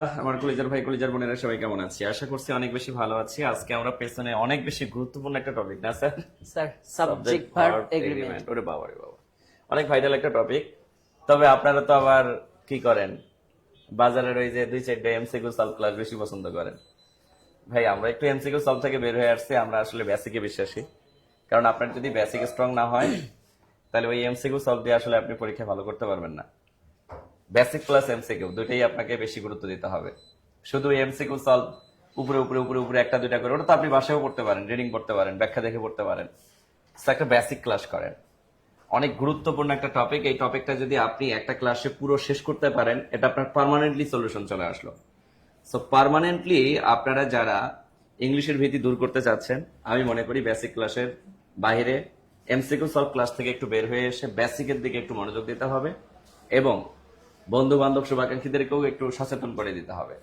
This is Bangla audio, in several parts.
আমার কলিজার ভাই কলিজার বোনেরা সবাই কেমন আছি? আশা করছি অনেক বেশি ভালো আছি। আজকে আমরা পেছনে অনেক বেশি গুরুত্বপূর্ণ একটা টপিক না sir? Sir subject verb agreement. ওরে বাবা রে বাবা, অনেক ভাইটাল একটা টপিক। তবে আপনারা তো আবার কি করেন, বাজারের ওই যে দুই চারটে এমসিকিউ সলভ ক্লাস বেশি পছন্দ করেন। ভাই আমরা একটু এমসিকিউ সলভ থেকে বের হয়ে আসছি, আমরা আসলে বেসিকে বিশ্বাসী। কারণ আপনার যদি বেসিক স্ট্রং না হয় তাহলে ওই এমসিকিউ সলভ দিয়ে আসলে আপনি পরীক্ষা ভালো করতে পারবেন না। বেসিক প্লাস এমসিকিউ দুটোই আপনাকে বেশি গুরুত্ব দিতে হবে। শুধু এমসিকিউ সলভ উপরে উপরে উপরে উপরে একটা দুইটা করে, ওটা তো আপনি বাসায়ও পড়তে পারেন, রিডিং করতে পারেন, ব্যাখ্যা দেখে পড়তে পারেন। একটা বেসিক ক্লাস করেন, অনেক গুরুত্বপূর্ণ একটা টপিক। এই টপিকটা যদি আপনি একটা ক্লাসে পুরো শেষ করতে পারেন, এটা আপনার পার্মানেন্টলি সলিউশন চলে আসলো। সো পার্মানেন্টলি আপনারা যারা ইংলিশের ভীতি দূর করতে চাচ্ছেন, আমি মনে করি বেসিক ক্লাসের বাইরে এমসিকিউ সলভ ক্লাস থেকে একটু বের হয়ে এসে বেসিকের দিকে একটু মনোযোগ দিতে হবে এবং বন্ধু বান্ধব শুভাকাঙ্ক্ষীদেরকেও একটু সচেতন করে দিতে হবে।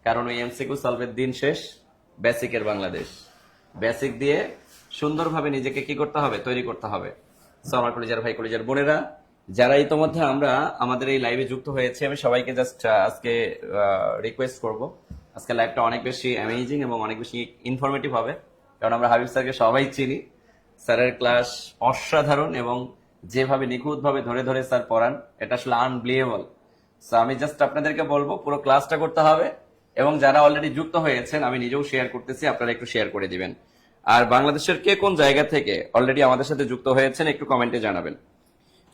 কারণ ওই এমসিকিউ সলভের দিন শেষ, বেসিকের বাংলাদেশ। বেসিক দিয়ে সুন্দরভাবে নিজেকে কি করতে হবে, তৈরি করতে হবে। সো আমার কলিজার ভাই কলিজার বোনেরা যারা ইতোমধ্যে আমরা আমাদের এই লাইভে যুক্ত হয়েছে, আমি সবাইকে জাস্ট আজকে রিকোয়েস্ট করব, আজকে লাইভটা অনেক বেশি অ্যামেজিং এবং অনেক বেশি ইনফরমেটিভ হবে। কারণ আমরা হাবিব স্যারকে সবাই চিনি, স্যারের ক্লাস অসাধারণ এবং যেভাবে নিখুঁতভাবে ধরে ধরে স্যার পড়ান, এটা আসলে আনবিলিভেবল। সো আমি জাস্ট আপনাদেরকে বলবো পুরো ক্লাসটা করতে হবে এবং যারা অলরেডি যুক্ত হয়েছেন, আমি নিজেও শেয়ার করতেছি, আপনারা একটু শেয়ার করে দিবেন। আর বাংলাদেশের কে কোন জায়গা থেকে অলরেডি আমাদের সাথে যুক্ত হয়েছেন একটু কমেন্টে জানাবেন।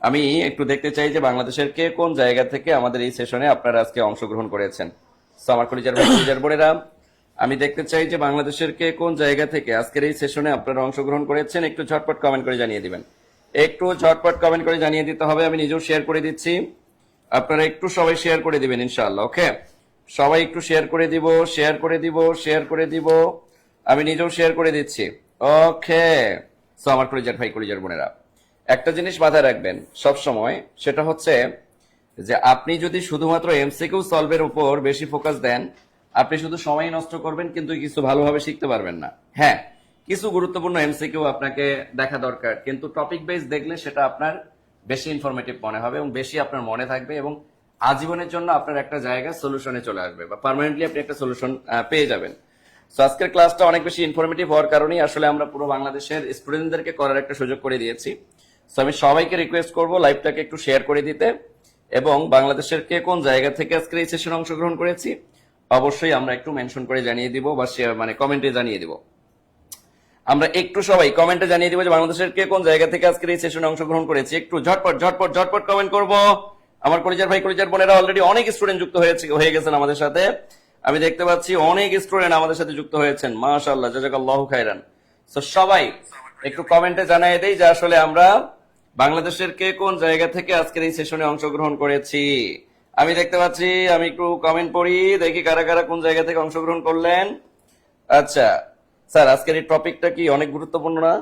আমি একটু দেখতে চাই যে বাংলাদেশের কে কোন জায়গা থেকে আমাদের এই সেশনে আপনারা আজকে অংশগ্রহণ করেছেন। সো আমার কলিজার ভাই কলিজার বোনেরা, আমি দেখতে চাই যে বাংলাদেশের কে কোন জায়গা থেকে আজকের এই সেশনে আপনারা অংশগ্রহণ করেছেন, একটু ঝটপট কমেন্ট করে জানিয়ে দিবেন। একটু ঝটপট কমেন্ট করে জানিয়ে দিতে হবে, আমি নিজেও শেয়ার করে দিচ্ছি, আপনারা একটু সবাই শেয়ার করে দিবেন ইনশাআল্লাহ। ওকে, সবাই একটু শেয়ার করে দিব, শেয়ার করে দিব, শেয়ার করে দিব, আমি নিজেও শেয়ার করে দিচ্ছি। ওকে, সো আমার কলিজার ভাই কলিজার বোনেরা, একটা জিনিস মাথায় রাখবেন সব সময়, সেটা হচ্ছে যে আপনি যদি শুধুমাত্র এমসিকিউ সলভের উপর বেশি ফোকাস দেন, আপনি শুধু সময় নষ্ট করবেন কিন্তু কিছু ভালোভাবে শিখতে পারবেন না। হ্যাঁ, কিছু গুরুত্বপূর্ণ এমসিকিউ আপনাকে দেখা দরকার, কিন্তু টপিক বেস দেখলে সেটা আপনার বেশি ইনফরমেটিভ মনে হবে এবং বেশি আপনার মনে থাকবে এবং আজীবনের জন্য আপনার একটা জায়গা সলিউশনে চলে আসবে বা পার্মানেন্টলি আপনি একটা সলিউশন পেয়ে যাবেন। সো আজকের ক্লাসটা অনেক বেশি ইনফরমেটিভ হওয়ার কারণেই আসলে আমরা পুরো বাংলাদেশের স্টুডেন্টদেরকে করার একটা সুযোগ করে দিয়েছি। সো আমি সবাইকে রিকোয়েস্ট করব লাইভটাকে একটু শেয়ার করে দিতে এবং বাংলাদেশের কে কোন জায়গা থেকে আজকের এই সেশনে অংশগ্রহণ করেছি অবশ্যই আমরা একটু মেনশন করে জানিয়ে দিব বা মানে কমেন্টে জানিয়ে দিব। আমরা একটু সবাই কমেন্টে জানিয়ে দিব যে বাংলাদেশের কে কোন জায়গা থেকে আজকের এই সেশনে অংশগ্রহণ করেছি। একটু ঝটপট ঝটপট ঝটপট কমেন্ট করব। আমার কলিজার ভাই কলিজার বোনেরা অলরেডি অনেক স্টুডেন্ট যুক্ত হয়ে গেছেন আমাদের সাথে, আমি দেখতে পাচ্ছি অনেক স্টুডেন্ট আমাদের সাথে যুক্ত হয়েছেন, মাশাআল্লাহ, জাযাকাল্লাহু খাইরান। সো সবাই একটু কমেন্টে জানিয়ে দেই যে আসলে আমরা বাংলাদেশের কে কোন জায়গা থেকে আজকের এই সেশনে অংশগ্রহণ করেছি। আমি দেখতে পাচ্ছি, আমি একটু কমেন্ট পড়ি, দেখি কারা কারা কোন জায়গা থেকে অংশগ্রহণ করলেন। আচ্ছা স্যার, আজকের এই টপিকটা কি অনেক গুরুত্বপূর্ণ না?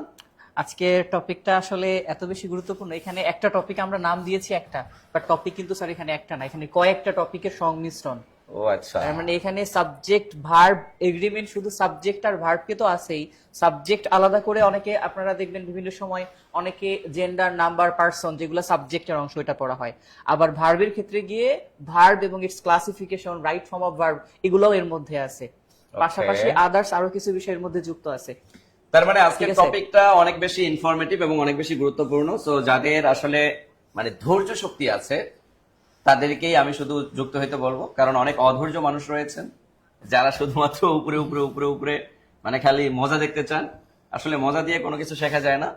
আজকের টপিকটা আসলে এত বেশি গুরুত্বপূর্ণ, এখানে একটা টপিক আমরা নাম দিয়েছি একটা, বাট টপিক কিন্তু স্যার এখানে একটা না, এখানে কয়েকটা টপিকের সংমিশ্রণ। ও আচ্ছা, তার মানে এখানে সাবজেক্ট ভার্ব এগ্রিমেন্ট, শুধু সাবজেক্ট আর ভার্বকে তো আছেই, সাবজেক্ট আলাদা করে অনেকে আপনারা দেখবেন বিভিন্ন সময় অনেকে জেন্ডার, নাম্বার, পারসন যেগুলো সাবজেক্টের অংশ এটা পড়া হয়। আবার ভার্বের ক্ষেত্রে গিয়ে ভার্ব এবং it's classification, right form of verb, এগুলোও এর মধ্যে আছে। পাশাপাশি আদার্স আরো কিছু বিষয়ের মধ্যে যুক্ত আছে। তার মানে আজকের টপিকটা অনেক বেশি ইনফরমেটিভ এবং অনেক বেশি গুরুত্বপূর্ণ। সো যাদের আসলে মানে ধৈর্য শক্তি আছে তাদেরকেই আমি শুধু যুক্ত হইতে বলবো, কারণ অনেক অধৈর্য মানুষ রয়েছেন যারা শুধুমাত্র উপরে উপরে উপরে উপরে মানে খালি মজা দেখতে চান। আসলে মজা দিয়ে কোনো কিছু শেখা যায় না,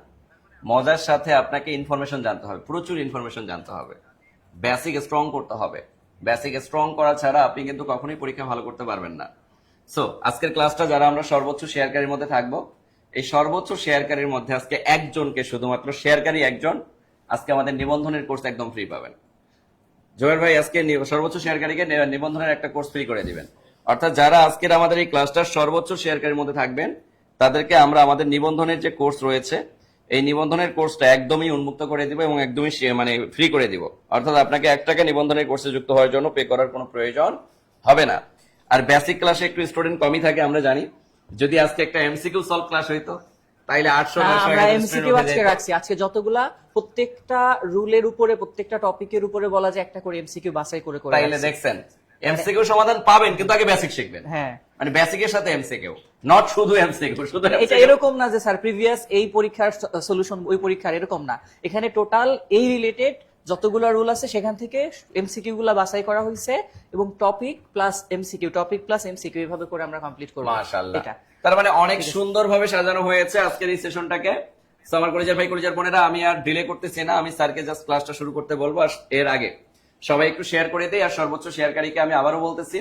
মজার সাথে আপনাকে ইনফরমেশন জানতে হবে, প্রচুর ইনফরমেশন জানতে হবে, বেসিক স্ট্রং করতে হবে। বেসিক স্ট্রং করা ছাড়া আপনি কিন্তু কখনোই পরীক্ষা ভালো করতে পারবেন না। সো আজকের ক্লাসটা যারা আমরা সর্বোচ্চ শেয়ারকারীর মধ্যে থাকবো, এই সর্বোচ্চ শেয়ারকারীর মধ্যে আজকে একজনকে, শুধুমাত্র শেয়ারকারী একজন, আজকে আমাদের নিবন্ধনের কোর্স একদম ফ্রি পাবেন। জোয়ের ভাই আজকে সর্বোচ্চ শেয়ারকারীকে নিবন্ধনের একটা কোর্স ফ্রি করে দিবেন। অর্থাৎ যারা আজকের আমাদের এই ক্লাসটার সর্বোচ্চ শেয়ারকারীর মধ্যে থাকবেন তাদেরকে আমরা আমাদের নিবন্ধনের যে কোর্স রয়েছে, এই নিবন্ধনের কোর্সটা একদমই উন্মুক্ত করে দিব এবং একদমই মানে ফ্রি করে দিব। অর্থাৎ আপনাকে 1 টাকা নিবন্ধনের কোর্সে যুক্ত হওয়ার জন্য পে করার কোনো প্রয়োজন হবে না। আর বেসিক ক্লাসে একটু স্টুডেন্ট কমই থাকে আমরা জানি, যদি আজকে একটা এমসিকিউ সলভ ক্লাস হইতো তাইলে 800 আমরা এমসিকিউ আজকে রাখছি, আজকে যতগুলা প্রত্যেকটা রুলের উপরে, প্রত্যেকটা টপিকের উপরে বলা যায় একটা করে এমসিকিউ বাছাই করে করে। তাইলে দেখছেন এমসিকিউ সমাধান পাবেন, কিন্তু আগে বেসিক শিখবেন। হ্যাঁ, মানে বেসিকের সাথে এমসিকিউ, নট শুধু এমসিকিউ। শুধু এটা এরকম না যে স্যার প্রিভিয়াস এই পরীক্ষার সলিউশন ওই পরীক্ষার, এরকম না। এখানে টোটাল এই রিলেটেড যতগুলো রুল আছে সেখান থেকে এমসিকিউ গুলা বাছাই করা হয়েছে এবং টপিক প্লাস এমসিকিউ এভাবে করে আমরা কমপ্লিট করব। মাশাআল্লাহ। এটা তার মানে অনেক সুন্দরভাবে সাজানো হয়েছে আজকের এই সেশনটাকে। সো আমার কলেজের ভাই কলেজের বোনেরা, আমি আর ডিলে করতেছি না, আমি স্যারকে জাস্ট ক্লাসটা শুরু করতে বলবো। আর এর আগে সবাই একটু শেয়ার করে দেই, আর সর্বোচ্চ শেয়ারকারীকে আমি আবারও বলতেছি,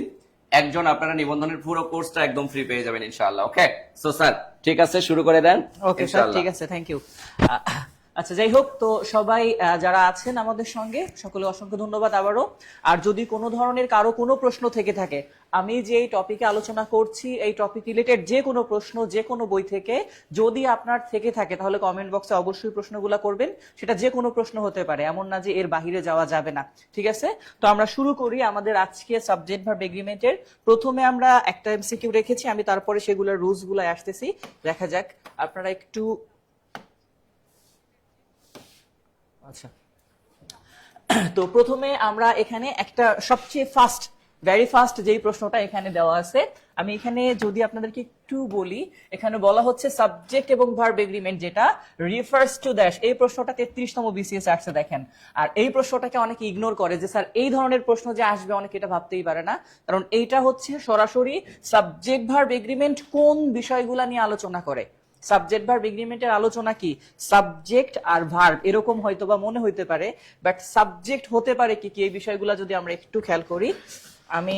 একজন আপনারা নিবন্ধনের পুরো কোর্সটা একদম ফ্রি পেয়ে যাবেন ইনশাআল্লাহ। ওকে, সো স্যার ঠিক আছে, শুরু করে দেন। ওকে স্যার, ঠিক আছে, থ্যাংক ইউ। আচ্ছা, যাই হোক, তো সবাই যারা আছেন আমাদের সঙ্গে সকলে অসংখ্য ধন্যবাদ আবারও। আর যদি কোনো ধরনের কারো কোনো প্রশ্ন থেকে থাকে, আমি যে টপিকে আলোচনা করছি এই টপিক রিলেটেড যে কোনো প্রশ্ন যে কোনো বই থেকে যদি আপনার থেকে থাকে, তাহলে কমেন্ট বক্সে অবশ্যই প্রশ্নগুলো করবেন। সেটা যে কোনো প্রশ্ন হতে পারে, এমন না যে এর বাহিরে যাওয়া যাবে না। ঠিক আছে, তো আমরা শুরু করি আমাদের আজকে সাবজেক্ট ভার্ব এগ্রিমেন্টের। প্রথমে আমরা একটা এমসিকিউ রেখেছি, আমি তারপরে সেগুলোর রুলস গুলো আসতেছি, দেখা যাক। আপনারা একটু আচ্ছা, তো প্রথমে আমরা এখানে একটা সবচেয়ে ভেরি ফার্স্ট যেই প্রশ্নটা এখানে দেওয়া আছে, আমি এখানে যদি আপনাদেরকে একটু বলি, এখানে বলা হচ্ছে সাবজেক্ট এবং ভার্ব এগ্রিমেন্ট যেটা রিফার্স টু দ্যাশ। এই প্রশ্নটা 33তম বিসিএস আসছে, দেখেন। আর এই প্রশ্নটাকে অনেকে ইগনোর করে যে স্যার এই ধরনের প্রশ্ন যে আসবে, অনেকে এটা ভাবতেই পারে না, কারণ এইটা হচ্ছে সরাসরি সাবজেক্ট ভার্ব এগ্রিমেন্ট কোন বিষয়গুলা নিয়ে আলোচনা করে। সাবজেক্ট ভার্ব এগ্রিমেন্টের আলোচনা কি, সাবজেক্ট আর ভার্ব এরকম হয়তো বা মনে হইতে পারে, বাট সাবজেক্ট হতে পারে কি কি, এই বিষয়গুলো যদি আমরা একটু খেয়াল করি, আমি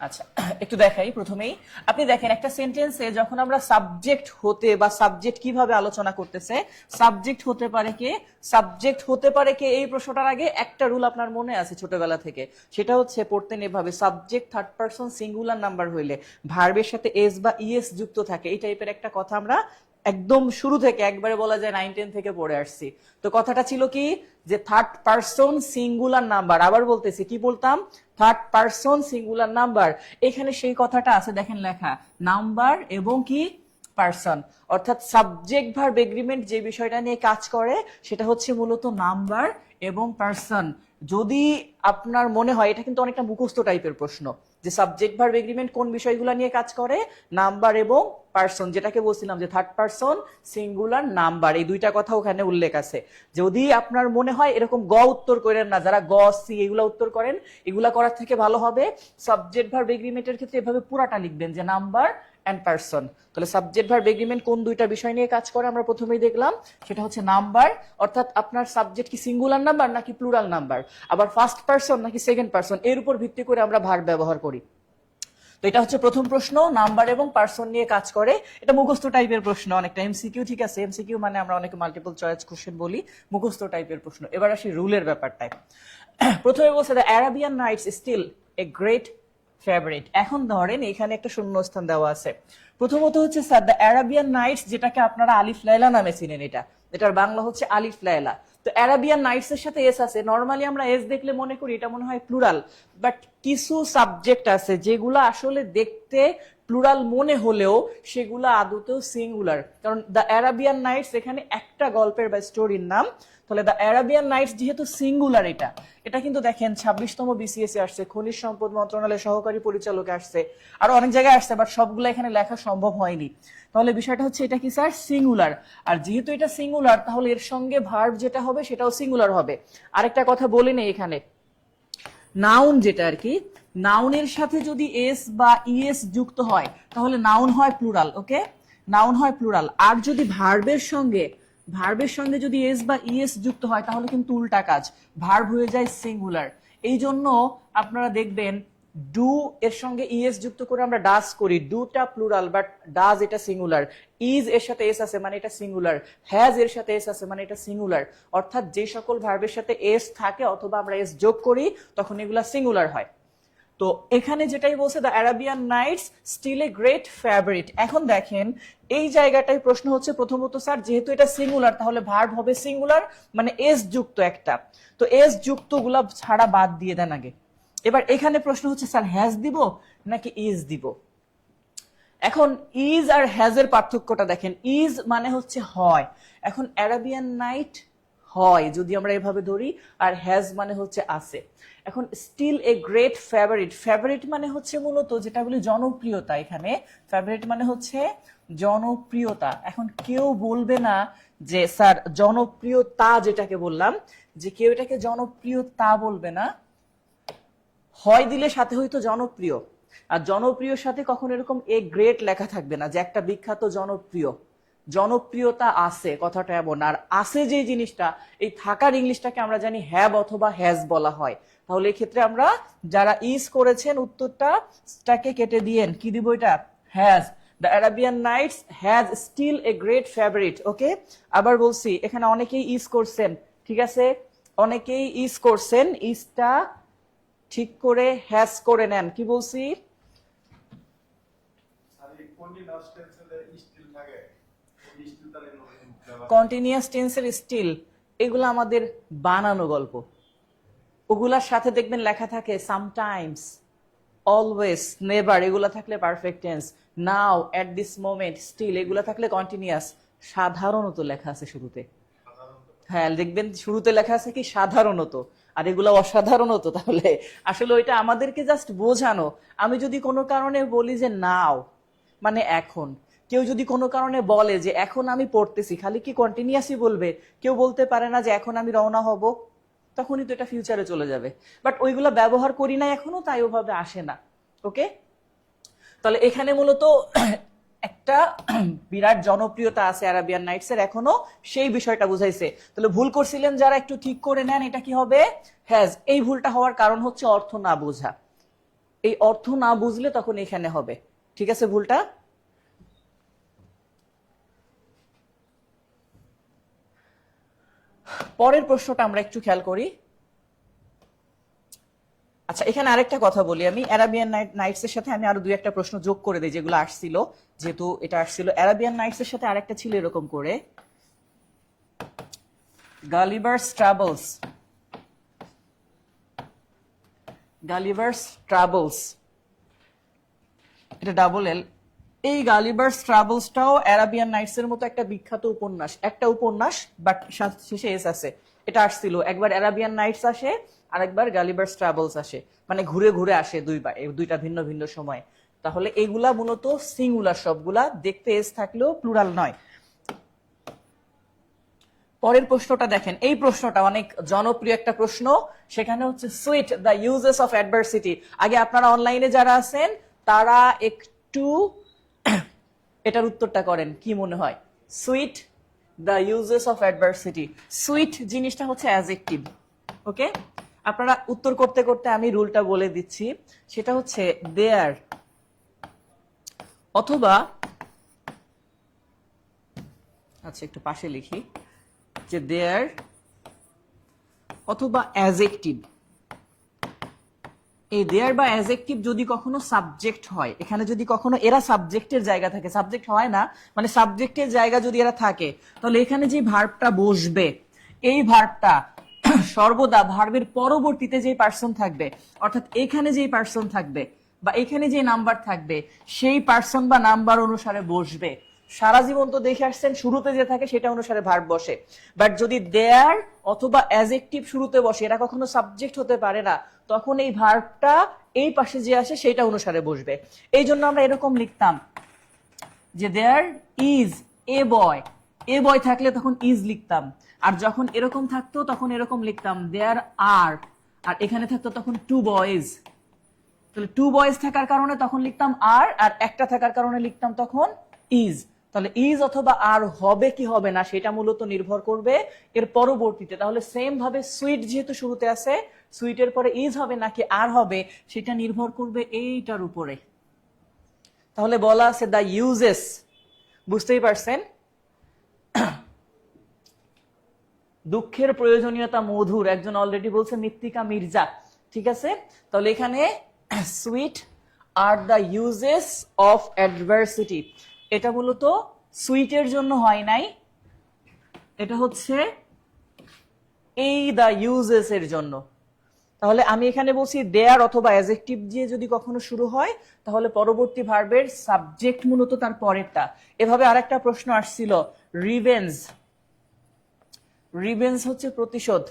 আচ্ছা একটু দেখাই। প্রথমেই আপনি দেখেন একটা সেন্টেন্সে যখন আমরা সাবজেক্ট হতে বা সাবজেক্ট কিভাবে আলোচনা করতেছে, সাবজেক্ট হতে পারে কে এই প্রশ্নটার আগে একটা রুল আপনার মনে আছে ছোটবেলা থেকে, সেটা হচ্ছে পড়তেন এভাবে, subject third person singular number হইলে ভার্বের সাথে এস বা ইএস যুক্ত থাকে। এই টাইপের একটা কথা আমরা একদম শুরু থেকে, একবারে বলা যায় 9-10 থেকে পড়ে আসছি। তো কথাটা ছিল কি, যে থার্ড পারসন সিঙ্গুলার নাম্বার, আবার বলতেছি কি বলতাম, থার্ড পারসন সিঙ্গুলার নাম্বার। এখানে সেই কথাটা আছে, দেখেন লেখা, নাম্বার এবং কি পারসন। অর্থাৎ সাবজেক্ট ভার্ব এগ্রিমেন্ট যে বিষয়টা নিয়ে কাজ করে সেটা হচ্ছে মূলত নাম্বার এবং পারসন। যদি আপনার মনে হয়, এটা কিন্তু অনেকটা মুখস্থ টাইপের প্রশ্ন, যে সাবজেক্ট ভার্ব এগ্রিমেন্ট কোন বিষয়গুলো নিয়ে কাজ করে, নাম্বার এবং পারসন, যেটাকে বলছিলাম যে থার্ড পারসন সিঙ্গুলার নাম্বার, এই দুইটা কথা ওখানে উল্লেখ আছে। যদি আপনার মনে হয় এরকম গ উত্তর করেন না, যারা গ সি এগুলা উত্তর করেন, এগুলা করার থেকে ভালো হবে সাবজেক্ট ভার্ব এগ্রিমেন্টের ক্ষেত্রে এভাবে পুরাটা লিখবেন যে নাম্বার এন্ড পারসন। তাহলে সাবজেক্ট ভার্ব এগ্রিমেন্ট কোন দুইটা বিষয় নিয়ে কাজ করে আমরা প্রথমেই দেখলাম, সেটা হচ্ছে নাম্বার, অর্থাৎ আপনার সাবজেক্ট কি সিঙ্গুলার নাম্বার নাকি প্লুরাল নাম্বার, আবার ফার্স্ট পারসন নাকি সেকেন্ড পারসন, এর উপর ভিত্তি করে আমরা ভার্ব ব্যবহার করি। তো এটা হচ্ছে প্রথম প্রশ্ন, নাম্বার এবং পারসন নিয়ে কাজ করে। এটা মুখস্থ টাইপের প্রশ্ন, অনেকটা এমসিকিউ। ঠিক আছে, এমসিকিউ মানে আমরা অনেকে মাল্টিপল চয়েস কোশ্চেন বলি, মুখস্থ টাইপের প্রশ্ন। এবার আসি রুলের ব্যাপারটায়। প্রথমে বলছে the Arabian Nights still a great favourite. এখন ধরেন এখানে একটা শূন্যস্থান দেওয়া আছে। প্রথমত হচ্ছে স্যার দ্য অ্যারাবিয়ান নাইটস, যেটাকে আপনারা আলিফ লায়লা নামে চিনেন, এটার বাংলা হচ্ছে আলিফ লায়লা। তো অ্যারাবিয়ান নাইটস এর সাথে এস আছে, নরমালি আমরা এস দেখলে মনে করি এটা মনে হয় প্লুরাল, বাট কিছু সাবজেক্ট আছে যেগুলো আসলে দেখতে প্লুরাল মনে হলেও সেগুলো আদতেও সিঙ্গুলার, কারণ দ্য অ্যারাবিয়ান নাইটস এখানে একটা গল্পের বা স্টোরির নাম। তাহলে দ্য অ্যারাবিয়ান নাইটস যেহেতু সিঙ্গুলার, এটা কিন্তু দেখেন 26তম বিসিএস আসছে, খনিজ সম্পদ মন্ত্রণালয়ের সহকারী পরিচালকে আসছে, আরো অনেক জায়গায় আসছে, বাট সবগুলো এখানে লেখা সম্ভব হয়নি। তাহলে বিষয়টা হচ্ছে এটা কি স্যার, সিঙ্গুলার। আর যেহেতু এটা সিঙ্গুলার, তাহলে এর সঙ্গে ভার্ব যেটা হবে সেটাও সিঙ্গুলার হবে। আরেকটা কথা বলি নেই, এখানে নাউন যেটা আর কি, নাউনের সাথে যদি এস বা ইএস যুক্ত হয় তাহলে নাউন হয় প্লুরাল। ওকে, নাউন হয় প্লুরাল। আর যদি ভার্বের সঙ্গে যদি এস বা ইএস যুক্ত হয় তাহলে কিন্তু উল্টা কাজ, ভার্ব হয়ে যায় সিঙ্গুলার। এই জন্য আপনারা দেখবেন ডু এর সঙ্গে ইএস যুক্ত করে আমরা ডাস করি, ডুটা প্লুরাল বাট ডাজ এটা সিঙ্গুলার। ইজ এর সাথে এস আছে মানে এটা সিঙ্গুলার, হ্যাজ এর সাথে এস আছে মানে এটা সিঙ্গুলার। অর্থাৎ যে সকল ভার্বের সাথে এস থাকে অথবা আমরা এস যোগ করি তখন এগুলা সিঙ্গুলার হয়। তো এখানে যেটাই বলছে the Arabian Nights still a great favourite. এখন দেখেন এই জায়গাটায় প্রশ্ন হচ্ছে, প্রথমত স্যার যেহেতু এটা সিঙ্গুলার তাহলে ভার্ব হবে সিঙ্গুলার, মানে এস যুক্ত একটা, তো এস যুক্ত গুলা ছাড়া বাদ দিয়ে দেন আগে। এবার এখানে প্রশ্ন হচ্ছে স্যার হ্যাজ দিব নাকি ইজ দিব। এখন ইজ আর হ্যাজ এর পার্থক্যটা দেখেন, ইজ মানে হচ্ছে হয়, এখন অ্যারাবিয়ান নাইট হয়, যদি আমরা এভাবে ধরি, আর হ্যাজ মানে হচ্ছে আছে। এখন still a great favourite, favourite মানে হচ্ছে মূলত যেটা বলি জনপ্রিয়তা, এখানে ফেভারিট মানে হচ্ছে জনপ্রিয়তা। এখন কেউ বলবে না যে স্যার জনপ্রিয়তা, যেটাকে বললাম যে কেউ এটাকে জনপ্রিয়তা বলবে না, হয় দিলে সাথে হয়তো জনপ্রিয়, আর জনপ্রিয়র সাথে কখনো এরকম এ গ্রেট লেখা থাকবে না যে একটা বিখ্যাত জনপ্রিয়। জনপ্রিয়তা আছে কথাটা এমন, আর আছে যে জিনিসটা, এই থাকার ইংলিশটাকে আমরা জানি হ্যাভ অথবা হ্যাজ বলা হয়। তাহলে এই ক্ষেত্রে আমরা যারা ইজ করেছেন উত্তরটাকে কেটে দিয়েন, কি দিব এটা, has. The Arabian Nights has still a great favourite. Okay, আবার বলছি এখানে অনেকেই ইজ করছেন, ঠিক আছে, অনেকেই ইজ করছেন, ইজটা ঠিক করে হ্যাজ করে নেন। কি বলছি, কন্টিনিউয়াস টেন্সের স্টিল, এগুলো আমাদের বানানো গল্প। ওগুলার সাথে দেখবেন লেখা থাকে সামটাইমস, অলওয়েজ, নেভার, এগুলা থাকলে perfect tense, now, at this moment, still, এগুলা থাকলে কন্টিনিউয়াস। সাধারণত লেখা আছে শুরুতে, হ্যাঁ দেখবেন শুরুতে লেখা আছে কি সাধারণত, আর এগুলো অসাধারণত। তাহলে আসলে ওইটা আমাদেরকে জাস্ট বোঝানো। আমি যদি কোনো কারণে বলি যে নাও মানে এখন, কেউ যদি কোনো কারণে বলে যে এখন আমি পড়তেছি, খালি কি কন্টিনিউয়াসই বলবে? কেউ বলতে পারে না যে এখন আমি রওনা হব, তখনই তো এটা ফিউচারে চলে যাবে। বাট ওইগুলো ব্যবহার করি না এখনো, তাই ওভাবে আসে না। ওকে, তাহলে এখানে মূলত একটা বিরাট জনপ্রিয়তা আছে অ্যারাবিয়ান নাইটস এর, এখনো সেই বিষয়টা বুঝাইছে। তাহলে ভুল করছিলেন যারা, একটু ঠিক করে নেন, এটা কি হবে, হ্যাজ। এই ভুলটা হওয়ার কারণ হচ্ছে অর্থ না বোঝা, এই অর্থ না বুঝলে তখন এখানে হবে, ঠিক আছে ভুলটা। পরের প্রশ্নটা আমরা একটু খেয়াল করি। আচ্ছা, এখানে আরেকটা কথা বলি আমি, অ্যারাবিয়ান নাইটস এর সাথে আমি আরো দুই একটা প্রশ্ন যোগ করে দিই যেগুলো আসছিল, যেহেতু এটা আসছিল। অ্যারাবিয়ান নাইটস এর সাথে আরেকটা ছিল এরকম করে, গালিভার্স ট্রাভেলস, গালিভার্স ট্রাভেলস, এটা ডাবল এল। এই গালিভার্স ট্রাভেলসটাও অ্যারাবিয়ান নাইটস এর মতো একটা বিখ্যাত উপন্যাস, একটা উপন্যাস, বাট শেষে এস আছে। এটা আসছিল, একবার অ্যারাবিয়ান নাইটস আসে আর একবার গালিভার্স ট্রাভেলস আসে, মানে ঘুরে ঘুরে আসে দুইবার, দুইটা ভিন্ন ভিন্ন সময়। তাহলে এগুলা মূলত সিঙ্গুলার, সবগুলা দেখতে এস থাকলেও প্লুরাল নয়। পরের প্রশ্নটা দেখেন, এই প্রশ্নটা অনেক জনপ্রিয় একটা প্রশ্ন, সেখানে হচ্ছে sweet the uses of adversity. আগে আপনারা অনলাইনে যারা আছেন তারা একটু এটার উত্তরটা করেন, কি মনে হয়, sweet the uses of adversity. Sweet জিনিসটা হচ্ছে অ্যাডজেক্টিভ। ওকে, আপনারা উত্তর করতে করতে আমি রুলটা বলে দিচ্ছি, সেটা হচ্ছে দেয়ার অথবা, আচ্ছা একটু পাশে লিখি, যে দেয়ার অথবা অ্যাডজেক্টিভ। এই দেয়ার বা অ্যাডজেক্টিভ যদি কখনো সাবজেক্ট হয়, এখানে যদি কখনো এরা সাবজেক্টের জায়গা থাকে, সাবজেক্ট হয় না মানে সাবজেক্টের জায়গা যদি এরা থাকে, তাহলে এখানে যে ভার্বটা বসবে, এই ভার্বটা সর্বদা ভার্বের পরবর্তীতে যে পার্সন থাকবে, অর্থাৎ এখানে যে পার্সন থাকবে বা এখানে যে নাম্বার থাকবে, সেই পার্সন বা নাম্বার অনুসারে বসবে। সারা জীবন তো দেখে আসছেন শুরুতে যে থাকে সেটা অনুসারে ভার্ব বসে, বাট যদি দেয়ার অথবা অ্যাডজেক্টিভ শুরুতে বসে, এরা কখনো সাবজেক্ট হতে পারে না, তখন এই ভার্বটা এই পাশে যে আসে সেটা অনুসারে বসবে। এই জন্য আমরা এরকম লিখতাম যে দেয়ার ইজ এ বয়, এ বয় থাকলে তখন ইজ লিখতাম, আর যখন এরকম থাকতো তখন এরকম লিখতাম দেয়ার আর, আর এখানে থাকতো তখন টু বয়েজ। তাহলে টু বয়েজ থাকার কারণে তখন লিখতাম আর, আর একটা থাকার কারণে লিখতাম তখন ইজ। তাহলে ইজ অথবা আর হবে কি হবে না সেটা মূলত নির্ভর করবে এর পরবর্তীতে। তাহলে সেম ভাবে সুইট যেহেতু শুরুতে আছে, সুইটের পরে ইজ হবে নাকি আর হবে সেটা নির্ভর করবে এইটার উপরে। তাহলে বলা আছে দ্য ইউজেস, বুঝতেই পারছেন, দুঃখের প্রয়োজনীয়তা মধুর, একজন অলরেডি বলছে মৃত্তিকা মির্জা, ঠিক আছে। তাহলে এখানে sweet are the uses of adversity, এটা মূলত সুইটের জন্য হয় নাই, এটা হচ্ছে এই দ্য ইউজেস এর জন্য। তাহলে আমি এখানে বলছি দেয়ার অথবা অ্যাডজেক্টিভ দিয়ে যদি কখনো শুরু হয়, তাহলে পরবর্তী ভার্বের সাবজেক্ট মূলত তার পরেরটা। এভাবে আরেকটা প্রশ্ন আসছিল, রিভেঞ্জ, রিভেঞ্জ হচ্ছে প্রতিশোধ,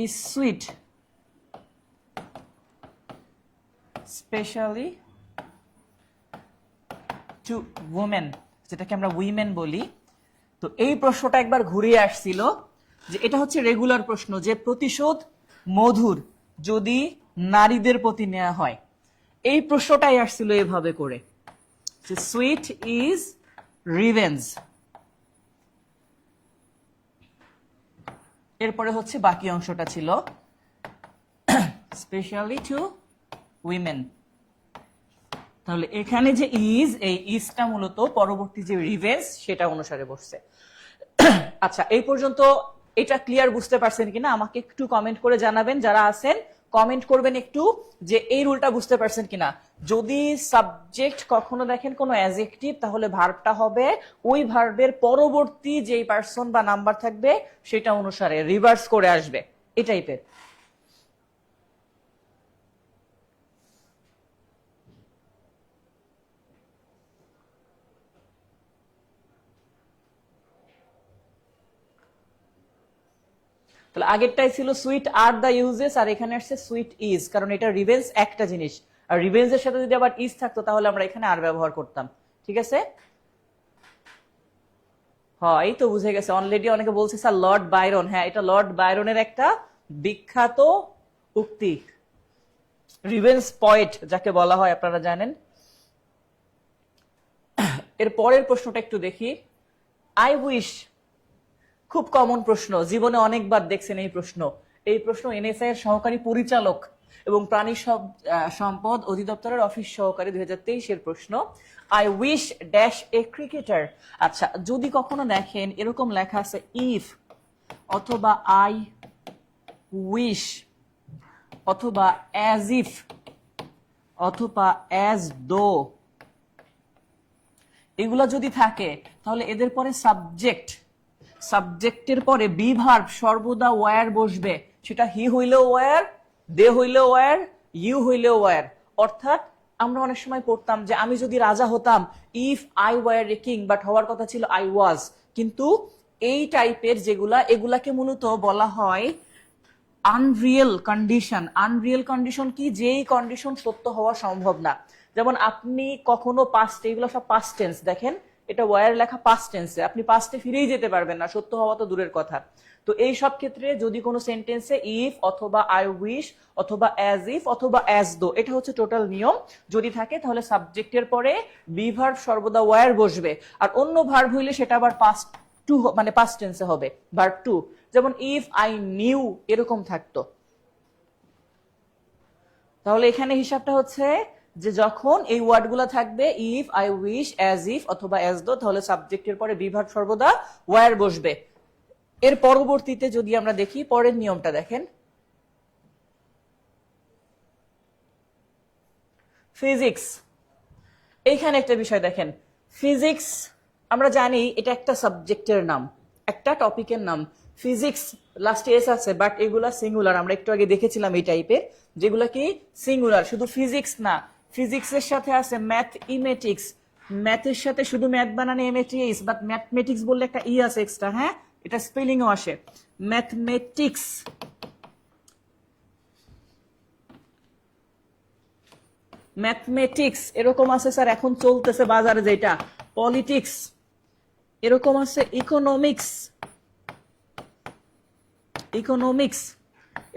is sweet specially to women, যেটাকে আমরা উইমেন বলি। তো এই প্রশ্নটা একবার ঘুরিয়ে আসছিল, যে এটা হচ্ছে রেগুলার প্রশ্ন, যে প্রতিশোধ মধুর যদি নারীদের প্রতি নেওয়া হয়। এই প্রশ্নটাই আসছিল এভাবে করে, যে সুইট ইজ রিভেঞ্জ। এরপরে হচ্ছে বাকি অংশটা ছিল স্পেশালি টু উইমেন। তাহলে এখানে যে ইজ, এই ইজটা মূলত পরবর্তী যে রিভেঞ্জ সেটা অনুসারে বসছে। আচ্ছা, এই পর্যন্ত এটা ক্লিয়ার বুঝতে পারছেন কিনা আমাকে একটু কমেন্ট করে জানাবেন, যারা আছেন কমেন্ট করবেন একটু, যে এই রুলটা বুঝতে পারছেন কিনা। যদি সাবজেক্ট কখনো দেখেন কোনো অ্যাডজেক্টিভ, তাহলে ভার্বটা হবে ওই ভার্বের পরবর্তী যেই পার্সন বা নাম্বার থাকবে সেটা অনুসারে রিভার্স করে আসবে, এই টাইপের। তাহলে আগেরটাই ছিল সুইট আর দ্য ইউজেস, আর এখানে আসছে সুইট ইজ, কারণ এটা রিভেঞ্জ একটা জিনিস, আর রিভেঞ্জের সাথে যদি আবার ইজ থাকতো তাহলে আমরা এখানে আর ব্যবহার করতাম। ঠিক আছে, হ্যাঁ এই তো বুঝে গেছে অলরেডি। অনেকে বলছে স্যার লর্ড বাইরন, হ্যাঁ এটা লর্ড বাইরনের একটা বিখ্যাত উক্তি, রিভেঞ্জ পয়েট যাকে বলা হয়, আপনারা জানেন। এর পরের প্রশ্নটা একটু দেখি। আই উইশ, খুব কমন প্রশ্ন, জীবনে অনেকবার দেখছেন এই প্রশ্ন। এই প্রশ্ন এনএসআই এর সহকারী পরিচালক এবং প্রাণী সম্পদ অধিদপ্তরের অফিস সহকারী 2023 এর প্রশ্ন। I wish dash a cricketer. আচ্ছা, যদি কখনো দেখেন এরকম লেখা আছে ইফ অথবা আই উইশ অথবা অ্যাজ ইফ অথবা অ্যাজ দো, এগুলা যদি থাকে তাহলে এদের পরে সাবজেক্টের পরে বি ভার্ব সর্বদা ওয়্যার বসবে। সেটা হি হইলেও ওয়্যার, দে হইলেও ওয়্যার, ইউ হইলেও ওয়্যার। অর্থাৎ আমরা অনেক সময় পড়তাম যে আমি যদি রাজা হতাম, if I were a king, but হওয়ার কথা ছিল আই ওয়াজ। কিন্তু এই টাইপের যেগুলা, এগুলাকে মূলত বলা হয় আনরিয়েল কন্ডিশন। আনরিয়েল কন্ডিশন কি? যেই কন্ডিশন সত্য হওয়া সম্ভব না। যেমন আপনি কখনো পাস্ট, এগুলো সব পাস্ট টেন্স, দেখেন এটা ওয়্যার লেখা পাস্ট টেন্সে, আপনি পাস্টে ফিরেই যেতে পারবেন না, সত্য হওয়া তো দূরের কথা। তো এই সব ক্ষেত্রে যদি কোনো সেন্টেন্সে ইফ অথবা আই উইশ অথবা অ্যাজ ইফ অথবা অ্যাজ দো, এটা হচ্ছে টোটাল নিয়ম, যদি থাকে তাহলে সাবজেক্টের পরে বি ভার্ব সর্বদা ওয়্যার বসবে। আর অন্য ভার্ব হইলে সেটা আবার পাস্ট টু, মানে পাস্ট টেন্সে হবে, ভার্ব টু। যেমন ইফ আই নিউ, এরকম থাকতো। তাহলে এখানে হিসাবটা হচ্ছে যে যখন এই ওয়ার্ডগুলো থাকবে if, I wish, as if অথবা অ্যাজ দো, তাহলে সাবজেক্টের পরে বি ভার্ব সর্বদা ওয়্যার বসবে। এর পরবর্তীতে যদি আমরা দেখি পরের নিয়মটা দেখেন, ফিজিক্স। এইখানে একটা বিষয় দেখেন, ফিজিক্স আমরা জানি এটা একটা সাবজেক্টের নাম, একটা টপিকের নাম। ফিজিক্স লাস্টে এস আছে, বাট এগুলা সিঙ্গুলার, আমরা একটু আগে দেখেছিলাম এই টাইপের, যেগুলা কি সিঙ্গুলার। শুধু ফিজিক্স না, ফিজিক্সের সাথে আছে ম্যাথমেটিক্স, ম্যাথের সাথে শুধু ম্যাথ বানানে এমএটিএস, বাট ম্যাথমেটিক্স বললে একটা ই আছে এক্সট্রা, হ্যাঁ এটা স্পেলিংও আসে, ম্যাথমেটিক্স। ম্যাথমেটিক্স এরকম আছে স্যার এখন চলতেছে বাজারে যেটা, পলিটিক্স এরকম আছে, ইকোনমিক্স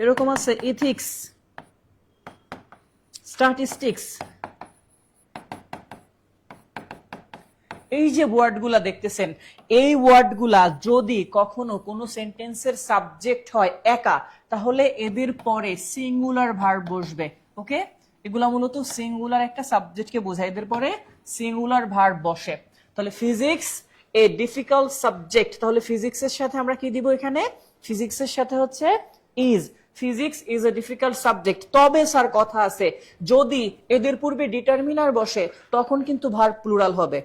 এরকম আছে, ইথিক্স, স্ট্যাটিস্টিক্স। এই যে ওয়ার্ডগুলা দেখতেছেন, এই ওয়ার্ডগুলা যদি কখনো কোনো সেন্টেন্সের সাবজেক্ট হয় একা, তাহলে এদের পরে সিঙ্গুলার ভার্ব বসবে। ওকে, এগুলা মূলত সিঙ্গুলার একটা সাবজেক্টকে বোঝায়, এদের পরে সিঙ্গুলার ভার্ব বসে। তাহলে ফিজিক্স এ ডিফিকাল্ট সাবজেক্ট, তাহলে ফিজিক্সের সাথে আমরা কি দিব এখানে? ফিজিক্সের সাথে হচ্ছে is, physics is a difficult subject. তবে স্যার কথা আছে, যদি এদের পূর্বে ডিটারমিনার বসে তখন কিন্তু ভার্ব প্লুরাল হবে।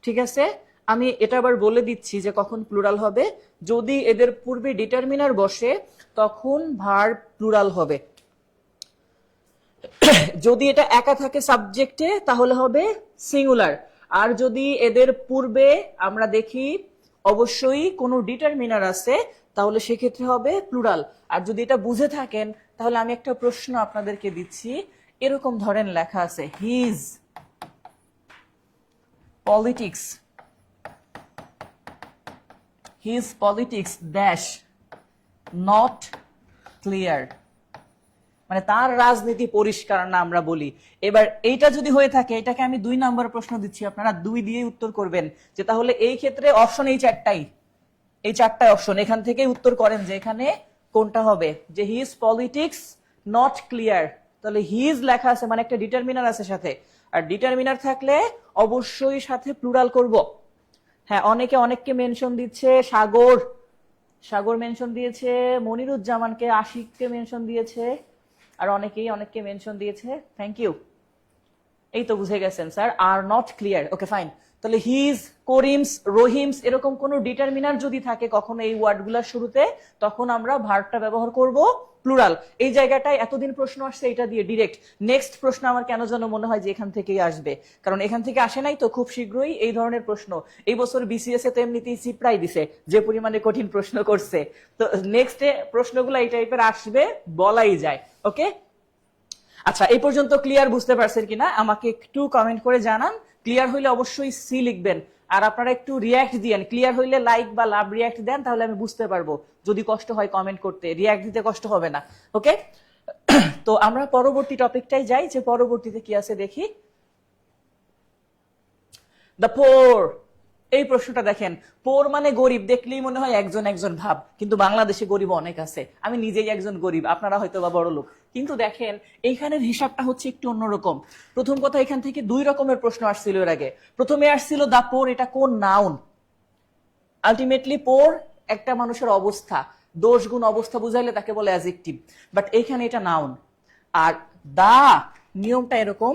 ঠিক আছে, আমি এটা আবার বলে দিচ্ছি যে কখন প্লুরাল হবে। যদি এদের পূর্বে ডিটারমিনার বসে তখন ভার্ব প্লুরাল হবে। যদি এটা একা থাকে সাবজেক্টে তাহলে হবে সিঙ্গুলার। আর যদি এদের পূর্বে আমরা দেখি অবশ্যই কোনো ডিটারমিনার আছে, তাহলে সেক্ষেত্রে হবে প্লুরাল। আর যদি এটা বুঝে থাকেন তাহলে আমি একটা প্রশ্ন আপনাদেরকে দিচ্ছি। এরকম ধরেন লেখা আছে his politics, his politics dash not clear, মানে তার রাজনীতি পরিষ্কার না আমরা বলি। এবার এইটা যদি হয়ে থাকে, এটাকে আমি 2 নম্বর প্রশ্ন দিচ্ছি, আপনারা 2 দিয়ে উত্তর করবেন। যে তাহলে এই ক্ষেত্রে অপশন এই চারটাই, এই চারটায় অপশন, এখান থেকে উত্তর করেন যে এখানে কোনটা হবে। যে হিজ পলিটিক্স নট ক্লিয়ার, তাহলে হিজ লেখা আছে মানে একটা ডিটারমিনার আছে সাথে, আর ডিটারমিনার থাকলে অবশ্যই সাথে প্লুরাল করব। হ্যাঁ, অনেকে অনেককে মেনশন দিচ্ছে, সাগর, সাগর মেনশন দিয়েছে, মনিরুজ্জামানকে, আশিককে মেনশন দিয়েছে, আর অনেকেই অনেককে মেনশন দিয়েছে। Thank you. এই তো বুঝে গেছেন স্যার, আর নট ক্লিয়ার। Okay fine. তাহলে হিজ, করিমস, রহিমস এরকম কোন ডিটারমিনার যদি থাকে কখনো এই ওয়ার্ডগুলোর শুরুতে, তখন আমরা ভার্বটা ব্যবহার করব প্লুরাল। এই জায়গাটায় এতদিন প্রশ্ন আসছে এটা দিয়ে ডিরেক্ট। নেক্সট প্রশ্ন আমার কেন যেন মনে হয় যে এখান থেকেই আসবে, কারণ এখান থেকে আসে নাই তো খুব শীঘ্রই এই ধরনের প্রশ্ন। এই বছর বিসিএস এ তো এমনিতেই সিপ্রাই দিছে, যে পরিমাণে কঠিন প্রশ্ন করছে। তো নেক্সটে প্রশ্নগুলো এই টাইপের আসবে বলাই যায়। ওকে, আচ্ছা, এই পর্যন্ত ক্লিয়ার বুঝতে পারছেন কিনা আমাকে একটু কমেন্ট করে জানান। ক্লিয়ার হইলে অবশ্যই সি লিখবেন, আর আপনারা একটু রিয়্যাক্ট দিয়েন। ক্লিয়ার হইলে লাইক বা লাভ রিয়্যাক্ট দেন, তাহলে আমি বুঝতে পারবো। যদি কষ্ট হয় কমেন্ট করতে, রিয়্যাক্ট দিতে কষ্ট হবে না। ওকে, তো আমরা পরবর্তী টপিকটাই যাই, যে পরবর্তীতে কি আছে দেখি। দ্য পোর, এই প্রশ্নটা দেখেন। পোর মানে গরিব, দেখলেই মনে হয় একজন একজন ভাব, কিন্তু বাংলাদেশে গরিব অনেক আছে। আমি নিজেই একজন গরিব, আপনারা হয়তো বা বড় লোক, কিন্তু দেখেন এইখানের হিসাবটা হচ্ছে একটু অন্যরকম। প্রথম কথা, এখান থেকে 2 রকমের প্রশ্ন আসছিল এর আগে। প্রথমে আসছিল দা পোর, এটা কোন নাউন? আলটিমেটলি পোর একটা মানুষের অবস্থা, দোষ গুণ অবস্থা বুঝাইলে তাকে বলে অ্যাডজেক্টিভ, বাট এইখানে এটা নাউন। আর দা, নিয়মটা এরকম,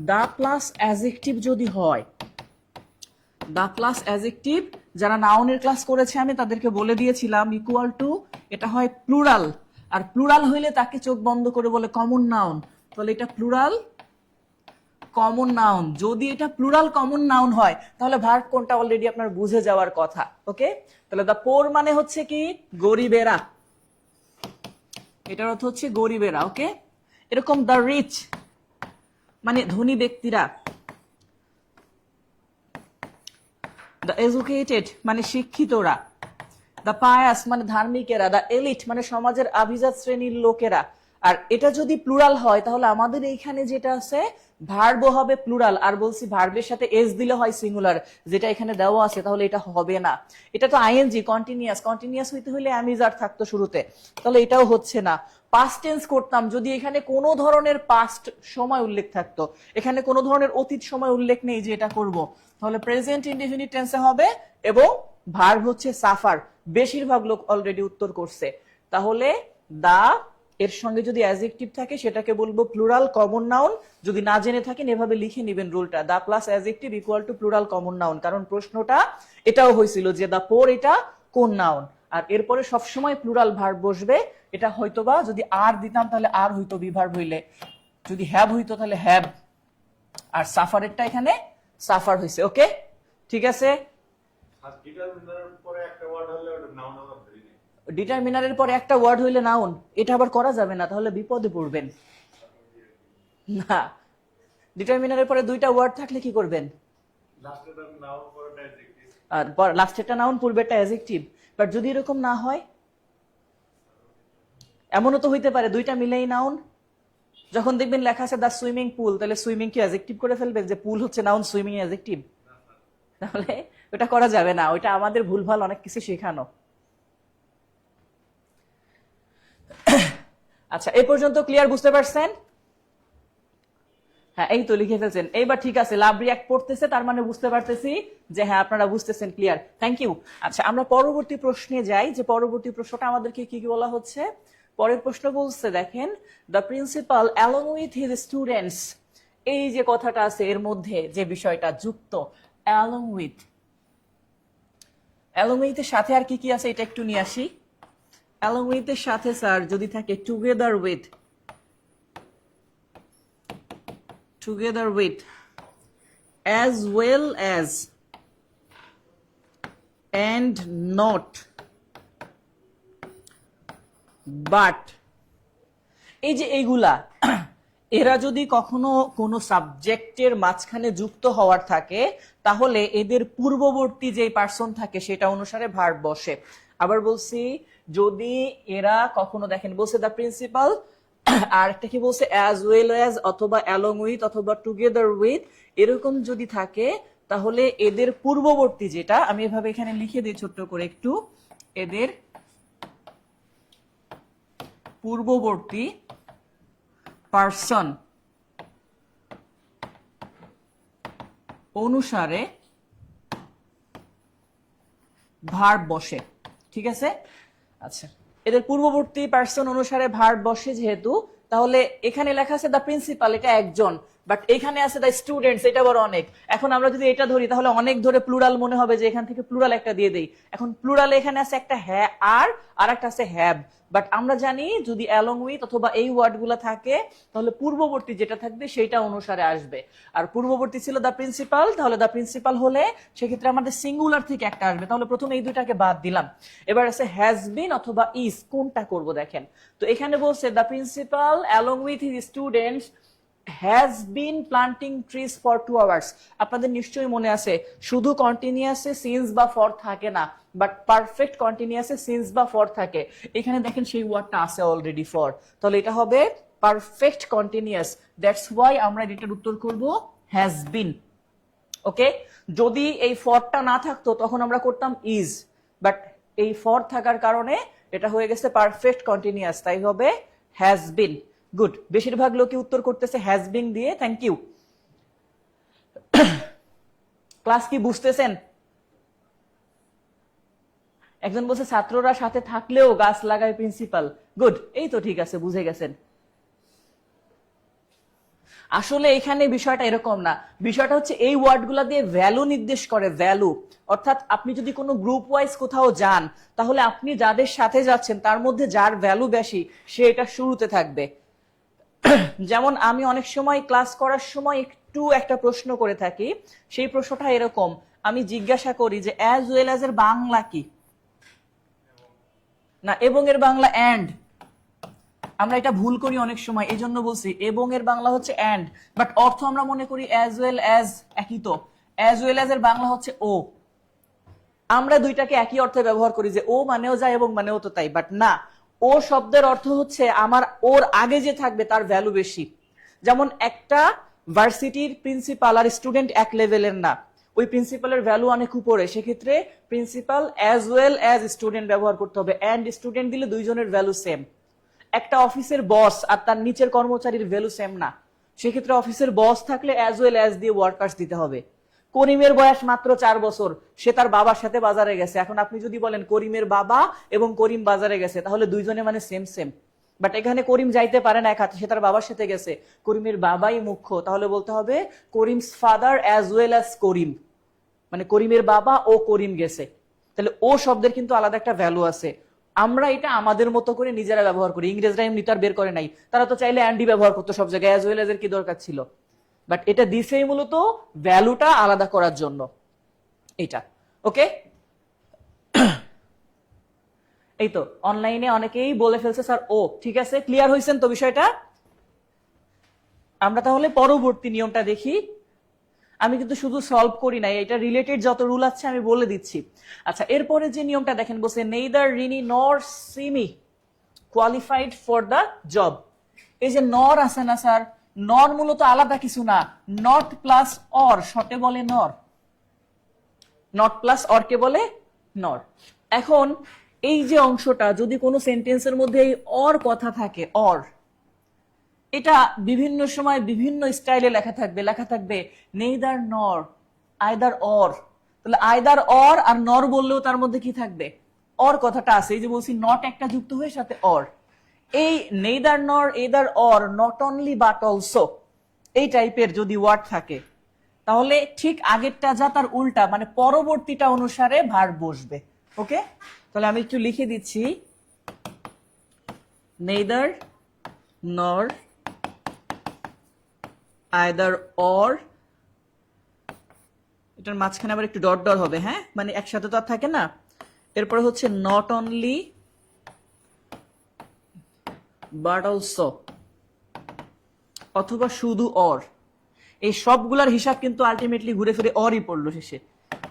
দা প্লাস অ্যাডজেক্টিভ যদি হয়, দা প্লাস অ্যাডজেক্টিভ, যারা নাউনের ক্লাস করেছে আমি তাদেরকে বলে দিয়েছিলাম, ইকুয়াল টু এটা হয় প্লুরাল। আর প্লুরাল হইলে তাকে চোখ বন্ধ করে বলে কমন নাউন। তাহলে এটা প্লুরাল কমন নাউন। যদি এটা প্লুরাল কমন নাউন হয় তাহলে ভার্ব কোনটা অলরেডি আপনার বুঝে যাওয়ার কথা। ওকে, তাহলে দা পোর মানে হচ্ছে কি গরিবেরা, এটার অর্থ হচ্ছে গরিবেরা। ওকে, এরকম দা রিচ মানে ধনী ব্যক্তিরা, দ্য এডুকেটেড মানে শিক্ষিতরা, দ্য পায়াস মানে ধার্মিকেরা, দ্য এলিট মানে সমাজের আভিজাত শ্রেণীর লোকেরা। আর এটা যদি প্লুরাল হয় তাহলে আমাদের এইখানে যেটা আছে ভার্ব হবে প্লুরাল, আর বলছি ভার্বের সাথে এস দিলে হয় সিঙ্গুলার, যেটা এখানে দেওয়া আছে, তাহলে এটা হবে না। এটা তো আইএনজি কন্টিনিউয়াস, কন্টিনিউয়াস হইতে হলে অ্যামিজার থাকতো শুরুতে, তাহলে এটাও হচ্ছে না। পাস্ট টেন্স করতাম যদি এখানে কোনো ধরনের পাস্ট সময় উল্লেখ থাকতো, এখানে কোনো ধরনের অতীত সময় উল্লেখ নেই যে এটা করব, তাহলে প্রেজেন্ট ইনডেফিনিট টেন্সে হবে, এবং ভার্ব হচ্ছে সাফার। বেশিরভাগ লোক অলরেডি উত্তর করছে। তাহলে দা এর সঙ্গে যদি অ্যাডজেক্টিভ থাকে সেটাকে বলবো প্লুরাল কমন নাউন। যদি না জেনে থাকেন এভাবে লিখে নেবেন রুলটা, the plus adjective equal to plural common noun, কারণ প্রশ্নটা এটাও হয়েছিল যে দা পোর এটা কোন নাউন, আর এরপরে সবসময় প্লুরাল ভার্ব বসবে। এটা হয়তোবা যদি আর দিতাম তাহলে আর হইতো বিভার্ব হইলে, যদি হ্যাভ হইতো তাহলে হ্যাভ, আর সাফারেরটা এখানে সাফার হয়েছে। ওকে, ঠিক আছে। ডিটারমিনারের পরে একটা ওয়ার্ড হইলে নাউন, এটা আবার করা যাবে না, তাহলে বিপদে পড়বেন। না, ডিটারমিনারের পরে 2টা ওয়ার্ড থাকলে কি করবেন? আর লাস্টেরটা নাউন পূর্বেরটা অ্যাডজেক্টিভ। বাট যদি এরকম না হয়, এমনও তো হইতে পারে 2টা মিলেই নাউন। যখন দেখবেন লেখা আছে দা সুইমিং পুল, তাহলে সুইমিং কি অ্যাডজেক্টিভ করে ফেলবেন যে পুল হচ্ছে নাউন, সুইমিং অ্যাডজেক্টিভ? তাহলে ওটা করা যাবে না, ওইটা আমাদের ভুলভাল অনেক কিছু শেখানো। আচ্ছা, এই পর্যন্ত ক্লিয়ার বুঝতে পারছেন? হ্যাঁ, এই তো লিখে ফেলছেন। এইবার ঠিক আছে, লাভ রিয়াক্ট পড়তেছে, তার মানে বুঝতে পারতেছি যে হ্যাঁ আপনারা বুঝতেছেন, ক্লিয়ার, থ্যাংক ইউ। আচ্ছা, আমরা পরবর্তী প্রশ্নে যাই, যে পরবর্তী প্রশ্নটা আমাদেরকে কি কি বলা হচ্ছে। পরের প্রশ্ন বলছে দেখেন, the principal along with his students, এই যে কথাটা আছে এর মধ্যে যে বিষয়টা যুক্ত, অ্যালং উইথ, অ্যালং উইথের সাথে আর কি কি আছে এটা একটু নিয়ে আসি। অ্যালং উইথের সাথে স্যার যদি থাকে together with, together with, as well and not but এই যে এইগুলা এরা যদি কখনো কোনো সাবজেক্টের মাঝখানে যুক্ত হওয়ার থাকে তাহলে এদের পূর্ববর্তী যে পার্সন থাকে সেটা অনুসারে ভার্ব বসে। আবার বলছি, যদি এরা কখনো দেখেন বলছে দ্য প্রিন্সিপাল, আর একটা কি বলছে অ্যাজ ওয়েল অ্যাজ অথবা অ্যালং উইথ অথবা টুগেদার উইথ, এরকম যদি থাকে তাহলে এদের পূর্ববর্তী যেটা আমি এভাবে এখানে লিখে দিই ছোট্ট করে একটু, এদের পূর্ববর্তী পার্সন অনুসারে ভার্ব বসে। ঠিক আছে, আচ্ছা এদের পূর্ববর্তী পার্সন অনুসারে ভার্ব বসে যেহেতু, তাহলে এখানে লেখা আছে দ্য প্রিন্সিপাল, এটা একজন, বাট এখানে আছে দ্য স্টুডেন্টস, এটা বড় অনেক। এখন আমরা যদি এটা ধরি তাহলে অনেক ধরে প্লুরাল মনে হবে, যে এখান থেকে প্লুরাল একটা দিয়ে দেই। এখন প্লুরালে এখানে আছে একটা হ্যাঁ আর একটা আছে হ্যাভ, বাট আমরা জানি যদি অ্যালং উইথ অথবা এই ওয়ার্ডগুলো থাকে তাহলে পূর্ববর্তী যেটা থাকবে সেটা অনুসারে আসবে। আর পূর্ববর্তী ছিল দ্য প্রিন্সিপাল, তাহলে দ্য প্রিন্সিপাল হলে সেক্ষেত্রে আমাদের সিঙ্গুলার থেকে একটা আসবে, তাহলে প্রথমে এই দুইটাকে বাদ দিলাম। এবার আছে হ্যাজ বিন অথবা ইজ, কোনটা করব দেখেন। তো এখানে বলছে the principal along with his students has been planting trees for 2 hours. আপনাদের নিশ্চয়ই মনে আছে শুধু কন্টিনিউয়াসে সিন্স বা ফর থাকে না, বাট পারফেক্ট কন্টিনিউয়াসে সিন্স বা ফর থাকে। এখানে দেখেন সেই ওয়ার্ডটা আছে অলরেডি ফর, তাহলে এটা হবে পারফেক্ট কন্টিনিউয়াস। দ্যাটস ওয়াই আমরা এটার উত্তর করব হ্যাজ বিন। ওকে, যদি এই ফরটা না থাকতো তখন আমরা করতাম ইজ, বাট এই ফর থাকার কারণে এটা হয়ে গেছে পারফেক্ট কন্টিনিউয়াস, তাই হবে হ্যাজ বিন। গুড, বেশিরভাগ লোকই উত্তর করতেছে হ্যাজ বিন দিয়ে, থ্যাংক ইউ। ক্লাস কি বুঝতেছেন? একজন বলছে ছাত্ররা সাথে থাকলেও গাছ লাগায় প্রিন্সিপাল। গুড, এই তো ঠিক আছে, বুঝে গেছেন। আসলে এখানে বিষয়টা এরকম না, বিষয়টা হচ্ছে এই ওয়ার্ডগুলা দিয়ে ভ্যালু নির্দেশ করে, ভ্যালু। অর্থাৎ আপনি যদি কোনো গ্রুপ ওয়াইজ কোথাও যান তাহলে আপনি যাদের সাথে যাচ্ছেন তার মধ্যে যার ভ্যালু বেশি সে এটা শুরুতে থাকবে। যেমন আমি অনেক সময় ক্লাস করার সময় একটু একটা প্রশ্ন করে থাকি, সেই প্রশ্নটা এরকম, আমি জিজ্ঞাসা করি যে অ্যাজ ওয়েল অ্যাজ এর বাংলা কি, না এবং এর বাংলা অ্যান্ড। আমরা এটা ভুল করি অনেক সময়, এই জন্য বলছি এবং এর বাংলা হচ্ছে অ্যান্ড, বাট অর্থ আমরা মনে করি অ্যাজ ওয়েল অ্যাজ একই। তো অ্যাজ ওয়েল অ্যাজ এর বাংলা হচ্ছে ও। আমরা দুইটাকে একই অর্থে ব্যবহার করি যে ও মানেও যায় এবং মানেও তো তাই, বাট না, ও শব্দের অর্থ হচ্ছে আমার ওর আগে যে থাকবে তার ভ্যালু বেশি। যেমন একটা ভার্সিটির প্রিন্সিপাল আর স্টুডেন্ট এক লেভেলের না, ওই প্রিন্সিপালের ভ্যালু অনেক উপরে, সেক্ষেত্রে principal as well as student ব্যবহার করতে হবে, অ্যান্ড স্টুডেন্ট দিলে দুইজনের ভ্যালু সেম। একটা অফিসের বস আর তার নিচের কর্মচারীর ভ্যালু সেম না, সেক্ষেত্রে অফিসের বস থাকলে অ্যাজ ওয়েল অ্যাজ দিয়ে ওয়ার্কার্স দিতে হবে। করিমের বয়স মাত্র 4 বছর, সে তার বাবার সাথে বাজারে গেছে। এখন আপনি যদি বলেন করিমের বাবা এবং করিম বাজারে গেছে তাহলে দুইজনে মানে সেম সেম, বাট এখানে করিম যাইতে পারে না এক হাতে, সে তার বাবার সাথে গেছে, করিমের বাবাই মুখ্য, তাহলে বলতে হবে Karim's father as well as Karim, মানে করিমের বাবা ও করিম গেছে। তাহলে ও শব্দের কিন্তু আলাদা একটা ভ্যালু আছে। আমরা এটা আমাদের মতো করে নিজেরা ব্যবহার করি, ইংরেজরা এমনি তো আর বের করে নাই, তারা তো চাইলে অ্যান্ডি ব্যবহার করতো সব জায়গায়, অ্যাজ ওয়েল এর কি দরকার ছিল, বাট এটা দিছেই মূলত ভ্যালুটা আলাদা করার জন্য এটা। ওকে, এই তো অনলাইনে অনেকেই বলে ফেলছে স্যার ও, ঠিক আছে, ক্লিয়ার হয়েছেন তো বিষয়টা? আমরা তাহলে পরবর্তী নিয়মটা দেখি। আমি কিন্তু শুধু সলভ করি নাই, এটা রিলেটেড যত রুল আছে আমি বলে দিচ্ছি। আচ্ছা, এরপরে যে নিয়মটা দেখেন বলছে নেইদার রিনি নর Simi qualified for the job. এই যে নর আছে না স্যার, নর মূলত আলাদা কিছু না, নট প্লাস অর শর্টে বলে নর, নট প্লাস অর কে বলে নর। এখন এই যে অংশটা যদি কোনো সেন্টেন্সের মধ্যে এই অর কথা থাকে, অর, এটা বিভিন্ন সময় বিভিন্ন স্টাইলে লেখা থাকবে, লেখা থাকবে নেইদার নর, আইদার অর। তাহলে আইদার অর আর নর বললেও তার মধ্যে কি থাকবে, অর কথাটা আছে। এই যে বলছি নট একটা যুক্ত হয়ে সাথে অর, এই নেইদার নর either or, not only but also, এই টাইপের যদি ওয়ার্ড থাকে তাহলে ঠিক আগেরটা যা তার উল্টা, মানে পরবর্তীটা অনুসারে ভার্ব বসবে। ওকে, তাহলে আমি একটু লিখে দিচ্ছি নেইদার নর either or এটার মাঝখানে আবার একটু ডট ডট হবে, হ্যাঁ, মানে একসাথে তো আর থাকে না। এরপরে হচ্ছে নট অনলি বাট অলসো, অথবা শুধু অর। এই সবগুলার হিসাব কিন্তু আলটিমেটলি ঘুরে ফিরে অরই পড়লো শেষে,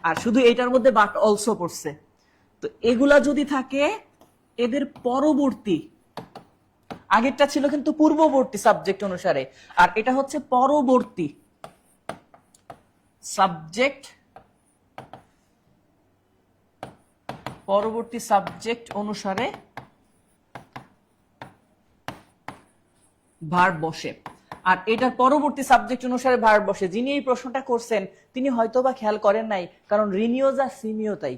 আর শুধু এইটার মধ্যে বাট অলসো পড়ছে। তো এগুলা যদি থাকে এদের পরবর্তী, আগেরটা ছিল কিন্তু পূর্ববর্তী সাবজেক্ট অনুসারে, আর এটা হচ্ছে পরবর্তী সাবজেক্ট, পরবর্তী সাবজেক্ট অনুসারে ভার্ব বসে। আর এটার পরবর্তী সাবজেক্ট অনুসারে ভার্ব বসে। যিনি এই প্রশ্নটা করছেন তিনি হয়তোবা খেয়াল করেন নাই, কারণ রিনিও যা সিমিও তাই।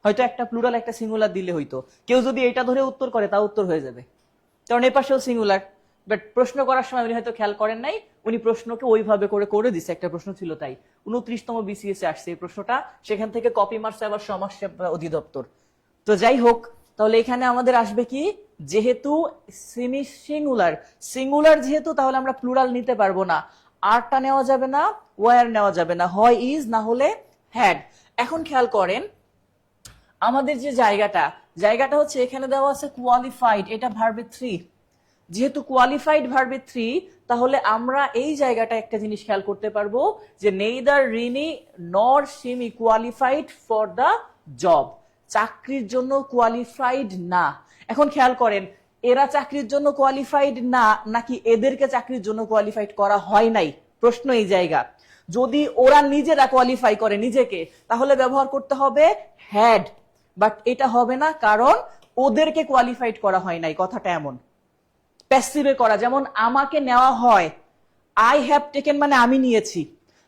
হয়তো একটা প্লুরাল একটা সিঙ্গুলার দিলে হইতো, কেউ যদি এটা ধরে উত্তর করে তা উত্তর হয়ে যাবে, কারণ এই পাশেও সিঙ্গুলার। বাট প্রশ্ন করার সময় উনি হয়তো খেয়াল করেন নাই, উনি প্রশ্নকে ওইভাবে করে দিছে, একটা প্রশ্ন ছিল তাই। 29তম বিসিএস এ আসছে এই প্রশ্নটা, সেখান থেকে কপি মারছে আবার সমাজসেবা অধিদপ্তর। তো যাই হোক, তাহলে এখানে আমাদের আসবে কি, যেহেতু সেমি সিঙ্গুলার, সিঙ্গুলার যেহেতু, তাহলে আমরা প্লুরাল নিতে পারবো না। আরটা নেওয়া যাবে না, ওয়ার নেওয়া যাবে না, হয় ইজ না হলে হ্যাড। এখন খেয়াল করেন আমাদের যে জায়গাটা হচ্ছে এখানে দেওয়া আছে কোয়ালিফাইড, এটা ভার্বে 3। যেহেতু কোয়ালিফাইড ভার্বে 3, তাহলে আমরা এই জায়গাটা একটা জিনিস খেয়াল করতে পারবো যে নেইদার রিনি নর Simi qualified for the job, চাকরির জন্য কোয়ালিফাইড না। এখন খেয়াল করেন এরা চাকরির জন্য কোয়ালিফাইড না, নাকি এদেরকে চাকরির জন্য কোয়ালিফাইড করা হয় নাই, প্রশ্ন এই জায়গা। যদি ওরা নিজেরা কোয়ালিফাই করে নিজেকে, তাহলে ব্যবহার করতে হবে হ্যাড, বাট এটা হবে না, কারণ ওদেরকে কোয়ালিফাইড করা হয় নাই, কথাটা এমন। প্যাসিভে করা, যেমন আমাকে নেওয়া হয়, আই হ্যাভ টেকেন মানে আমি নিয়েছি,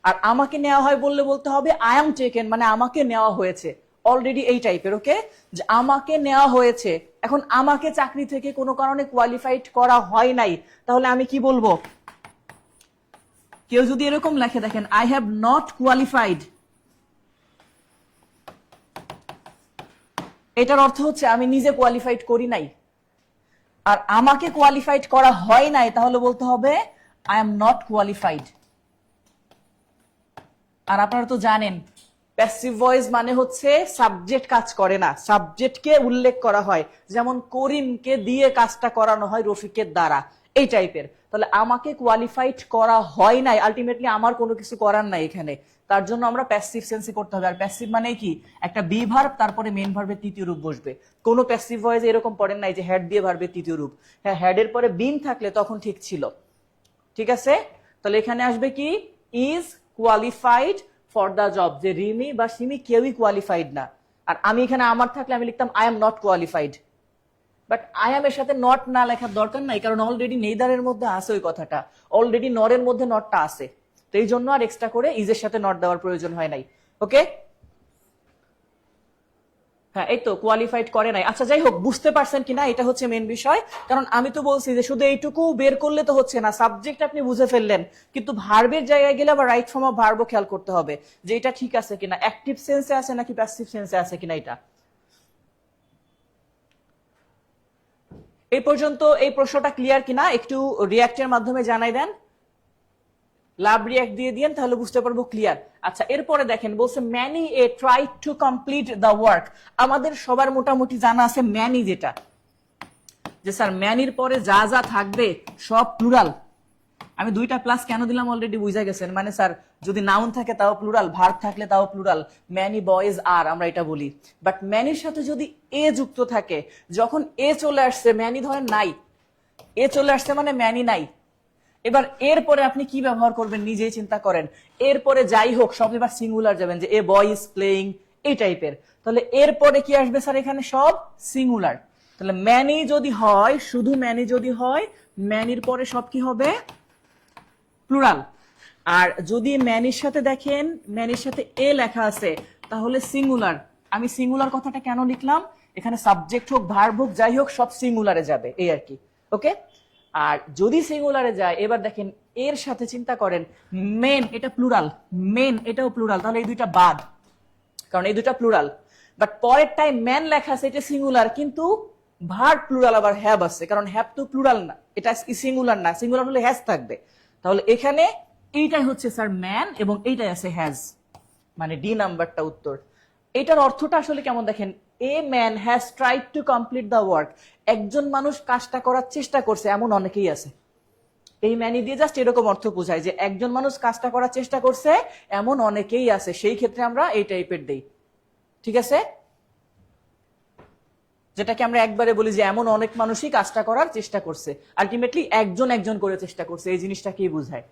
আর আমাকে নেওয়া হয় বললে বলতে হবে আই এম টেকেন মানে আমাকে নেওয়া হয়েছে। অলরেডি এই টাইপের, ওকে, যে আমাকে নেওয়া হয়েছে। এখন আমাকে চাকরি থেকে কোনো কারণে কোয়ালিফাইড করা হয় নাই, তাহলে আমি কি বলবো? কেউ যদি এরকম লেখে, দেখেন আই হ্যাভ নট কোয়ালিফাইড, এটার অর্থ হচ্ছে আমি নিজে কোয়ালিফাইড করি নাই। আর আমাকে কোয়ালিফাইড করা হয় নাই, তাহলে বলতে হবে আই এম নট কোয়ালিফাইড। আর আপনারা তো জানেন প্যাসিভ ভয়েস মানে হচ্ছে সাবজেক্ট কাজ করে না, সাবজেক্টকে উল্লেখ করা হয়, যেমন করিমকে দিয়ে কাজটা করানো হয় রফিকের দ্বারা, এই টাইপের। তাহলে আমাকে কোয়ালিফাইড করা হয় নাই, আলটিমেটলি আমার কোনো কিছু করার নাই এখানে, তার জন্য আমরা প্যাসিভ সেন্সে করতে হবে। আর প্যাসিভ মানে কি, একটা বি ভার্ব তারপরে মেইন ভার্বের তৃতীয় রূপ বসবে। কোনো প্যাসিভ ভয়েস এরকম পড়েন নাই যে হেড দিয়ে ভার্বের তৃতীয় রূপ, হ্যাঁ হেডের পরে বিন থাকলে তখন ঠিক ছিল। ঠিক আছে, তাহলে এখানে আসবে কি, is qualified for the job, যে রিমি বা সিমি কেউই কোয়ালিফাইড না। আর আমি এখানে আমার থাকলে আমি লিখতাম I am not qualified, but I am এর সাথে নট না লেখার দরকার নাই, কারণ অলরেডি নেইদারের মধ্যে আছে ওই কথাটা, অলরেডি নরের মধ্যে নটটা আছে, তো এই জন্য আর এক্সট্রা করে ইজের সাথে নট দেওয়ার প্রয়োজন হয় নাই। ওকে, হ্যাঁ এই তো কোয়ালিফাইড করে নাই। আচ্ছা যাই হোক, বুঝতে পারছেন কিনা এটা হচ্ছে মেন বিষয়, কারণ আমি তো বলছি যে শুধু এইটুকু বের করলে তো হচ্ছে না, সাবজেক্ট আপনি বুঝে ফেললেন, কিন্তু ভার্বের জায়গায় গেলে আবার রাইট ফর্ম অফ ভার্বও খেয়াল করতে হবে যে এটা ঠিক আছে কিনা, অ্যাক্টিভ সেন্সে আছে নাকি প্যাসিভ সেন্সে আছে কিনা। এটা এই পর্যন্ত এই প্রশ্নটা ক্লিয়ার কিনা একটু রিঅ্যাক্টের মাধ্যমে জানাই দেন, লাভ রিঅ্যাক্ট দিয়ে দিয়েন, তাহলে বুঝতে পারবো ক্লিয়ার। আচ্ছা এরপরে দেখেন বলছে many a try to complete the work. আমাদের সবার মোটামুটি জানা আছে ম্যানি, যেটা যে স্যার ম্যানির পরে যা যা থাকবে সব প্লুরাল। আমি দুইটা প্লাস কেন দিলাম অলরেডি বুঝা গেছেন, মানে স্যার যদি নাউন থাকে তাও প্লুরাল, ভার্ব থাকলে তাও প্লুরাল, ম্যানি বয়েজ আর আমরা এটা বলি। বাট ম্যানির সাথে যদি এ যুক্ত থাকে, যখন এ চলে আসছে ম্যানি ধরেন নাই, এ চলে আসছে মানে ম্যানি নাই। এবার এরপরে আপনি কি ব্যবহার করবেন নিজেই চিন্তা করেন। এরপরে যাই হোক সব এবার সিঙ্গুলার যাবেন, যে এ বয় ইজ প্লেইং এই টাইপের। তাহলে এরপরে কি আসবে স্যার, এখানে সব সিঙ্গুলার। তাহলে ম্যানি যদি হয়, শুধু ম্যানি যদি হয়, ম্যানির পরে সব কি হবে, প্লুরাল। আর যদি ম্যানির সাথে দেখেন, ম্যানির সাথে এ লেখা আছে, তাহলে সিঙ্গুলার। আমি সিঙ্গুলার কথাটা কেন লিখলাম, এখানে সাবজেক্ট হোক ভার্ব হোক যাই হোক সব সিঙ্গুলারে যাবে, এই আর কি। ওকে, আর যদি সিঙ্গুলারে যায়, এবার দেখেন এর সাথে চিন্তা করেন মেন, এটা প্লুরাল, মেন এটাও প্লুরাল, তাহলে এই দুইটা বাদ, কারণ এই দুইটা প্লুরাল। বাট পরের টাইম ম্যান লেখা আছে, এটা সিঙ্গুলার, কিন্তু ভার্ব প্লুরাল আবার হ্যাভ আছে, কারণ হ্যাভ তো প্লুরাল না, এটা সিঙ্গুলার না, সিঙ্গুলার হলে হ্যাজ থাকবে। তাহলে এখানে এইটাই হচ্ছে স্যার ম্যান এবং এইটাই আছে হ্যাজ। মানে ডি নাম্বারটা উত্তর। এটার অর্থটা আসলে কেমন দেখেন, a man has tried to complete the work, একজন মানুষ কাজটা করার চেষ্টা করছে, এমন অনেকেই আছে। এই ম্যানি দিয়ে জাস্ট এরকম অর্থ বোঝায় যে একজন মানুষ কাজটা করার চেষ্টা করছে, এমন অনেকেই আছে, সেই ক্ষেত্রে আমরা এই টাইপের দেই। ঠিক আছে, যেটাকে আমরা একবারে বলি যে এমন অনেক মানুষই কাজটা করার চেষ্টা করছে, আলটিমেটলি একজন একজন করে চেষ্টা করছে, এই জিনিসটাকেই বোঝায়।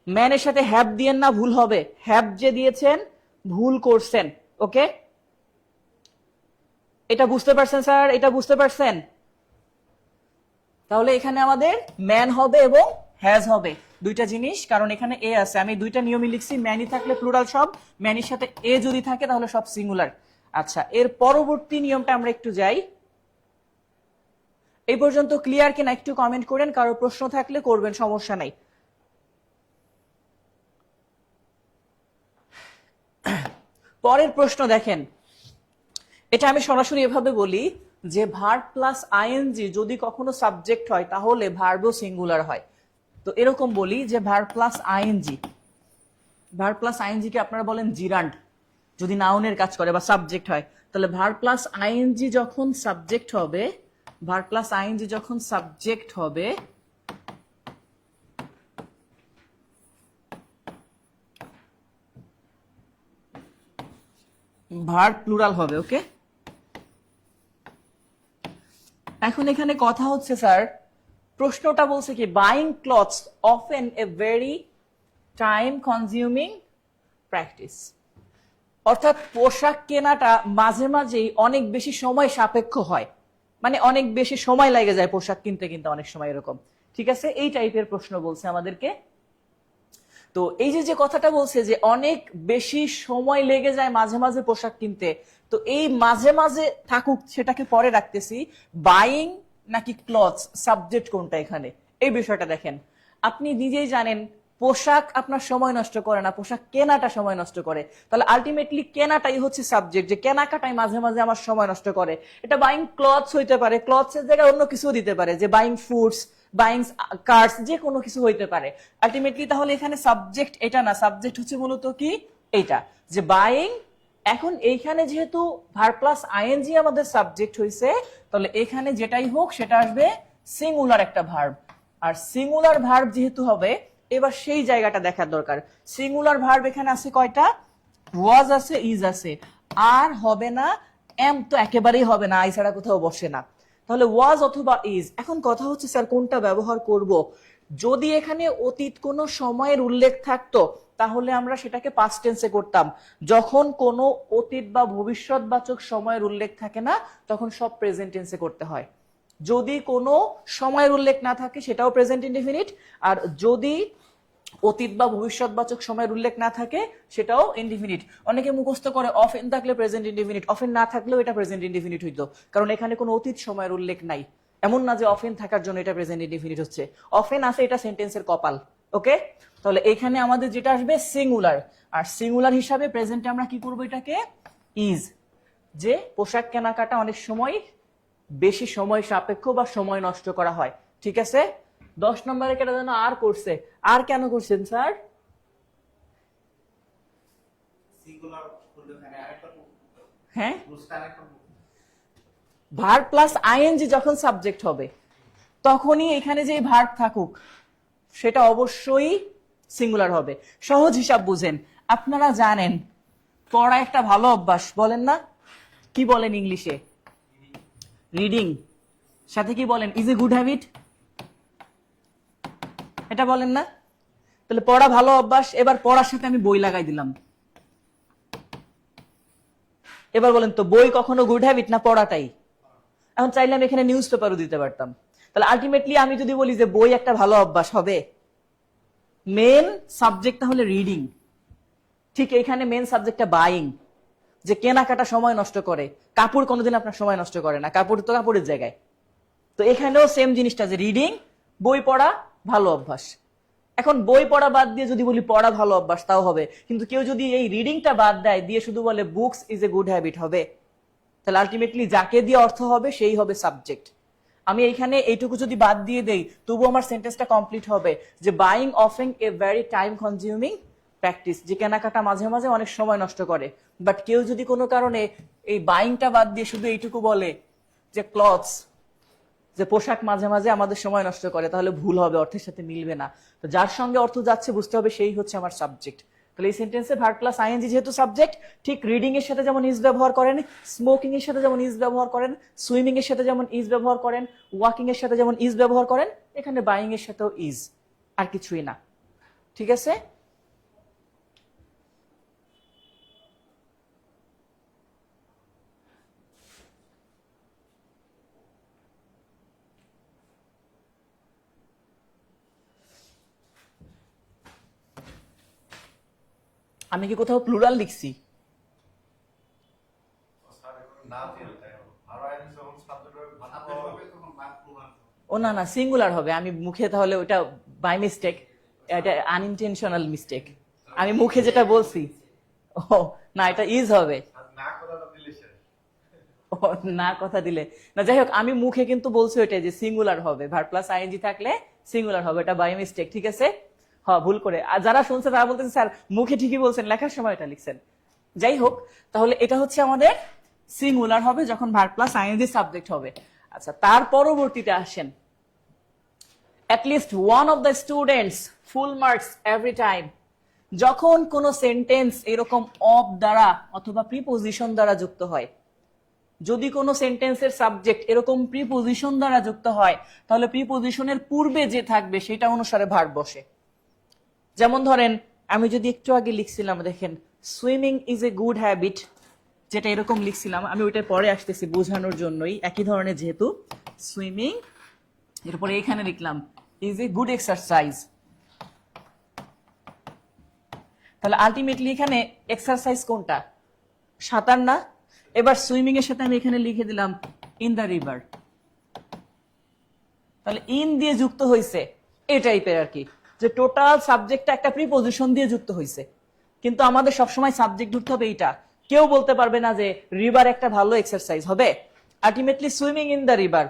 ম্যানের সাথে হ্যাভ দিয়েন না, ভুল হবে। হ্যাভ যে দিয়েছেন ভুল করছেন। ওকে, এটা বুঝতে পারছেন স্যার? এটা বুঝতে পারছেন? তাহলে এখানে আমাদের ম্যান হবে এবং হ্যাজ হবে, দুইটা জিনিস, কারণ এখানে এ আছে। আমি দুইটা নিয়মই লিখছি, ম্যানি থাকলে প্লুরাল সব, ম্যানির সাথে এ যদি থাকে তাহলে সব সিঙ্গুলার। আচ্ছা, এর পরবর্তী নিয়মটা আমরা একটু যাই। এই পর্যন্ত ক্লিয়ার কিনা একটু কমেন্ট করেন, কারো প্রশ্ন থাকলে করবেন, সমস্যা নাই। পরের প্রশ্ন দেখেন, এটা আমি সরাসরি এভাবে বলি যে ভার্ব প্লাস আইএনজি যদি কখনো সাবজেক্ট হয় তাহলে ভার্বও সিঙ্গুলার হয়। তো এরকম বলি যে verb plus ING, verb plus ING কে আপনারা বলেন জিরান্ড, যদি নাউনের কাজ করে বা সাবজেক্ট হয়, তাহলে ভার্ব প্লাস আইএনজি যখন সাবজেক্ট হবে, ভার্ব প্লাস আইএনজি যখন সাবজেক্ট হবে, ভার্ব প্লুরাল হবে। ওকে, এখন এখানে কথা হচ্ছে স্যার, প্রশ্নটা বলছে কি, buying clothes often a very time consuming practice, অর্থাৎ পোশাক কেনাটা মাঝে মাঝেই অনেক বেশি সময় সাপেক্ষ হয়, মানে অনেক বেশি সময় লাগে যায় পোশাক কিনতে কিনতে অনেক সময় এরকম। ঠিক আছে, এই টাইপের প্রশ্ন বলছে আমাদেরকে। তো এই যে কথাটা বলছে যে অনেক বেশি সময় লেগে যায় মাঝে মাঝে পোশাক কিনতে, তো এই মাঝে মাঝে থাকুক সেটাকে পরে রাখতেছি, বাইং নাকি ক্লথস, সাবজেক্ট কোনটা এখানে, এই বিষয়টা দেখেন। আপনি নিজেই জানেন পোশাক আপনার সময় নষ্ট করে না, পোশাক কেনাটা সময় নষ্ট করে, তাহলে আলটিমেটলি কেনাটাই হচ্ছে সাবজেক্ট, যে কেনাকাটাই মাঝে মাঝে আমার সময় নষ্ট করে। এটা বাইং ক্লথস হইতে পারে, ক্লথস এর জায়গায় অন্য কিছু দিতে পারে, যে বাইং ফুডস, বাইং কার্স, যে কোনো কিছু হইতে পারে আলটিমেটলি। তাহলে এখানে সাবজেক্ট এটা না, সাবজেক্ট হচ্ছে মূলত কি এইটা, যে বাইং। এখন এইখানে যেহেতু ভার্ব প্লাস আইএনজি আমাদের সাবজেক্ট হইছে, তাহলে এখানে যেটাই হোক সেটা আসবে সিঙ্গুলার একটা ভার্ব, আর সিঙ্গুলার ভার্ব যেহেতু হবে, এবার সেই জায়গাটা দেখার দরকার। সিঙ্গুলার ভার্ব এখানে আছে কয়টা, ওয়াজ আছে, ইজ আছে, আর হবে না, এম তো একেবারেই হবে না, আই ছাড়া কোথাও বসে না, তাহলে ওয়াজ অথবা ইজ। এখন কথা হচ্ছে স্যার কোনটা ব্যবহার করব, যদি এখানে অতীত কোনো সময়ের উল্লেখ থাকতো তাহলে আমরা সেটাকে পাস্ট টেন্সে করতাম, যখন কোনো অতীত বা ভবিষ্যৎবাচক সময়ের উল্লেখ থাকে না তখন সব প্রেজেন্ট টেন্সে করতে হয়। যদি কোনো সময়ের উল্লেখ না থাকে সেটাও প্রেজেন্ট ইনডিফিনিট, আর যদি অতীত বা ভবিষ্যৎবাচক সময়ের উল্লেখ না থাকে সেটাও ইনডিফিনিট। অনেকে মুখস্থ করে অফেন থাকলে প্রেজেন্ট ইনডিফিনিট, অফেন না থাকলেও এটা প্রেজেন্ট ইনডিফিনিট হইতো, কারণ এখানে কোনো অতীত সময়ের উল্লেখ নাই। এমন না যে অফেন থাকার জন্য এটা প্রেজেন্ট ইনডিফিনিট হচ্ছে, অফেন আছে এটা সেন্টেন্সের কপাল। ওকে, তাহলে এখানে আমাদের যেটা আসবে সিঙ্গুলার, আর সিঙ্গুলার হিসাবে প্রেজেন্টে আমরা কি করব, এটাকে ইজ, যে পোশাক কেনাকাটা অনেক সময় বেশি সময় সাপেক্ষ বা সময় নষ্ট করা হয়। ঠিক আছে, 10 নম্বরে কেটে যেন আর করছে, আর কেন করছেন স্যার? হ্যাঁ, ভার্ব প্লাস আইএনজি যখন সাবজেক্ট হবে তখনই এখানে যে ভার্ব থাকুক সেটা অবশ্যই সিঙ্গুলার হবে। সহজ হিসাব বুঝেন, আপনারা জানেন পড়া একটা ভালো অভ্যাস, বলেন না? কি বলেন ইংলিশে? রিডিং। সাথে কি বলেন? ইজ এ গুড হ্যাবিট, এটা বলেন না? তাহলে পড়া ভালো অভ্যাস, এবার পড়ার সাথে আমি বই লাগাই দিলাম। এবার বলেন তো বই কখনো গুড হ্যাবিট না পড়াটাই? এখন চাইলে আমি এখানে নিউজ পেপারও দিতে পারতাম। তাহলে আলটিমেটলি আমি যদি বলি যে বই একটা ভালো অভ্যাস হবে, মেন সাবজেক্ট তাহলে রিডিং, ঠিক এখানে মেন সাবজেক্টটা বাইং, যে কেনাকাটা সময় নষ্ট করে। কাপড় কোনোদিন আপনার সময় নষ্ট করে না, কাপড় তো কাপড়ের জায়গায়। তো এখানেও সেম জিনিসটা, যে রিডিং, বই পড়া ভালো অভ্যাস। এখন বই পড়া বাদ দিয়ে যদি বলি পড়া ভালো অভ্যাস, তাও হবে, কিন্তু কেউ যদি এই রিডিংটা বাদ দেয়, দিয়ে শুধু বলে books is a good habit, হবে? তাহলে আলটিমেটলি যাকে দিয়ে অর্থ হবে সেই হবে সাবজেক্ট। আমি এইখানে এইটুকু যদি বাদ দিয়ে দেই তবু আমার সেন্টেন্সটা কমপ্লিট হবে, যে buying often a very time consuming practice, যে কেনাকাটা মাঝে মাঝে অনেক সময় নষ্ট করে। বাট কেউ যদি কোনো কারণে এই বাইংটা বাদ দিয়ে শুধু এইটুকু বলে যে ক্লথস, যে পোশাক মাঝে মাঝে আমাদের সময় নষ্ট করে, তাহলে ভুল হবে, অর্থের সাথে মিলবে না। তো যার সঙ্গে অর্থ যাচ্ছে বুঝতে হবে সেই হচ্ছে আমার সাবজেক্ট। তাহলে এই সেন্টেন্সে ভার্ব প্লাস আইএনজি যেহেতু সাবজেক্ট, ঠিক রিডিং এর সাথে যেমন ইজ ব্যবহার করেন, স্মোকিং এর সাথে যেমন ইজ ব্যবহার করেন, সুইমিং এর সাথে যেমন ইজ ব্যবহার করেন, ওয়াকিং এর সাথে যেমন ইজ ব্যবহার করেন, এখানে বাইং এর সাথেও ইজ, আর কিছুই না। ঠিক আছে? আমি কি কোথাও প্লুরাল লিখছি? ও না না, সিঙ্গুলার হবে। আমি মুখে তাহলে ওটা বাই মিস্টেক, এটা আনইনটেনশনাল মিস্টেক। আমি মুখে যেটা বলছি, ও না, এটা ইজ হবে। ও না কথা দিলে না, যাই হোক, আমি মুখে কিন্তু বলছি ওইটাই যে সিঙ্গুলার হবে, ভার্ব প্লাস আইএনজি থাকলে সিঙ্গুলার হবে, এটা বাই মিস্টেক। ঠিক আছে? হ্যাঁ, ভুল করে। আর যারা শুনছে তারা বলতেছে স্যার মুখে ঠিকই বলছেন, লেখার সময় এটা লিখছেন। যাই হোক, তাহলে এটা হচ্ছে আমাদের সিঙ্গুলার হবে যখন ভার্ব প্লাস আইএনজি সাবজেক্ট হবে। আচ্ছা, তার পরবর্তীতে আসেন, at least one of the students full marks every time। যখন কোন সেন্টেন্স এরকম অফ দ্বারা অথবা প্রিপোজিশন দ্বারা যুক্ত হয়, যদি কোন সেন্টেন্সের সাবজেক্ট এরকম প্রিপোজিশন দ্বারা যুক্ত হয়, তাহলে প্রিপোজিশনের পূর্বে যে থাকবে সেটা অনুসারে ভার্ব বসে। যেমন ধরেন, আমি যদি একটু আগে লিখছিলাম, দেখেন, swimming is a good habit, যেটা এরকম লিখছিলাম, আমি ওইটা পরে আসতেছি বোঝানোর জন্যই, একই ধরনের যেহেতু সুইমিং, এরপরে এখানে লিখলাম ইজ এ গুড এক্সারসাইজ। তাহলে আলটিমেটলি এখানে এক্সারসাইজ কোনটা? সাঁতার না? এবার সুইমিং এর সাথে আমি এখানে লিখে দিলাম ইন দ্য রিভার। তাহলে ইন দিয়ে যুক্ত হয়েছে, এই টাইপের আর কি, যে টোটাল সাবজেক্টটা একটা প্রিপোজিশন দিয়ে যুক্ত হয়েছে। কিন্তু আমাদের সবসময় সাবজেক্ট ধরতে হবে এইটা। কেউ বলতে পারবে না যে রিভার একটা ভালো এক্সারসাইজ হবে। Ultimately swimming in the river,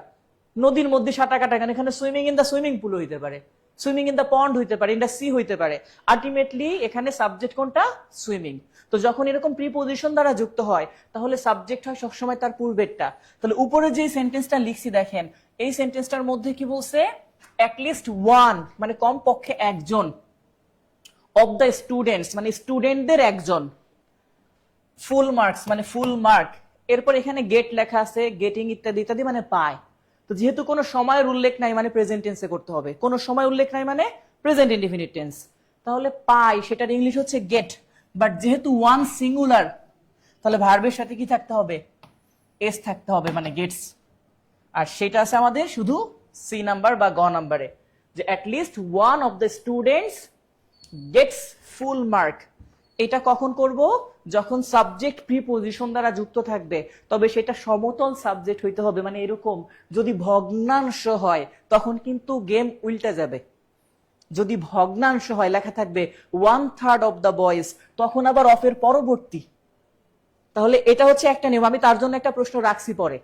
নদীর মধ্যে সাঁতার কাটা, এখানে swimming in the swimming pool হইতে পারে, সুইমিং ইন দ্য পন্ড হইতে পারে, ইন দ্য সি হইতে পারে। আলটিমেটলি এখানে সাবজেক্ট কোনটা? সুইমিং। তো যখন এরকম প্রিপোজিশন দ্বারা যুক্ত হয়, তাহলে সাবজেক্ট হয় সবসময় তার পূর্বেরটা। তাহলে উপরে যে সেন্টেন্সটা লিখছি দেখেন, এই সেন্টেন্সটার মধ্যে কি বলছে? অ্যাটলিস্ট ওয়ান, মানে কমপক্ষে একজন, অফ দ্য স্টুডেন্টস মানে স্টুডেন্টদের একজন, ফুল মার্কস মানে ফুল মার্ক, এরপর এখানে গেট লেখা আছে, গেটিং ইত্যাদি ইত্যাদি মানে পায়। তো যেহেতু কোনো সময়ের উল্লেখ নাই, মানে প্রেজেন্ট টেন্সে করতে হবে, কোনো সময় উল্লেখ নাই মানে প্রেজেন্ট ইনডিফিনিট টেন্স। তাহলে পাই, সেটার ইংলিশ হচ্ছে গেট। বাট যেহেতু ওয়ান সিঙ্গুলার, তাহলে ভার্বের সাথে কি থাকতে হবে? এস থাকতে হবে, মানে গেটস। আর সেটা আছে আমাদের শুধু সি নাম্বার বা গ নাম্বারে, যে at least one of the students gets full mark. এটা কখন করব? যখন সাবজেক্ট প্রিপোজিশন দ্বারা যুক্ত থাকবে, তবে সেটা সমতল সাবজেক্ট হইতে হবে। মানে এরকম, যদি ভগ্নাংশ হয় তখন কিন্তু গেম উল্টে যাবে। যদি ভগ্নাংশ হয়, লেখা থাকবে 1/3 অফ দ্য বয়েজ, তখন আবার অফের পরবর্তী। তাহলে এটা হচ্ছে একটা নিয়ম। আমি তার জন্য একটা প্রশ্ন রাখছি পরে,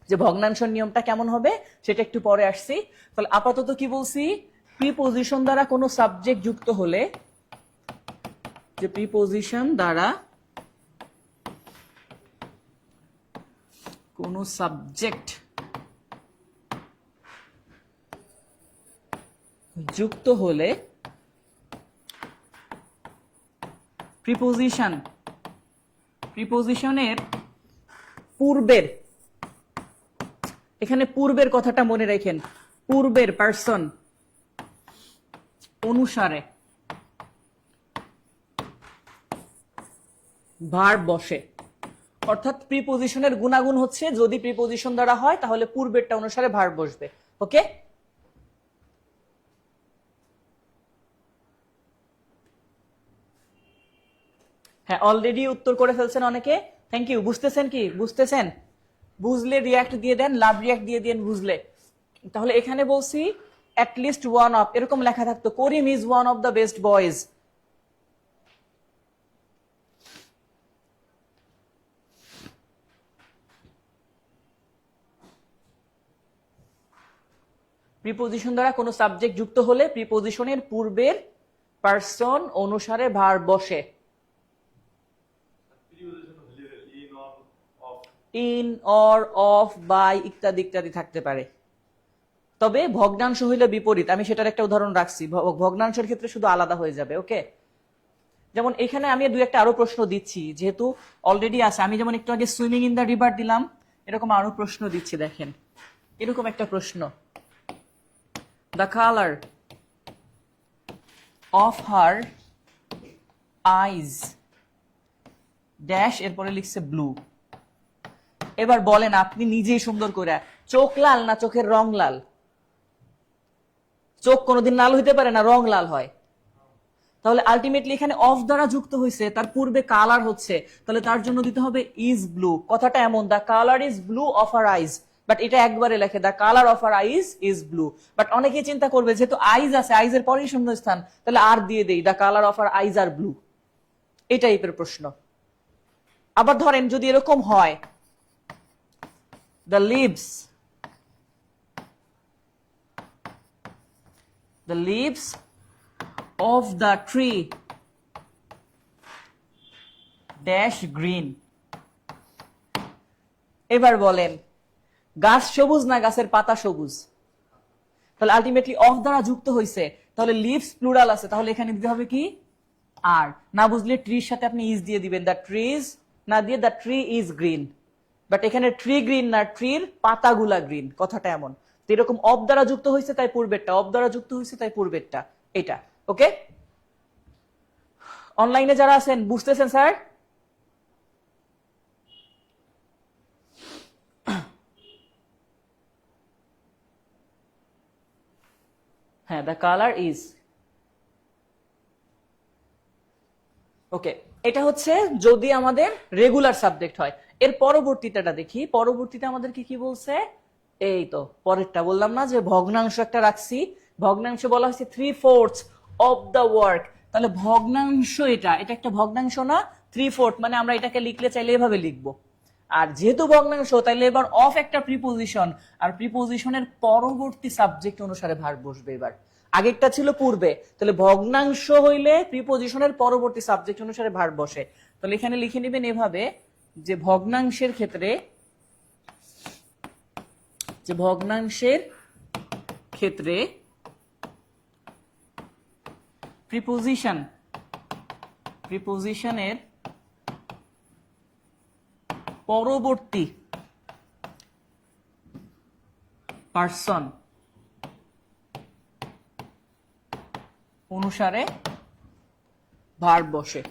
যে ভগ্নাংশের নিয়মটা কেমন হবে সেটা একটু পরে আসছি। তাহলে আপাতত কি বলছি? প্রিপোজিশন দ্বারা কোনো সাবজেক্ট যুক্ত হলে, যে প্রিপোজিশন দ্বারা কোনো সাবজেক্ট যুক্ত হলে প্রিপোজিশনের পূর্বের, এখানে পূর্বের কথাটা মনে রাখেন, পূর্বের পার্সন অনুসারে ভার্ব বসে। অর্থাৎ প্রিপোজিশনের গুণাগুণ হচ্ছে, যদি প্রিপোজিশন দ্বারা হয় তাহলে পূর্বেরটা অনুসারে ভার্ব বসবে। ওকে? হ্যাঁ, অলরেডি উত্তর করে ফেলছেন অনেকে, থ্যাংক ইউ। বুঝতেছেন কি? বুঝতেছেন? বুঝলে রিয়াক্ট দিয়ে দেন, লাভ রিয়াক্ট দিয়ে দেন বুঝলে। তাহলে এখানে বলছি অ্যাটলিস্ট ওয়ান অফ, এরকম লেখা থাকতো Karim is one of the best boys. Preposition দ্বারা কোনো সাবজেক্ট যুক্ত হলে প্রিপোজিশনের পূর্বের পার্সন অনুসারে ভার্ব বসে। ইন, অর, অফ, বাই ইত্যাদি ইত্যাদি থাকতে পারে। তবে ভগ্নাংশ হইলে বিপরীত, আমি সেটার একটা উদাহরণ রাখছি, ভগ্নাংশের ক্ষেত্রে শুধু আলাদা হয়ে যাবে। ওকে, যেমন এখানে আমি দুই একটা আরো প্রশ্ন দিচ্ছি, যেহেতু অলরেডি আছে। আমি যেমন একটু আগে সুইমিং ইন দ্য রিভার দিলাম, এরকম আরো প্রশ্ন দিচ্ছি। দেখেন এরকম একটা প্রশ্ন, the colour of her eyes dash, এরপরে লিখছে ব্লু। এবার বলেন আপনি নিজেই সুন্দর করে, চোখ লাল না চোখের রং লাল? চোখ কোনোদিন লাল হইতে পারে না, রং লাল হয়। তাহলে আলটিমেটলি এখানে অফ দ্বারা যুক্ত হয়েছে, তার পূর্বে কালার হচ্ছে, তাহলে তার জন্য দিতে হবে ইজ ব্লু। কথাটা এমন, the colour is blue of our eyes, but এটা একবারে লেখে the colour of our eyes is blue. But অনেকে চিন্তা করবে যেহেতু আইজ আছে, আইজের পরেই শূন্যস্থান, তাহলে আর দিয়ে দেই the colour of our eyes are blue. এই টাইপের প্রশ্ন। আবার ধরেন যদি এরকম হয়, the leaves of the tree dash green। এবার বলেন গাছ সবুজ না গাছের পাতা সবুজ? তাহলে আলটিমেটলি অফ দ্বারা যুক্ত হয়েছে, তাহলে লিভস প্লুরাল আছে, তাহলে এখানে দিতে হবে কি আর। না বুঝলে ট্রির সাথে আপনি ইজ দিয়ে দিবেন, দ্য ট্রিজ না দিয়ে the tree is green. But এখানে ট্রি গ্রিন না, ট্রির পাতাগুলা গ্রিন, কথাটা এমন। তো এরকম অফ দ্বারা যুক্ত হয়েছে তাই পূর্বেরটা, অফ দ্বারা যুক্ত হয়েছে তাই পূর্বেরটা, এটা। ওকে, অনলাইনে যারা আছেন বুঝতেছেন স্যার? হ্যাঁ, দ্য কালার ইজ। ওকে, এটা হচ্ছে যদি আমাদের রেগুলার সাবজেক্ট হয়। এর পরবর্তীটা দেখি, পরবর্তীতে আমাদের কি কি বলছে। এই তো পরেরটা বললাম না যে ভগ্নাংশ একটা রাখছি, ভগ্নাংশ বলা হয়েছে 3/4 অফ দ্য ওয়ার্ক। তাহলে ভগ্নাংশ এটা একটা ভগ্নাংশ না, 3/4 মানে আমরা এটাকে লিখলে চাইলে এভাবে লিখবো। আর যেহেতু ভগ্নাংশ, তাইলে এবার অফ একটা প্রিপোজিশন, আর প্রিপোজিশনের পরবর্তী সাবজেক্ট অনুসারে ভার্ব বসবে। এবার আগেরটা ছিল পূর্বে, তাহলে ভগ্নাংশ হইলে প্রিপোজিশনের পরবর্তী সাবজেক্ট অনুসারে ভার্ব বসে। তাহলে এখানে লিখে নেবেন এভাবে যে ভগ্নাংশের ক্ষেত্রে প্রিপোজিশনের পরবর্তী পার্সন অনুসারে ভার্ব বসে।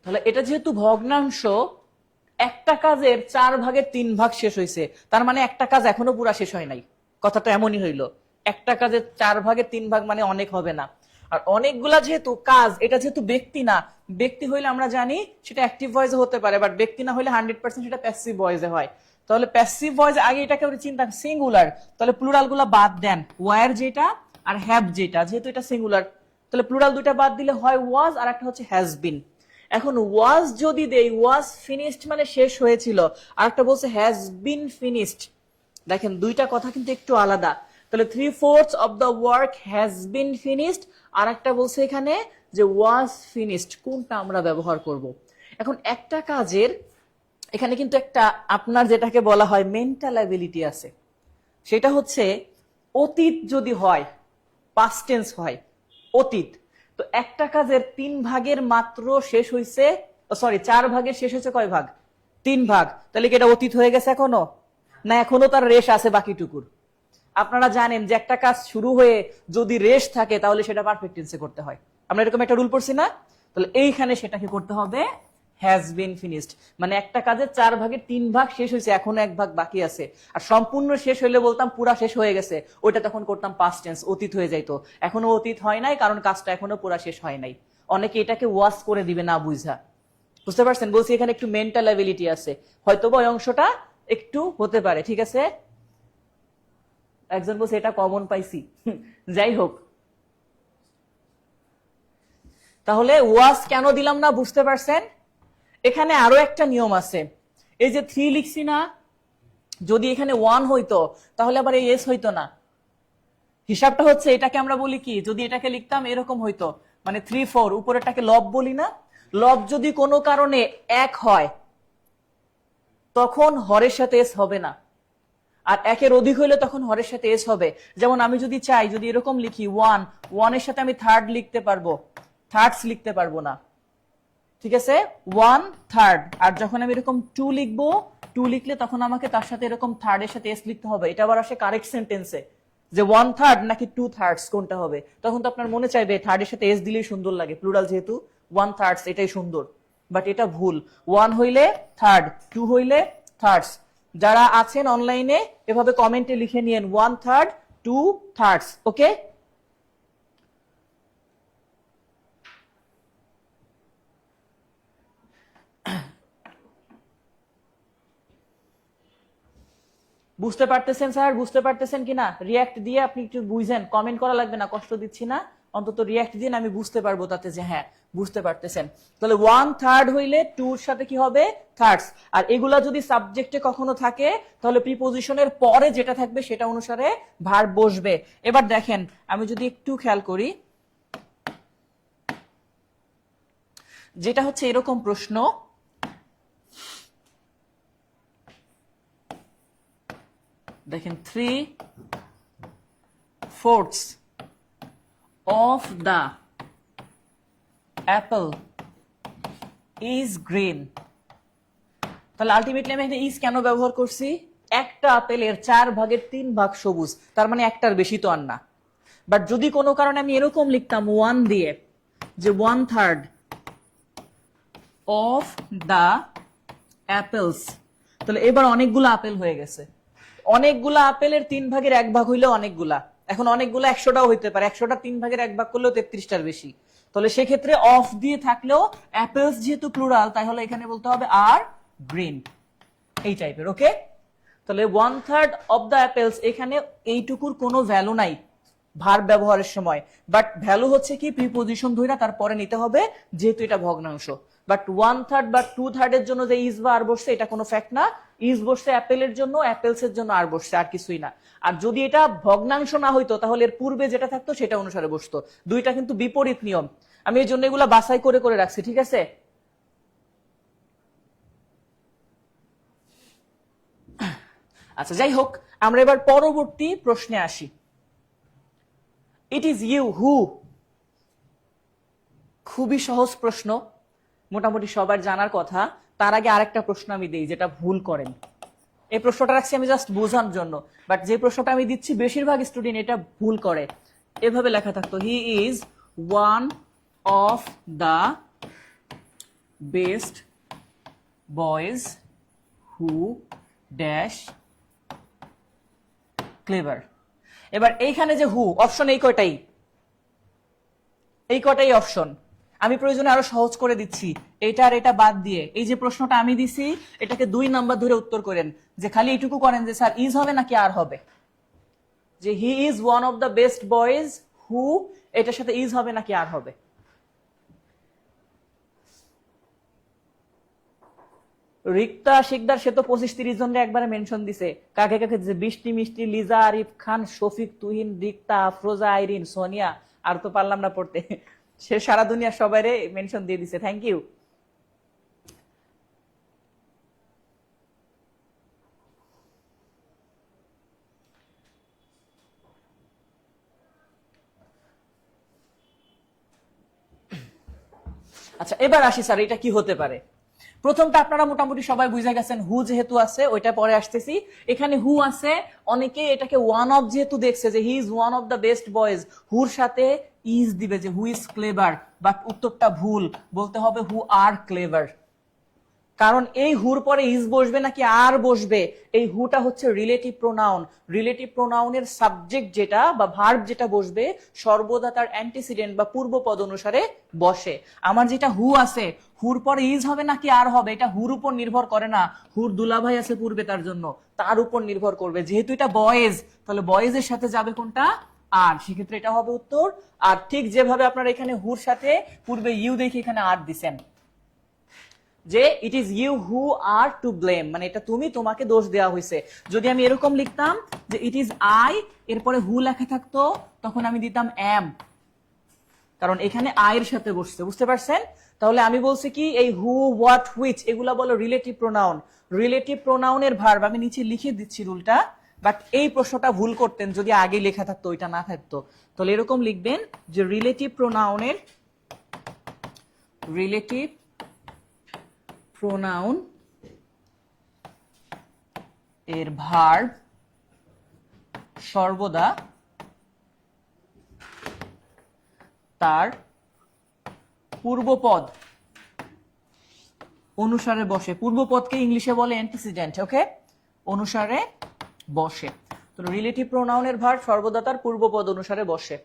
তাহলে এটা যেহেতু ভগ্নাংশ, একটা কাজের 4/3 শেষ হয়েছে, তার মানে একটা কাজ এখনো পুরা শেষ হয় নাই। কথাটা এমনই হইলো, একটা কাজের 4/3 মানে অনেক হবে না। আর অনেকগুলা যেহেতু কাজ, এটা যেহেতু ব্যক্তি না, ব্যক্তি হইলে আমরা জানি সেটা অ্যাক্টিভ ভয়েসে হতে পারে, বাট ব্যক্তি না হইলে 100% সেটা প্যাসিভ ভয়েসে হয়। তাহলে প্যাসিভ ভয়েসে আগে এটাকে চিন্তা সিঙ্গুলার, তাহলে প্লুরাল গুলা বাদ দেন, ওয়ার যেটা আর হ্যাভ যেটা, যেহেতু এটা সিঙ্গুলার, তাহলে প্লুরাল দুইটা বাদ দিলে হয় ওয়াজ আর একটা হচ্ছে হ্যাজ বিন। এখন ওয়াজ যদি দেই, ওয়াজ ফিনিশড মানে শেষ হয়েছিল, আর একটা বলছে হ্যাজ বিন ফিনিশড। দেখেন দুইটা কথা কিন্তু একটু আলাদা। তাহলে 3/4 of the work has been finished, আর একটা বলছে এখানে যে ওয়াজ ফিনিশড। কোনটা আমরা ব্যবহার করব? এখন একটা কাজের এখানে কিন্তু একটা আপনার যেটাকে বলা হয় মেন্টাল অ্যাবিলিটি আছে, সেটা হচ্ছে অতীত যদি হয়, পাস্ট টেন্স হয় অতীত, তো একটা কাজের 3 ভাগের মাত্র শেষ হয়েছে, সরি 4 ভাগের শেষ হয়েছে কয় ভাগ? 3 ভাগ। তাহলে কি এটা অতীত হয়ে গেছে এখনো? না, এখনো তার রেশ আছে বাকিটুকুর। আপনারা জানেন যে একটা কাজ শুরু হয়ে যদি রেশ থাকে তাহলে সেটা পারফেক্ট টেন্সে করতে হয়। আমরা এরকম একটা রুল পড়ছি না? তাহলে এইখানে সেটাকে করতে হবে হ্যাজ বিন ফিনিশড, মানে একটা কাজের 4 ভাগের 3 ভাগ শেষ হয়েছে, এখনো 1 ভাগ বাকি আছে। আর সম্পূর্ণ শেষ হইলে বলতাম পুরা শেষ হয়ে গেছে, ওইটা তখন করতাম পাস্ট টেন্স, অতীত হয়ে যাইতো। এখনো অতীত হয় নাই, কারণ কাজটা এখনো পুরা শেষ হয় নাই। অনেকে এটাকে ওয়াশ করে দিবে না বুঝা। বুঝতে পারছেন? বলছি এখানে একটু মেন্টাল অ্যাবিলিটি আছে, হয়তো ওই অংশটা একটু হতে পারে। ঠিক আছে, একজন বলছে এটা কমন পাইছি। যাই হোক, তাহলে ওয়াজ কেন দিলাম না বুঝতে পারছেন? এখানে আরো একটা নিয়ম আছে। এই যে 3 লিখছি না, যদি এখানে 1 হইতো তাহলে আবার এই এস হইতো না। হিসাবটা হচ্ছে এটাকে আমরা বলি কি, যদি এটাকে লিখতাম এরকম হইতো, মানে 3 4, উপরেরটাকে লব বলি না, লব যদি কোনো কারণে 1 হয় তখন হরের সাথে এস হবে না, আর 1-এর অধিক হইলে তখন হরের সাথে এস হবে। যেমন আমি যদি চাই, যদি এরকম লিখি 1, 1 এর সাথে আমি থার্ড লিখতে পারবো, থার্ডস লিখতে পারবো না, ঠিক আছে, 1 থার্ড। আর যখন আমি এরকম 2 লিখবো, 2 লিখলে তখন আমাকে তার সাথে এরকম থার্ডের সাথে এস লিখতে হবে। এটা আবার আসে কারেক্ট সেন্টেন্সে, যে 1 থার্ড নাকি 2 থার্ডস কোনটা হবে। তখন তো আপনার মনে চাইবে থার্ডের সাথে এস দিলেই সুন্দর লাগে, প্লুরাল যেহেতু 1 থার্ডস এটাই সুন্দর, বাট এটা ভুল। 1 হইলে থার্ড, 2 হইলে থার্ডস। যারা আছেন অনলাইনে এভাবে কমেন্টে লিখে নিয়েন 1 থার্ড 2 থার্ডস, ওকে। বুঝতে পারতেছেন স্যার, বুঝতে পারতেছেন কিনা? রিয়াক্ট দিয়ে আপনি একটু বুঝেন, কমেন্ট করা লাগবে না, কষ্ট দিচ্ছি না, অন্তত রিয়াক্ট দিন, আমি বুঝতে পারবো তাতে যে হ্যাঁ বুঝতে পারতেছেন। তাহলে 1 থার্ড হইলে 2-র সাথে কি হবে, থার্ডস। আর এগুলা যদি সাবজেক্টে কখনো থাকে তাহলে প্রিপজিশনের পরে যেটা থাকবে সেটা অনুসারে ভার্ব বসবে। এবার দেখেন, আমি যদি একটু খেয়াল করি, যেটা হচ্ছে এরকম প্রশ্ন, দেখেন 3/4 of the apple is green। তাহলে আলটিমেটলি আমি এখানে ইজ কেন ব্যবহার করছি? একটা আপেলের 4/3 সবুজ, তার মানে একটার বেশি তো আর না। বাট যদি কোনো কারণে আমি এরকম লিখতাম 1 দিয়ে, যে 1 থার্ড অফ দা অ্যাপেলস, তাহলে এবার অনেকগুলো আপেল হয়ে গেছে। অনেকগুলা আপেলের 3/1 হইলেও অনেকগুলা, এখন অনেকগুলা 100টাও হইতে পারে, 100টা 3/1 করলেও 33টার বেশি। তাহলে সেক্ষেত্রে অফ দিয়ে থাকলেও অ্যাপেলস যেহেতু প্লুরাল, তাই হলে এখানে বলতে হবে আর গ্রিন, এই টাইপের, ওকে। তাহলে 1 থার্ড অফ দ্য অ্যাপেলস, এখানে এইটুকুর কোনো ভ্যালু নাই ভার্ব ব্যবহারের সময়, বাট ভ্যালু হচ্ছে কি প্রিপজিশন ধইরা তারপরে নিতে হবে, যেহেতু এটা ভগ্নাংশ। বাট 1 থার্ড বা 2 থার্ডের জন্য যে ইজ বা আর বসছে এটা কোনো ফ্যাক্ট না, ইজ বসছে অ্যাপেলের জন্য, অ্যাপেলস এর জন্য আর বসছে, আর কিছুই না। আর যদি এটা ভগ্নাংশ না হইতো তাহলে এর পূর্বে যেটা থাকতো সেটা অনুসারে বসতো। দুইটা কিন্তু বিপরীত নিয়ম, আমি এই জন্য এগুলা বাছাই করে করে রাখছি, ঠিক আছে। আচ্ছা, যাই হোক, আমরা এবার পরবর্তী প্রশ্নে আসি। ইট ইজ ইউ হু, খুবই সহজ প্রশ্ন, মোটামুটি সবার জানার কথা। তার আগে আরেকটা প্রশ্ন আমি দিই যেটা ভুল করেন। এই প্রশ্নটা রাখছি আমি জাস্ট বোঝার জন্য, বাট যে প্রশ্নটা আমি দিচ্ছি বেশিরভাগ স্টুডেন্ট এটা ভুল করে। এভাবে লেখা থাকতো, he is one of the best boys who dash clever. এবার এইখানে যে হু অপশন, এই কয়টাই অপশন। আমি প্রয়োজনে আরো সহজ করে দিচ্ছি, এটা আর এটা বাদ দিয়ে এই যে প্রশ্নটা আমি দিছি এটাকে 2 নাম্বার ধরে উত্তর করেন, যে খালি এইটুকু করেন যে স্যার ইজ হবে নাকি আর হবে, যে he is one of the best boys হু, এটার সাথে ইজ হবে নাকি আর হবে। রিক্তা শিকদার সে তো 25-30 জনের একবারে মেনশন দিছে, কাকে কাকে দিছে, বৃষ্টি মিষ্টি, লিজা, আরিফ খান, শফিক, তুহিন, রিক্তা, আফরোজা, আইরিন, সোনিয়া, আর তো পারলাম না পড়তে, সে সারা দুনিয়া সবাইরে মেনশন দিয়ে দিছে, থ্যাংক ইউ। আচ্ছা, এবার আসি স্যার এটা কি হতে পারে। প্রথমটা আপনারা মোটামুটি সবাই বুঝে গেছেন, হু যেহেতু আছে ওইটা পরে আসতেছি। এখানে হু আছে, অনেকে এটাকে ওয়ান অফ যেহেতু দেখছে যে he is one of the best boys, হুর সাথে ইজ দিবে যে হু ইজ ক্লেভার, বাট উত্তরটা ভুল, বলতে হবে হু আর ক্লেভার। কারণ এই হুর পরে ইজ বসবে নাকি আর বসবে, এই হুটা হচ্ছে রিলেটিভ প্রোনাউন। রিলেটিভ প্রোনাউনের সাবজেক্ট যেটা বা ভার্ব যেটা বসবে সর্বদা তার অ্যান্টিসিডেন্ট বা পূর্বপদ অনুসারে বসে। আমার যেটা হু আছে, হুর পরে ইজ হবে নাকি আর হবে এটা হুর উপর নির্ভর করে না, হুর দুলাভাই আছে পূর্বে তার জন্য, তার উপর নির্ভর করবে। যেহেতু এটা বয়েজ, তাহলে বয়েজের সাথে যাবে কোনটা, আর, সেক্ষেত্রে এটা হবে উত্তর। আর ঠিক যেভাবে আপনারা এখানে হুর সাথে পূর্বে ইউ দেখে এখানে আর দিছেন। যে it is you who are to blame, মানে এটা তুমি, তোমাকে দোষ দেওয়া হয়েছে। যদি আমি এরকম লিখতাম যে ইট ইজ আই, এরপরে হু লেখা থাকতো, তখন আমি দিতাম এম, কারণ এখানে আই এর সাথে বসছে, বুঝতে পারছেন? তাহলে আমি বলছি কি এই হু, হোয়াট, হুইচ এগুলা বলো রিলেটিভ প্রোনাউন। রিলেটিভ প্রোনাউনের ভার্ব আমি নিচে লিখে দিচ্ছি রুলটা, বাট এই প্রশ্নটা ভুল করতেন যদি আগে লেখা থাকতো, ওইটা না থাকতো। তাহলে এরকম লিখবেন যে রিলেটিভ প্রোনাউন এর ভার্ব সর্বদা তার পূর্বপদ অনুসারে বসে। পূর্বপদকে ইংলিশে বলে অ্যান্টিসিডেন্ট, ওকে? অনুসারে বসে। তো রিলেটিভ প্রোনাউনের ভার্ব সর্বদা তার পূর্বপদ অনুসারে বসে।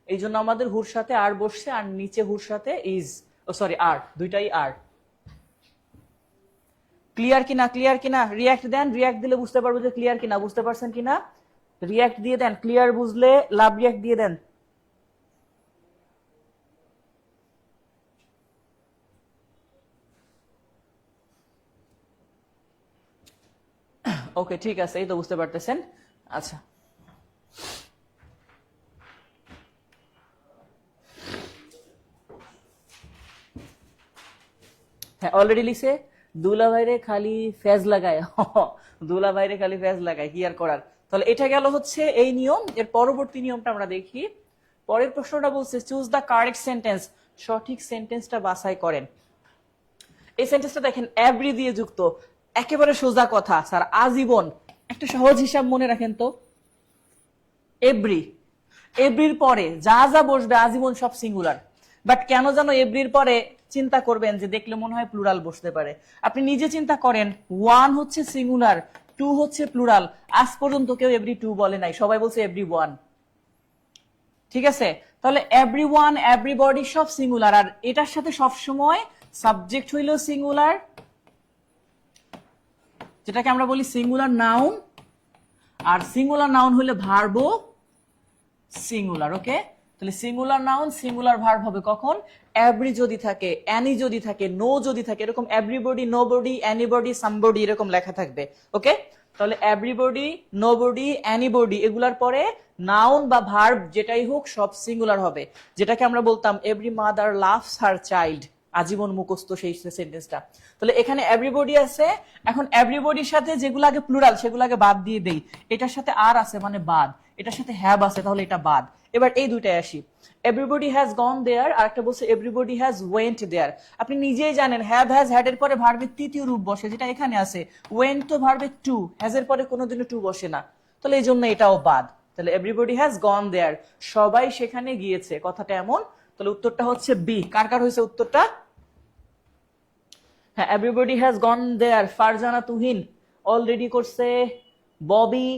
এই জন্য আমাদের হুর সাথে আর বসছে, আর নিচে হুর সাথে ইজ, ও সরি আর, দুইটাই আর। ক্লিয়ার কিনা? ক্লিয়ার কিনা? রিয়াক্ট দেন, রিয়াক্ট দিলে বুঝতে পারবো যে ক্লিয়ার কিনা। বুঝতে পারছেন কিনা? রিয়াক্ট দিয়ে দেন, ক্লিয়ার বুঝলে লাভ রিয়াক্ট দিয়ে দেন। ওকে, ঠিক আছে, এই তো বুঝতে পারতেছেন। আচ্ছা, হ্যাঁ অলরেডি লিখছে দুলা ভাইরে খালি ফেজ লাগায়। দুলা ভাইরে খালি ফেজ লাগায়, কি আর করার। তাহলে এটা গেল হচ্ছে এই নিয়ম। এর পরবর্তী নিয়মটা আমরা দেখি। পরের প্রশ্নটা বলছে চুজ দ্য কারেক্ট সেন্টেন্স, সঠিক সেন্টেন্সটা বাছাই করেন। এই সেন্টেন্সটা দেখেন এভরি দিয়ে যুক্ত, একেবারে সোজা কথা স্যার, আজীবন। একটা সহজ হিসাব মনে রাখেন তো, এভরি, এভরির পরে যা যা বসবে আজীবন সব সিঙ্গুলার। বাট কেন যেন এভরির পরে চিন্তা করবেন যে দেখলে মনে হয় প্লুরাল বসতে পারে। আপনি নিজে চিন্তা করেন, ওয়ান হচ্ছে সিঙ্গুলার, টু হচ্ছে প্লুরাল, আজ পর্যন্ত কেউ এভরি টু বলে নাই, সবাই বলছে এভরি ওয়ান। ঠিক আছে, তাহলে এভরি ওয়ান, এভরিবডি সব সিঙ্গুলার, আর এটার সাথে সবসময় সাবজেক্ট হইল সিঙ্গুলার, যেটাকে আমরা বলি সিঙ্গুলার নাউন, আর সিঙ্গুলার নাউন হলে ভার্বও সিঙ্গুলার। ওকে, তাহলে সিঙ্গুলার নাউন সিঙ্গুলার ভার্ব হবে কখন? এভরি যদি থাকে, অ্যানি যদি থাকে, নো যদি থাকে, এরকম এভরিবডি, নোবডি, অ্যানিবডি, সামবডি এরকম লেখা থাকবে। ওকে, তাহলে এভরিবডি, নোবডি, অ্যানিবডি এগুলার পরে নাউন বা ভার্ব যেটাই হোক সব সিঙ্গুলার হবে। যেটাকে আমরা বলতাম every mother loves her child, আজীবন মুখস্থ সেই সেন্টেন্সটা। তাহলে এখানে এভরিবডি আছে, এখন এভরিবডির সাথে যেগুলো আগে প্লুরাল সেগুলো আগে বাদ দিয়ে দেই। এটার সাথে আর আছে মানে বাদ, এটার সাথে হ্যাভ আছে তাহলে এটা বাদ। এবার এই দুইটাই আসি, এভরিবডি হ্যাজ গন দেয়ার, আর একটা বলছে এভরিবডি হ্যাজ ওয়েন্ট দেয়ার। আপনি নিজেই জানেন হ্যাভ, হ্যাজ, হ্যাড এর পরে ভার্বের তৃতীয় রূপ বসে, যেটা এখানে আছে। ওয়েন্ট তো ভার্বের টু, হ্যাজ এর পরে কোনোদিনও টু বসে না, তাহলে এই জন্য এটাও বাদ। তাহলে এভরিবডি হ্যাজ গন দেয়ার, সবাই সেখানে গিয়েছে, কথাটা এমন। তাহলে উত্তরটা হচ্ছে বি। কার কার হয়েছে উত্তরটা? হ্যাঁ, everybody has gone there, Farzana Tuhin already করছে, ববি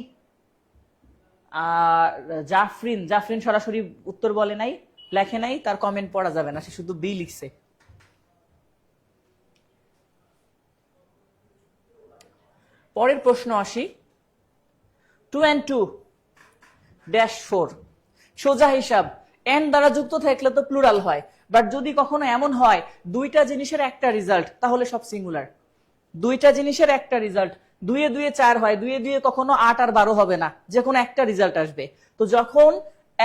আর জাফরিন, জাফরিন সরাসরি উত্তর বলে নাই, লেখে নাই, তার কমেন্ট পড়া যাবে না, সে শুধু বি লিখছে। পরের প্রশ্ন আসি, 2 and 2 -4, সোজা হিসাব। এন দ্বারা যুক্ত থাকলে তো প্লুরাল হয়, বাট যদি কখনো এমন হয় দুইটা জিনিসের একটা রেজাল্ট, তাহলে সব সিঙ্গুলার। দুইটা জিনিসের একটা রেজাল্ট, 2 এ 2 এ 4 হয়, 2 এ 2 এ কখনো 8 আর 12 হবে না, যে কোনো একটা রেজাল্ট আসবে। তো যখন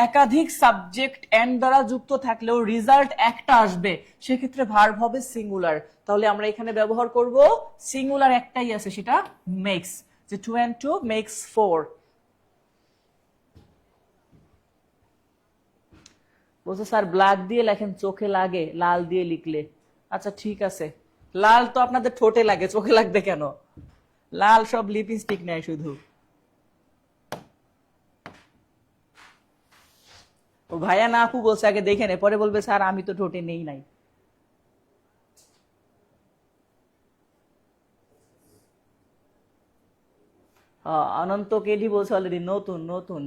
একাধিক সাবজেক্ট এন দ্বারা যুক্ত থাকলেও রেজাল্ট একটা আসবে, সেক্ষেত্রে ভার্ব হবে সিঙ্গুলার। তাহলে আমরা এখানে ব্যবহার করব সিঙ্গুলার একটাই আছে, সেটা মেক্স, যে 2 and 2 makes 4। বলছে স্যার ব্ল্যাক দিয়ে লেখেন, চোখে লাগে, লাল দিয়ে লিখলে। আচ্ছা ঠিক আছে, লাল তো আপনাদের ঠোঁটে লাগে, চোখে লাগবে কেন? লাল সব লিপস্টিক নেয় শুধু। ও ভাইয়া না আপু বলছে আগে দেখে নে, পরে বলবে স্যার আমি তো ঠোঁটে নেই নাই। অনন্ত কেডি বলছে অলরেডি নতুন নতুন।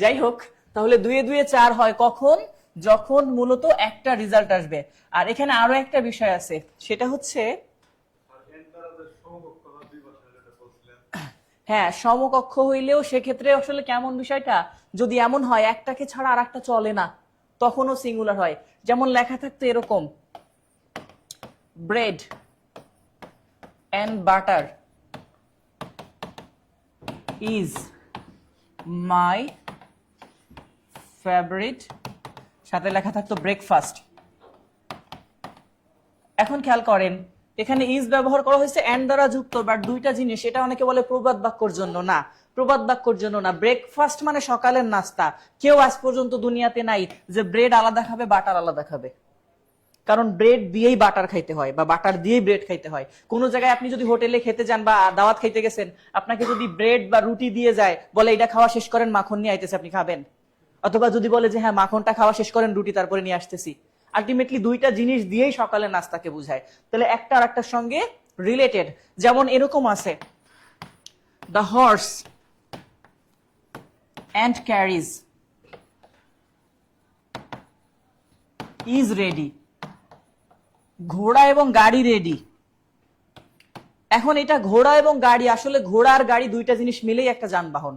যাই হোক, তাহলে 2 এ 2 এ 4 হয় কখন? যখন মূলত একটা রেজাল্ট আসবে। আর এখানে আরো একটা বিষয় আছে, সেটা হচ্ছে হ্যাঁ সমকক্ষ হইলেও সেক্ষেত্রে আসলে কেমন বিষয়টা, যদি এমন হয় একটাকে ছাড়া আর একটা চলে না, তখনও সিঙ্গুলার হয়। যেমন লেখা থাকতো এরকম, bread and butter is my favourite, সাথে লেখা থাকতো ব্রেকফাস্ট। এখন খেয়াল করেন এখানে ইজ ব্যবহার করা হয়েছে এন্ড দ্বারা যুক্ত, বাট দুইটা জিনিস, এটা অনেকে বলে প্রবাদ বাক্যর জন্য, না প্রবাদ বাক্যর জন্য না। ব্রেকফাস্ট মানে সকালের নাস্তা। কেউ আজ পর্যন্ত দুনিয়াতে নাই যে ব্রেড আলাদা খাবে বাটার আলাদা খাবে, কারণ ব্রেড দিয়েই বাটার খাইতে হয় বা বাটার দিয়েই ব্রেড খাইতে হয়। কোন জায়গায় আপনি যদি হোটেলে খেতে যান বা দাওয়াত খাইতে গেছেন, আপনাকে যদি ব্রেড বা রুটি দিয়ে যায়, বলে এটা খাওয়া শেষ করেন, মাখন নিয়ে আইতেছে, আপনি খাবেন? অথবা যদি বলে যে হ্যাঁ মাখনটা খাওয়া শেষ করেন, রুটি তারপরে নিয়ে আসতেছি, আলটিমেটলি দুইটা জিনিস দিয়েই সকালের নাস্তাকে বুঝায়। তাহলে একটা আর একটার সঙ্গে রিলেটেড। যেমন এরকম আছে, the horse and carriage is ready, ঘোড়া এবং গাড়ি রেডি। এখন এটা ঘোড়া এবং গাড়ি, আসলে ঘোড়া আর গাড়ি দুইটা জিনিস মিলেই একটা যানবাহন,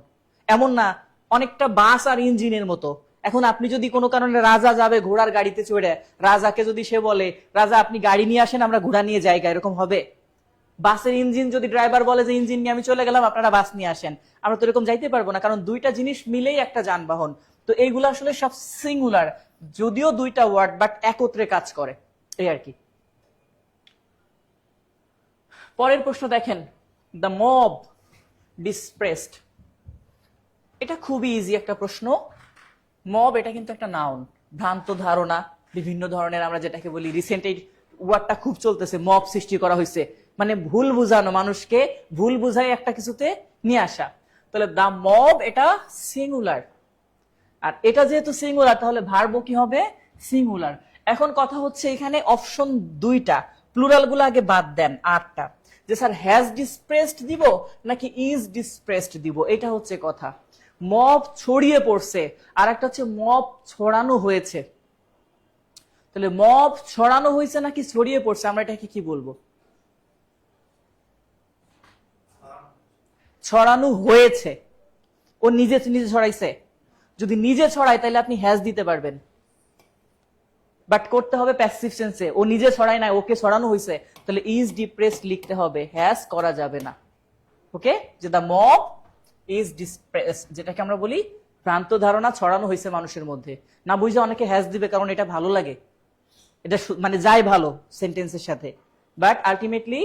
এমন না, অনেকটা বাস আর ইঞ্জিনের মতো। এখন আপনি যদি কোনো কারণে রাজা যাবে ঘোড়ার গাড়িতে চড়ে, রাজাকে যদি সে বলে রাজা আপনি গাড়ি নিয়ে আসেন আমরা ঘোড়া নিয়ে যাই, এরকম হবে? বাসের ইঞ্জিন যদি ড্রাইভার বলে যে ইঞ্জিন নিয়ে আমি চলে গেলাম আপনারা বাস নিয়ে আসেন, আমরা তো এরকম যাইতে পারবো না, কারণ দুইটা জিনিস মিলেই একটা যানবাহন। তো এইগুলো আসলে সব সিঙ্গুলার, যদিও দুইটা ওয়ার্ড বাট একত্রে কাজ করে, এই আর কি। পরের প্রশ্ন দেখেন, দ্য মব ডিসপ্রেসড। এটা খুবই ইজি একটা প্রশ্ন। মব এটা কিন্তু একটা নাউন, ভ্রান্ত ধারণা, বিভিন্ন ধরনের আমরা যেটাকে বলি, রিসেন্ট এই ওয়ার্ডটা খুব চলতেছে, মব সৃষ্টি করা হয়েছে, মানে ভুল বুঝানো, মানুষকে ভুল বুঝাই একটা কিছুতে নিয়ে আসা। তাহলে দ্য মব এটা সিঙ্গুলার, আর এটা যেহেতু সিঙ্গুলার তাহলে ভার্বও কি হবে? সিঙ্গুলার। এখন কথা হচ্ছে এখানে অপশন দুইটা, প্লুরাল গুলো আগে বাদ দেন, আটটা, যে স্যার হ্যাজ ডিসপ্রেসড দিব নাকি ইজ ডিসপ্রেসড দিব, এটা হচ্ছে কথা। মব ছড়িয়ে পড়ছে, আর একটা হচ্ছে মব ছড়ানো হয়েছে। তাহলে মব ছড়ানো হয়েছে নাকি ছড়িয়ে পড়ছে, আমরা এটাকে কি বলবো? ছড়ানো হয়েছে। ও নিজে নিজে ছড়াইছে। যদি নিজে ছড়ায় তাহলে আপনি হ্যাজ দিতে পারবেন, বাট করতে হবে প্যাসিভ সেন্সে। ও নিজে ছড়ায় না, ওকে ছড়ানো হয়েছে, তাহলে ইজ ডিপ্রেসড লিখতে হবে, হ্যাজ করা যাবে না। ওকে, যে দ্য মব ইজ ডিপ্রেসড, যেটাকে আমরা বলি ভ্রান্ত ধারণা ছড়ানো হয়েছে মানুষের মধ্যে। না বুঝে অনেকে হ্যাজ দিবে কারণ এটা ভালো লাগে, এটা মানে যায় ভালো সেন্টেন্সের সাথে, বাট আলটিমেটলি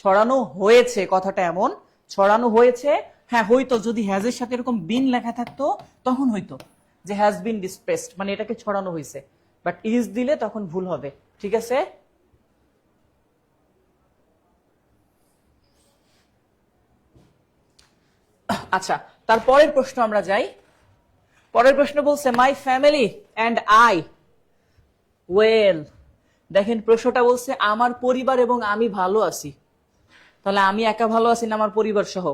ছড়ানো হয়েছে কথাটা এমন, ছড়ানো হয়েছে। হ্যাঁ হয়তো যদি হ্যাজের সাথে এরকম বিন লেখা থাকতো তখন হয়তো যে হ্যাজ বিন ডিসপ্রেসড, মানে এটাকে ছড়ানো হয়েছে, বাট ইজ দিলে তখন ভুল হবে। ঠিক আছে, আচ্ছা তারপরের প্রশ্ন আমরা যাই। পরের প্রশ্ন বলছে মাই ফ্যামিলি অ্যান্ড আই ওয়েল। দেখেন প্রশ্নটা বলছে আমার পরিবার এবং আমি ভালো আছি, তাহলে আমি একা ভালো আছি না আমার পরিবার সহ?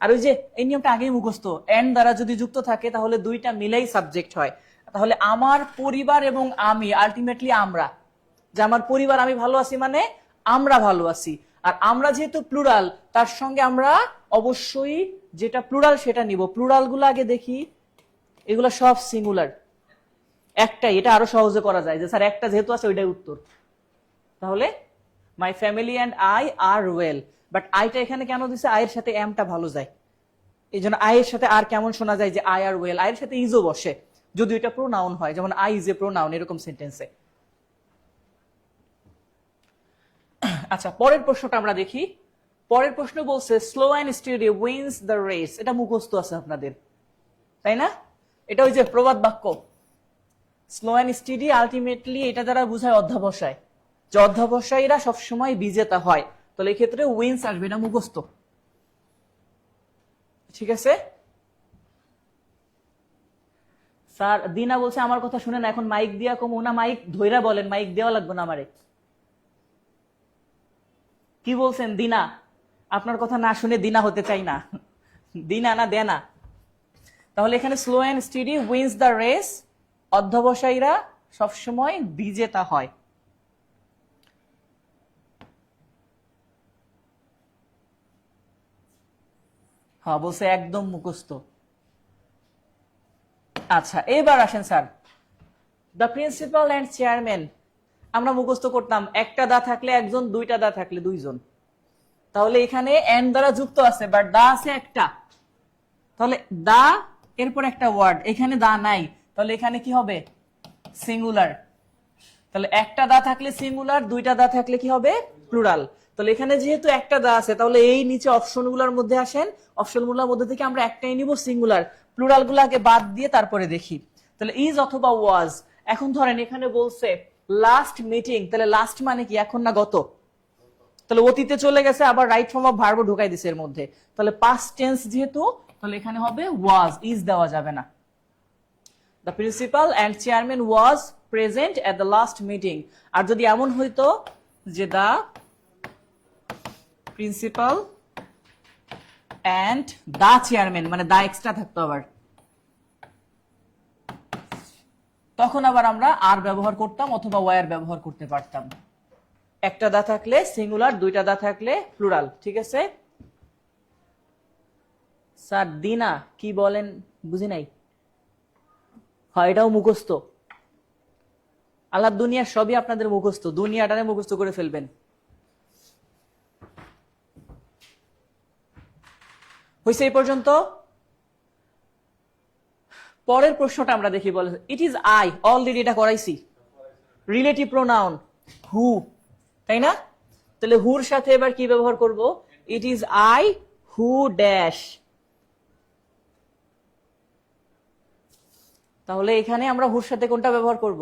আর ওই যে এই নিয়মটা আগেই মুখস্থ, এন্ড দ্বারা যদি যুক্ত থাকে তাহলে দুইটা মিলেই সাবজেক্ট হয়। তাহলে আমার পরিবার এবং আমি, আলটিমেটলি আমরা, যে আমার পরিবার আমি ভালো আছি মানে আমরা ভালো আছি। আর আমরা যেহেতু প্লুরাল, তার সঙ্গে আমরা অবশ্যই যেটা প্লুরাল সেটা নিব। প্লুরাল গুলো আগে দেখি, এগুলো সব সিঙ্গুলার, একটাই, এটা আরো সহজে করা যায় যে স্যার একটা যেহেতু আছে ওইটাই উত্তর। তাহলে my family and I are well, but আইটা এখানে কেন দিছে? আয়ের সাথে এমটা ভালো যায়, এই জন্য আয়ের সাথে আর কেমন শোনা যায় যে আই আর ওয়েল, আয়ের সাথে ইজও বসে যদি এটা প্রোনাউন হয়, যেমন আই ইজ এ প্রোনাউন এরকম সেন্টেন্সে। আচ্ছা পরের প্রশ্নটা আমরা দেখি। পরের প্রশ্ন বলছে slow and steady wins the race. এটা মুখস্থ আছে আপনাদের, তাই না? এটা ওই যে প্রবাদ বাক্য, স্লো অ্যান্ড স্টেডি আলটিমেটলি এটা দ্বারা বোঝায় অধ্যাবসায়, যে অধ্যাবসায়ীরা সবসময় বিজেতা হয়। তাহলে এই ক্ষেত্রে উইন্স আসবে, না মুখস্থ। ঠিক আছে স্যার, দিনা বলছে আমার কথা শুনে না, এখন মাইক দিয়া কম না, মাইক ধইরা বলেন, মাইক দেওয়া লাগবে না আমারে। কি বলছেন দিনা? আপনার কথা না শুনে দিনা হতে চাই না, দিনা না দেনা। তাহলে এখানে slow and steady wins the race, অধ্যবসায়ীরা সবসময় বিজেতা হয়। হ্যাঁ বলছে একদম মুখস্থ। আচ্ছা এবার আসেন sir, the principal and chairman আমরা মুখস্থ করতাম একটা দা থাকলে একজন, দুইটা দা থাকলে দুইজন। তাহলে এখানে এন্ড দ্বারা যুক্ত আছে, বাট দা আছে একটা। তাহলে দা এরপর একটা ওয়ার্ড, এখানে দা নাই, তাহলে এখানে কি হবে? সিঙ্গুলার। তাহলে একটা দা থাকলে সিঙ্গুলার, দুইটা দা থাকলে কি হবে? প্লুরাল। তাহলে এখানে যেহেতু একটা দা আছে, তাহলে এই নিচে অপশনগুলোর মধ্যে আসেন, অপশনগুলোর মধ্যে থেকে আমরা একটাই নিব সিঙ্গুলার, প্লুরাল গুলাকে বাদ দিয়ে তারপরে দেখি। তাহলে ইজ অথবা ওয়াজ। এখন ধরেন এখানে বলছে লাস্ট মিটিং, তাহলে লাস্ট মানে কি? এখন না গত? তাহলে অতীতে চলে গেছে, আবার রাইট ফর্ম অফ ভার্ব ঢুকাই দিছে এর মধ্যে। তাহলে পাস্ট টেন্স যেহেতু, তাহলে এখানে হবে ওয়াজ, ইজ দেওয়া যাবে না। The principal and chairman was present at the last meeting. আর যদি এমন হইতো যে the principal and the chairman, মানে the এক্সট্রা থাকতো আবার, তখন আবার আমরা আর ব্যবহার করতাম অথবা ওয়ার ব্যবহার করতে পারতাম। একটা দা থাকলে সিঙ্গুলার, দুইটা দা থাকলে প্লুরাল। ঠিক আছে স্যার? দিনা কি বলেন বুঝি নাই। হয় এটাও মুখস্থ, আল্লাহ দুনিয়ার সবই আপনাদের মুখস্থ, দুনিয়াটারে মুখস্থ করে ফেলবেন। হয়েছে এই পর্যন্ত? পরের প্রশ্নটা আমরা দেখি। বলে ইট ইজ আই, অলরেডি এটা করাইছি। রিলেটিভ প্রোনাউন হু, তাই না? তাহলে হুর সাথে এবার কি ব্যবহার করব? ইট ইজ আই হু ড্যাশ। তাহলে এখানে আমরা হুর সাথে কোনটা ব্যবহার করব?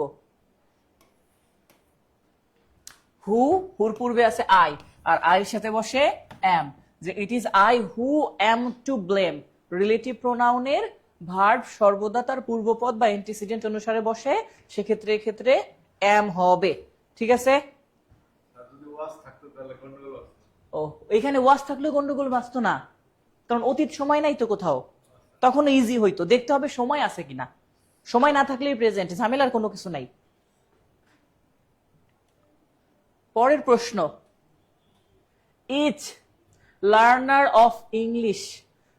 হু, হুর পূর্বে আছে আই, আর আইয়ের সাথে বসে এম। যে it is I who am to blame, relative প্রোনাউনের ভার্ব সর্বদা তার পূর্বপদ বা অ্যান্টিসিডেন্ট অনুসারে বসে, সেক্ষেত্রে এক্ষেত্রে এম হবে। ঠিক আছে? ও, এখানে ওয়াজ থাকলে গন্ডগোল বাঁচতো না, কারণ অতীত সময় নাই তো কোথাও, তখন ইজি হইতো। দেখতে হবে সময় আছে কিনা, সময় না থাকলেই প্রেজেন্ট, ঝামেলার কোনো কিছু নাই। পরের প্রশ্ন, ইচ লার্নার অফ ইংলিশ।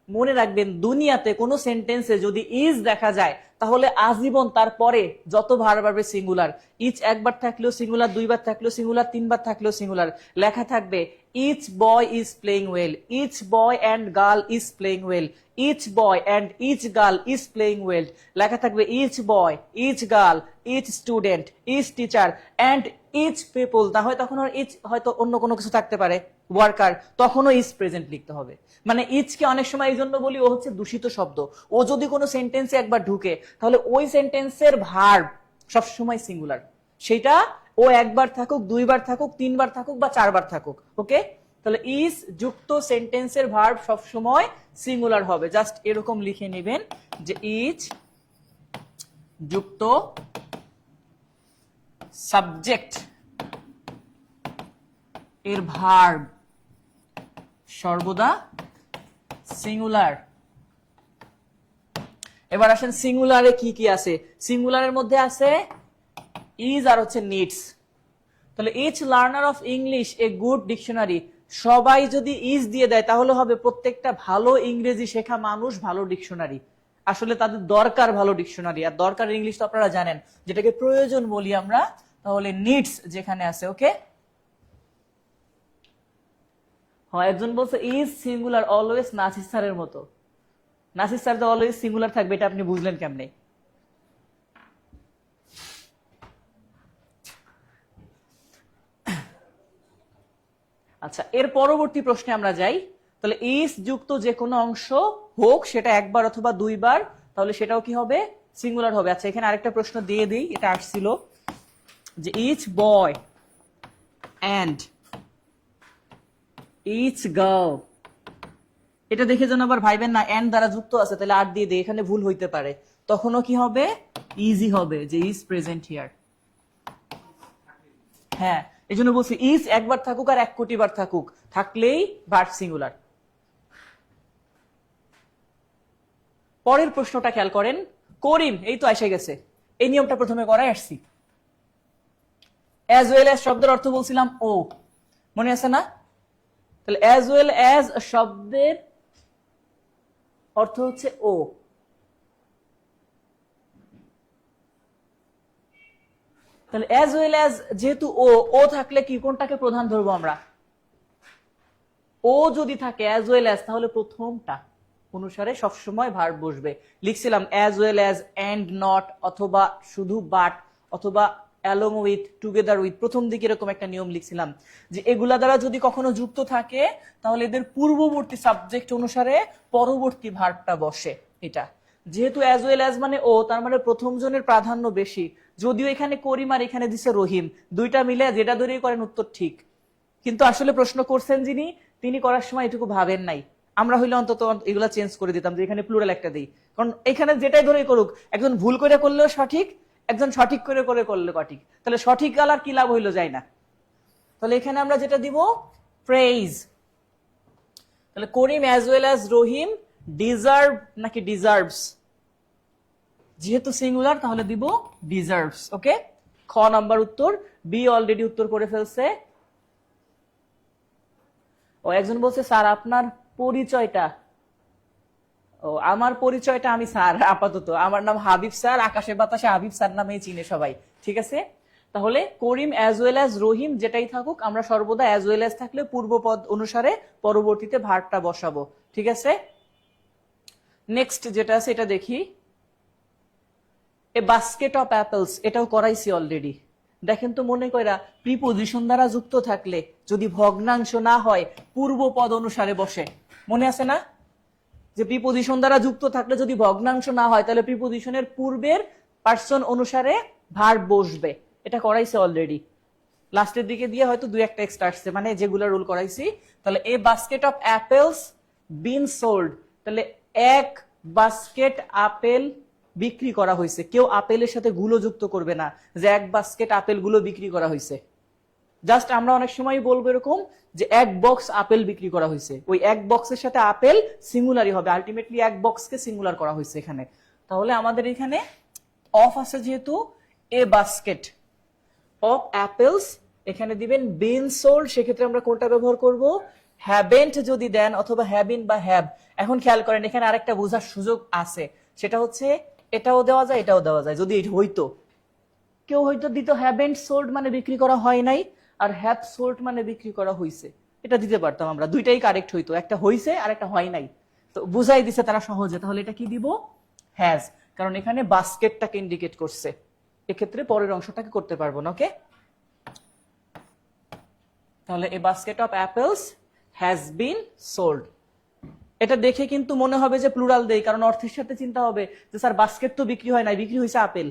মনে রাখবেন দুনিয়াতে কোন সেন্টেন্সে যদি ইজ দেখা যায়, তাহলে আজীবন তারপরে যত ভার্ব আসবে সিঙ্গুলার। ইচ একবার থাকলেও সিঙ্গুলার, দুইবার থাকলেও সিঙ্গুলার, তিনবার থাকলেও সিঙ্গুলার। লেখা থাকবে each boy is playing well, each boy and girl is playing well, each boy and each girl is playing well. লেখা থাকবে each boy, each girl, each student, each teacher and each people. না হয় তখন ইচ হয়তো অন্য কোনো কিছু থাকতে পারে, ওয়ার্কার, তখনও ইজ প্রেজেন্ট লিখতে হবে। মানে ইচকে অনেক সময় এই জন্য বলি ও হচ্ছে দূষিত শব্দ। ও যদি কোনো সেন্টেন্সে একবার ঢুকে, তাহলে ওই সেন্টেন্সের ভার্ব সবসময় সিঙ্গুলার। সেটা ও একবার থাকুক, দুইবার থাকুক, তিনবার থাকুক বা চারবার থাকুক। ওকে? তাহলে ইজ যুক্ত সেন্টেন্সের ভার্ব সবসময় সিঙ্গুলার হবে। জাস্ট এরকম লিখে নেবেন যে ইজ যুক্ত সাবজেক্ট এর ভার্ব সর্বদা সিঙ্গুলার। এবার আসেন সিঙ্গুলারে কি কি আছে। সিঙ্গুলারের মধ্যে আছে ইজ আর হচ্ছে নিডস। তাহলে each learner of English a good dictionary. সবাই যদি ইজ দিয়ে দেয় তাহলে হবে প্রত্যেকটা ভালো ইংরেজি শেখা মানুষ ভালো ডিকশনারি। আসলে তাদের দরকার ভালো ডিকশনারি, আর দরকার ইংলিশ তো আপনারা জানেন, যেটাকে প্রয়োজন বলি আমরা। তাহলে নিডস যেখানে আছে, ওকে। হ্যাঁ, একজন বলছে ইজ সিঙ্গুলার অলওয়েজ নাসির স্যারের মতো। নাসির স্যার তো অলওয়েজ সিঙ্গুলার থাকবে, এটা আপনি বুঝলেন কেমনে? আচ্ছা, এর পরবর্তী প্রশ্নে আমরা যাই। তাহলে ইজ যুক্ত যে কোনো অংশ হোক, সেটা একবার অথবা দুইবার, তাহলে সেটাও কি হবে? সিঙ্গুলার হবে। আচ্ছা, এখানে আরেকটা প্রশ্ন দিয়ে দিই, এটা আসছিল যে each boy and each girl. এটা দেখে যেন আবার ভাইবেন না এন্ড দ্বারা যুক্ত আছে তাহলে আর দিয়ে দেয়, এখানে ভুল হইতে পারে। তখনও কি হবে? ইজি হবে, যে ইজ প্রেজেন্ট হিয়ার। হ্যাঁ, এই জন্য বলছি ইজ একবার থাকুক আর 1 কোটি বার থাকুক, থাকলেই ভার্ব সিঙ্গুলার। পরের প্রশ্নটা খেয়াল করেন। করিম এই তো এসে গেছে, এই নিয়মটা প্রথমে করাই আসছি। অ্যাজ ওয়েল অ্যাজ শব্দের অর্থ বলছিলাম ও, মনে আছে না? তাহলে অ্যাজ ওয়েল অ্যাজ শব্দের অর্থ হচ্ছে ও। তাহলে অ্যাজ ওয়েল অ্যাজ, যেহেতু ও ও থাকলে কি কোনটাকে প্রধান ধরবো আমরা? ও যদি থাকে অ্যাজ ওয়েল অ্যাজ, তাহলে প্রথমটা অনুসারে সবসময় ভার্ব বসবে। লিখছিলাম as well as, and not, অথবা শুধু বাট, অথবা অ্যালং উইথ, টুগেদার উইথ, প্রথম দিকে এরকম একটা নিয়ম লিখছিলাম যে এগুলা দ্বারা যদি কখনো যুক্ত থাকে তাহলে এদের পূর্ববর্তী সাবজেক্ট অনুসারে পরবর্তী ভার্বটা বসে। এটা যেহেতু অ্যাজ ওয়েল অ্যাজ মানে ও, তার মানে প্রথম জনের প্রাধান্য বেশি। যদিও এখানে করিম আর এখানে দিছে রহিম, দুইটা মিলে যেটা ধরেই করেন উত্তর ঠিক, কিন্তু আসলে প্রশ্ন করছেন যিনি, তিনি করার সময় এটুকু ভাবেন নাই। আমরা হইলে অন্তত এগুলা চেঞ্জ করে দিতাম যে এখানে প্লুরাল একটা দিই, কারণ এখানে যেটাই ধরেই করুক, একজন ভুল করে করলেও সঠিক, একজন সঠিক করে করে করলে সঠিক, তাহলে সঠিক গাল আর কি লাভ হইলো, যায় না। তাহলে এখানে আমরা যেটা দিব প্রেইজ। তাহলে করিম অ্যাজ ওয়েল অ্যাজ রহিম ডিজার্ভ নাকি ডিজার্ভস, যেহেতু সিঙ্গুলার তাহলে দিব ডিজার্ভস। ওকে, খ নাম্বার উত্তর। বি অলরেডি উত্তর করে ফেলছে। ও একজন বলছে স্যার আপনার পরিচয়টা, ও আমার পরিচয়টা আমি স্যার আপাতত আমার নাম হাবিব স্যার, আকাশে বাতাসে হাবিব স্যার নামেই চিনে সবাই, ঠিক আছে। তাহলে করিম অ্যাজ ওয়েল অ্যাজ রহিম যেটাই থাকুক, আমরা সর্বদা অ্যাজ ওয়েল অ্যাজ থাকলে পূর্বপদ অনুসারে পরবর্তীতে ভার্বটা বসাবো, ঠিক আছে। নেক্সট যেটা আছে এটা দেখি, এ বাস্কেট অফ অ্যাপেলস, এটাও করাইছি অলরেডি। দেখেন তো মনে কইরা প্রিপোজিশন দ্বারা যুক্ত থাকলে যদি ভগ্নাংশ না হয় পূর্বপদ অনুসারে বসে, মনে আছে না যে প্রিপোজিশন দ্বারা যুক্ত থাকলে যদি ভগ্নাংশ না হয় তাহলে প্রিপোজিশনের পূর্বের পার্সন অনুসারে ভার্ব বসবে। এটা করাইছে অলরেডি, লাস্টের দিকে দিয়ে হয়তো দুই একটা এক্সট্রা আসছে, মানে যেগুলো রুল করাইছি। তাহলে a basket of apples been sold, তাহলে এক বাস্কেট আপেল বিক্রি করা হয়েছে। কেউ আপেলের সাথে গুলো যুক্ত করবে না যে এক বাস্কেট আপেল গুলো বিক্রি করা হয়েছে। জাস্ট আমরা অনেক সময় বলবো এরকম যে এক বক্স আপেল বিক্রি করা হয়েছে, ওই এক বক্সের সাথে আপেল সিঙ্গুলারই হবে, আলটিমেটলি এক বক্সকে সিঙ্গুলার করা হয়েছে এখানে। তাহলে আমাদের এখানে অফ আছে যেহেতু, এ বাস্কেট অফ অ্যাপেলস, এখানে দিবেন বিন সোল্ড, সেক্ষেত্রে আমরা কোনটা ব্যবহার করব? হ্যাভেন্ট যদি দেন অথবা হ্যাভিন বা হ্যাভ। এখন খেয়াল করেন এখানে আরেকটা বোঝার সুযোগ আছে, সেটা হচ্ছে এটাও দেওয়া যায় এটাও দেওয়া যায়। যদি হইতো কেউ হয়তো দিত হ্যাভেন্ট সোল্ড মানে বিক্রি করা হয় নাই, আর হ্যাভ সোল্ড মানে বিক্রি করা হয়েছে, এটা দিতে পারতাম আমরা, দুইটাই কারেক্ট হইতো, একটা হইছে আর একটা হয় নাই, তো বুঝাই দিছে তারা সহজে। তাহলে এটা কি দিব? হ্যাজ, কারণ এখানে বাস্কেটটাকে ইন্ডিকেট করছে, এক্ষেত্রে পরের অংশটাকে করতে পারবো না। ওকে, তাহলে a basket of apples has been sold. এটা দেখে কিন্তু মনে হবে যে প্লুরাল দেই, কারণ অর্থের সাথে চিন্তা হবে যে স্যার বাস্কেট তো বিক্রি হয় নাই, বিক্রি হয়েছে আপেল,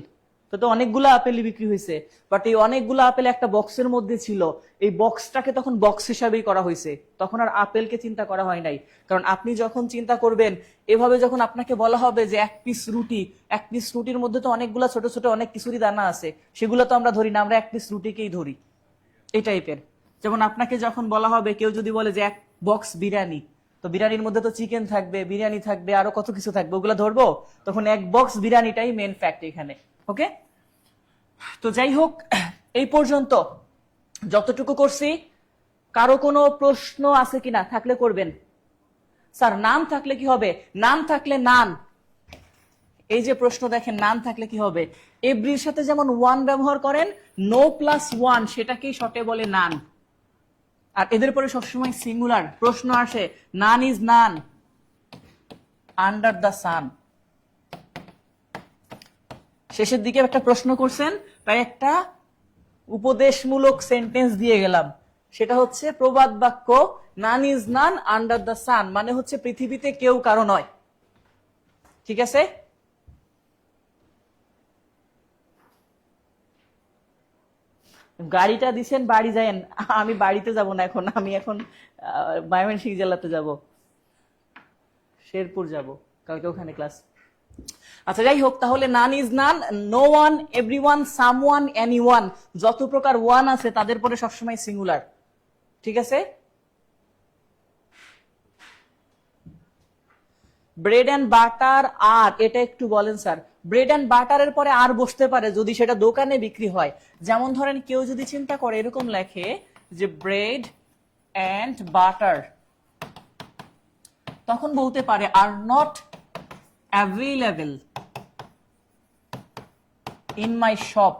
তো অনেকগুলো আপেলই বিক্রি হয়েছে, বাট এই অনেকগুলো আপেল একটা বক্সের মধ্যে ছিল, এই বক্সটাকে তখন বক্স হিসাবেই করা হয়েছে, তখন আর আপেলকে চিন্তা করা হয় নাই। কারণ আপনি যখন চিন্তা করবেন এভাবে, যখন আপনাকে বলা হবে যে এক পিস রুটি, এক পিস রুটির মধ্যে তো অনেকগুলো ছোট ছোট অনেক কিছুরই দানা আছে, সেগুলো তো আমরা ধরি না, আমরা এক পিস রুটিকেই ধরি, এই টাইপের। যেমন আপনাকে যখন বলা হবে, কেউ যদি বলে যে এক বক্স বিরিয়ানি, তো বিরিয়ানির মধ্যে তো চিকেন থাকবে, বিরিয়ানি থাকবে, আরো কত কিছু থাকবে, ওগুলো ধরবো, তখন এক বক্স বিরিয়ানিটাই মেন ফ্যাক্ট এখানে। ওকে, তো যাই হোক, এই পর্যন্ত যতটুকু করছি, কারো কোনো প্রশ্ন আছে কিনা? থাকলে করবেন। স্যার নাম থাকলে কি হবে? নাম থাকলে নান, এই যে প্রশ্ন দেখেন, নান থাকলে কি হবে? এভরির সাথে যেমন ওয়ান ব্যবহার করেন, নো প্লাস ওয়ান সেটাকেই শর্টে বলে নান। আর এদের পরে সবসময় সিঙ্গুলার প্রশ্ন আসে, নান is naan under the sun. শেষের দিকে একটা প্রশ্ন করছেন, তাই একটা উপদেশমূলক সেন্টেন্স দিয়ে গেলাম, সেটা হচ্ছে প্রবাদ বাক্য, নান is naan under the sun, মানে হচ্ছে পৃথিবীতে কেউ কারো নয়, ঠিক আছে। গাড়িটা দিছেন বাড়ি যায়েন, আমি বাড়িতে যাব না এখন, আমি এখন ময়মনসিংহ জেলাতে যাব, শেরপুর যাব, কালকে ওখানে ক্লাস। আচ্ছা যাই হোক, তাহলে none is none, no one, everyone, someone, anyone, যত প্রকার ওয়ান আছে তাদের পরে সবসময় সিঙ্গুলার, ঠিক আছে। ব্রেড এন্ড বাটার আর, এটা একটু বলেন স্যার। ব্রেড এন্ড বাটারের পরে আর বসতে পারে যদি সেটা দোকানে বিক্রি হয়। যেমন ধরেন কেউ যদি চিন্তা করে এরকম লেখে যে ব্রেড এন্ড বাটার, তখন বলতে পারে are not available in my shop,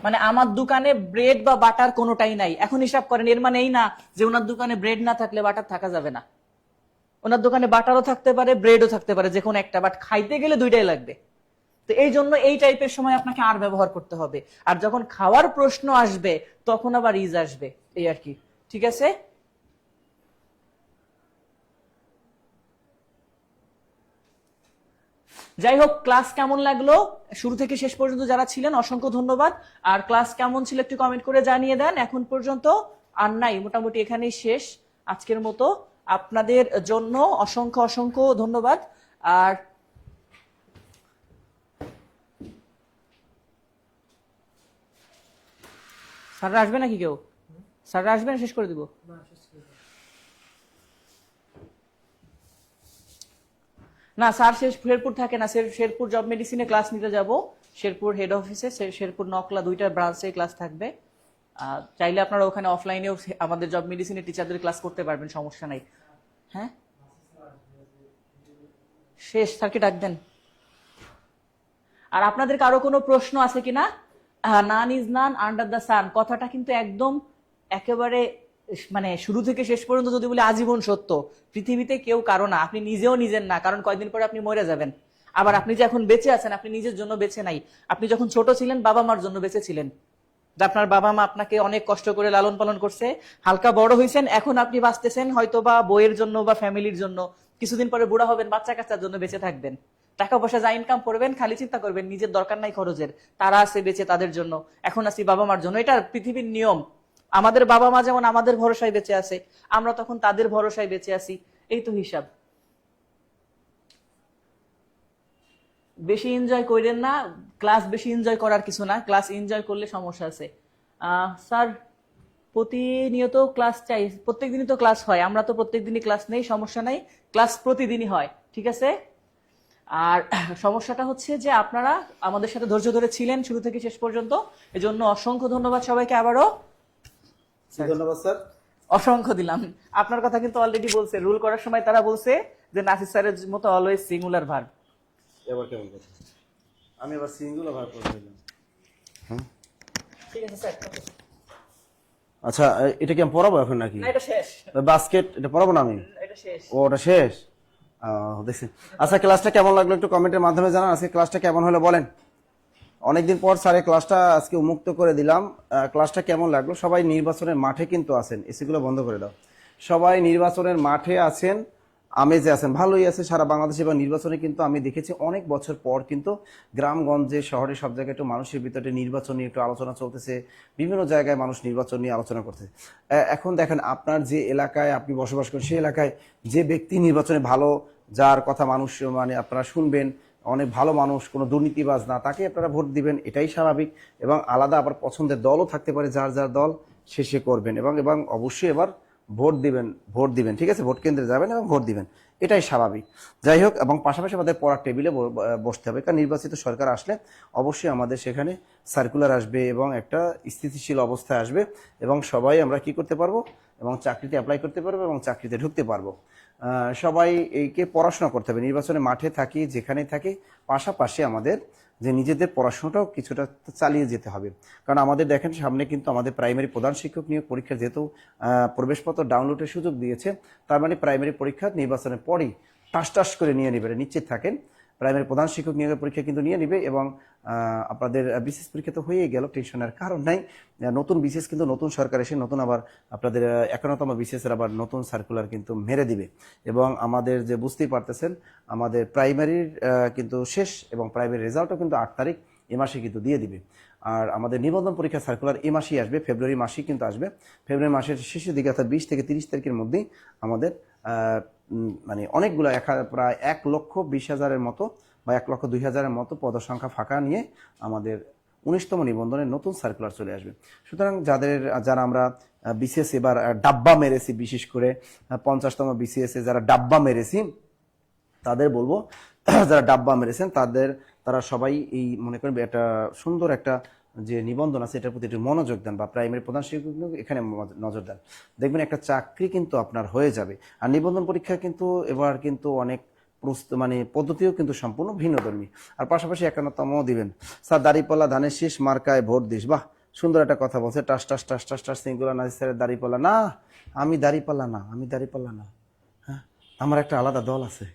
মানে আমার দোকানে ব্রেড বা বাটার কোনোটাই নাই, এখন হিসাব করেন, এর মানে এই না যে ওনার দোকানে ব্রেড না থাকলে বাটার থাকা যাবে না। ওনার দোকানে বাটারও থাকতে পারে, ব্রেডও থাকতে পারে, যে কোনো একটা, বাট খাইতে গেলে দুইটাই লাগবে। তো এই জন্য এই টাইপের সময় আপনাকে আর ব্যবহার করতে হবে। আর যখন খাওয়ার প্রশ্ন আসবে তখন আবার ইজ আসবে, এই আর কি। ঠিক আছে, যাই হোক, ক্লাস কেমন লাগলো শুরু থেকে শেষ পর্যন্ত যারা ছিলেন অসংখ্য ধন্যবাদ। আর ক্লাস কেমন ছিল একটু কমেন্ট করে জানিয়ে দেন। এখন পর্যন্ত আর নাই, মোটামুটি এখানেই শেষ আজকের মতো। আপনাদের জন্য অসংখ্য অসংখ্য ধন্যবাদ। আর স্যাররা আসবে নাকি কেউ? স্যাররা আসবে না শেষ করে দিব? না স্যার শেরপুর থাকে না, শেরপুর জব মেডিসিনে ক্লাস নিতে যাব, শেরপুর হেড অফিসে, শেরপুর নকলা, দুইটা ব্রাঞ্চে ক্লাস থাকবে। চাইলে আপনারা ওখানে অফলাইনেও আমাদের জব মেডিসিনের টিচারদের ক্লাস করতে পারবেন, সমস্যা নাই। হ্যাঁ শেষ, স্যারকে ডাক দেন। আর আপনাদের কারো কোনো প্রশ্ন আছে কিনা? নান is naan under the sun কথাটা কিন্তু একদম একেবারে মানে শুরু থেকে শেষ পর্যন্ত যদি বলি আজীবন সত্য। পৃথিবীতে কেউ কারো না, আপনি নিজেও নিজের না, কারণ কয়দিন পরে আপনি মরে যাবেন। আবার আপনি যে এখন বেঁচে আছেন, আপনি নিজের জন্য বেঁচে নাই। আপনি যখন ছোট ছিলেন বাবা মার জন্য বেঁচে ছিলেন, যে আপনার বাবা মা আপনাকে অনেক কষ্ট করে লালন পালন করছে, হালকা বড় হয়েছেন, এখন আপনি বাঁচতেছেন হয়তো বা বইয়ের জন্য বা ফ্যামিলির জন্য। কিছুদিন পরে বুড়া হবেন, বাচ্চা কাচ্চার জন্য বেঁচে থাকবেন। টাকা পয়সা যা ইনকাম করবেন খালি চিন্তা করবেন নিজের দরকার নাই খরচের, তারা আছে বেঁচে তাদের জন্য, এখন আছি বাবা মার জন্য। এটা পৃথিবীর নিয়ম। আমাদের বাবা মা যেমন আমাদের ভরসায় বেঁচে আছে, আমরা তখন তাদের ভরসায় বেঁচে আছি, এই তো হিসাব। বেশি এনজয় করেন না, ক্লাস বেশি এনজয় করার কিছু না, ক্লাস এনজয় করলে সমস্যা আছে। স্যার প্রতিনিয়ত ক্লাস চাই, প্রত্যেকদিনই তো ক্লাস হয়, আমরা তো প্রত্যেকদিনই ক্লাস নেই, সমস্যা নাই, ক্লাস প্রতিদিনই হয়, ঠিক আছে। আর সমস্যাটা হচ্ছে যে আপনারা আমাদের সাথে ধৈর্য ধরে ছিলেন শুরু থেকে শেষ পর্যন্ত, এজন্য অসংখ্য ধন্যবাদ সবাইকে। আবারও ধন্যবাদ স্যার। অসংখ্য দিলাম। আপনার কথা কিন্তু অলরেডি বলছে, রুল করার সময় তারা বলছে যে নাসির স্যারের মতো অলওয়েজ সিঙ্গুলার ভার্ব। এবার কেমন কথা, আমি এবার সিঙ্গুলার ভার্ব করে দিলাম। ঠিক আছে স্যার। আচ্ছা এটা কি আমি পড়াবো এখন নাকি? না, এটা শেষ, বাস্কেট এটা পড়াবো না আমি? এটা শেষ। ও ওটা শেষ, দেখছি। আচ্ছা ক্লাসটা কেমন লাগলো একটু কমেন্টের মাধ্যমে জানান। আজকে ক্লাসটা কেমন হলো বলেন। অনেকদিন পর স্যারের ক্লাসটা আজকে উন্মুক্ত করে দিলাম। ক্লাসটা কেমন লাগলো? সবাই নির্বাচনের মাঠে কিন্তু আছেন, এসিগুলো বন্ধ করে দাও। সবাই নির্বাচনের মাঠে আছেন, আমেজে আছেন, ভালোই আছে সারা বাংলাদেশে। এবং নির্বাচনে কিন্তু আমি দেখেছি অনেক বছর পর কিন্তু গ্রামগঞ্জে শহরে সব জায়গায় একটু মানুষের ভিতরে নির্বাচন নিয়ে একটু আলোচনা চলতেছে, বিভিন্ন জায়গায় মানুষ নির্বাচন নিয়ে আলোচনা করতেছে। এখন দেখেন আপনার যে এলাকায় আপনি বসবাস করেন সেই এলাকায় যে ব্যক্তি নির্বাচনে ভালো, যার কথা মানুষ মানে আপনারা শুনবেন, অনেক ভালো মানুষ, কোনো দুর্নীতিবাজ না, তাকে আপনারা ভোট দিবেন, এটাই স্বাভাবিক। এবং আলাদা আবার পছন্দের দলও থাকতে পারে, যার যার দল শেষে করবেন। এবং অবশ্যই এবার ভোট দিবেন, ঠিক আছে, ভোট কেন্দ্রে যাবেন এবং ভোট দিবেন, এটাই স্বাভাবিক। যাই হোক, এবং পাশাপাশি আমাদের পড়ার টেবিলে বসতে হবে, কারণ নির্বাচিত সরকার আসলে অবশ্যই আমাদের সেখানে সার্কুলার আসবে এবং একটা স্থিতিশীল অবস্থায় আসবে, এবং সবাই আমরা কি করতে পারবো, এবং চাকরিতে অ্যাপ্লাই করতে পারবো এবং চাকরিতে ঢুকতে পারবো। সবাই এইকে পড়াশোনা করতে হবে, নির্বাচনে মাঠে থাকি যেখানে থাকি, পাশাপাশি আমাদের যে নিজেদের পড়াশোনাটাও কিছুটা চালিয়ে যেতে হবে। কারণ আমাদের দেখেন সামনে কিন্তু আমাদের প্রাইমারি প্রধান শিক্ষক নিয়োগ পরীক্ষা যেহেতু প্রবেশপত্র ডাউনলোডের সুযোগ দিয়েছে, তার মানে প্রাইমারি পরীক্ষা নির্বাচনের পরেই টাস করে নিয়ে নেবে, নিশ্চিত থাকেন। প্রাইমারি প্রধান শিক্ষক নিয়োগের পরীক্ষা কিন্তু নিয়ে নিবে, এবং আপনাদের বিশেষ পরীক্ষা তো হয়েই গেল, টেনশনের কারণ নাই। নতুন বিশেষ কিন্তু নতুন সরকার এসে নতুন আবার আপনাদের 51তম বিশেষের আবার নতুন সার্কুলার কিন্তু মেরে দিবে। এবং আমাদের যে বুঝতেই পারতেছেন আমাদের প্রাইমারির কিন্তু শেষ, এবং প্রাইমারি রেজাল্টও কিন্তু 8 তারিখ এ মাসে কিন্তু দিয়ে দিবে। আর আমাদের নিবন্ধন পরীক্ষা সার্কুলার এই মাসেই আসবে, ফেব্রুয়ারি মাসেই কিন্তু আসবে। ফেব্রুয়ারি মাসের শেষের দিকে অর্থাৎ 20 থেকে 30 তারিখের মধ্যেই আমাদের মানে অনেকগুলো প্রায় 1,20,000-এর মতো বা 1,02,000-এর মতো পদসংখ্যা ফাঁকা নিয়ে আমাদের 19তম নিবন্ধনের নতুন সার্কুলার চলে আসবে। সুতরাং যারা আমরা বিসিএস এবার ডাব্বা মেরেছি, বিশেষ করে 50তম বিসিএস এ যারা ডাব্বা মেরেছি তাদের বলবো, যারা ডাব্বা মেরেছেন তারা সবাই এই মনে করেন একটা সুন্দর একটা যে নিবন্ধন আছে এটার প্রতি একটু মনোযোগ দেন, বা প্রাইমারি প্রধান শিক্ষক এখানে নজর দেন, দেখবেন একটা চাকরি কিন্তু আপনার হয়ে যাবে। আর নিবন্ধন পরীক্ষা কিন্তু এবার কিন্তু অনেক মানে পদ্ধতিও কিন্তু সম্পূর্ণ ভিন্নধর্মী। আর পাশাপাশি 51তম দিবেন। স্যার দাড়িপাল্লা ধানের শীষ মার্কায় ভোট দিস। বাহ, সুন্দর একটা কথা বলছে। টাস টাস টাস টাস টাস সিঙ্গুলার নাজির স্যারের দাড়িপাল্লা না, আমি দাড়িপাল্লা না, আমি দাড়িপাল্লা না, হ্যাঁ আমার একটা আলাদা দল আছে।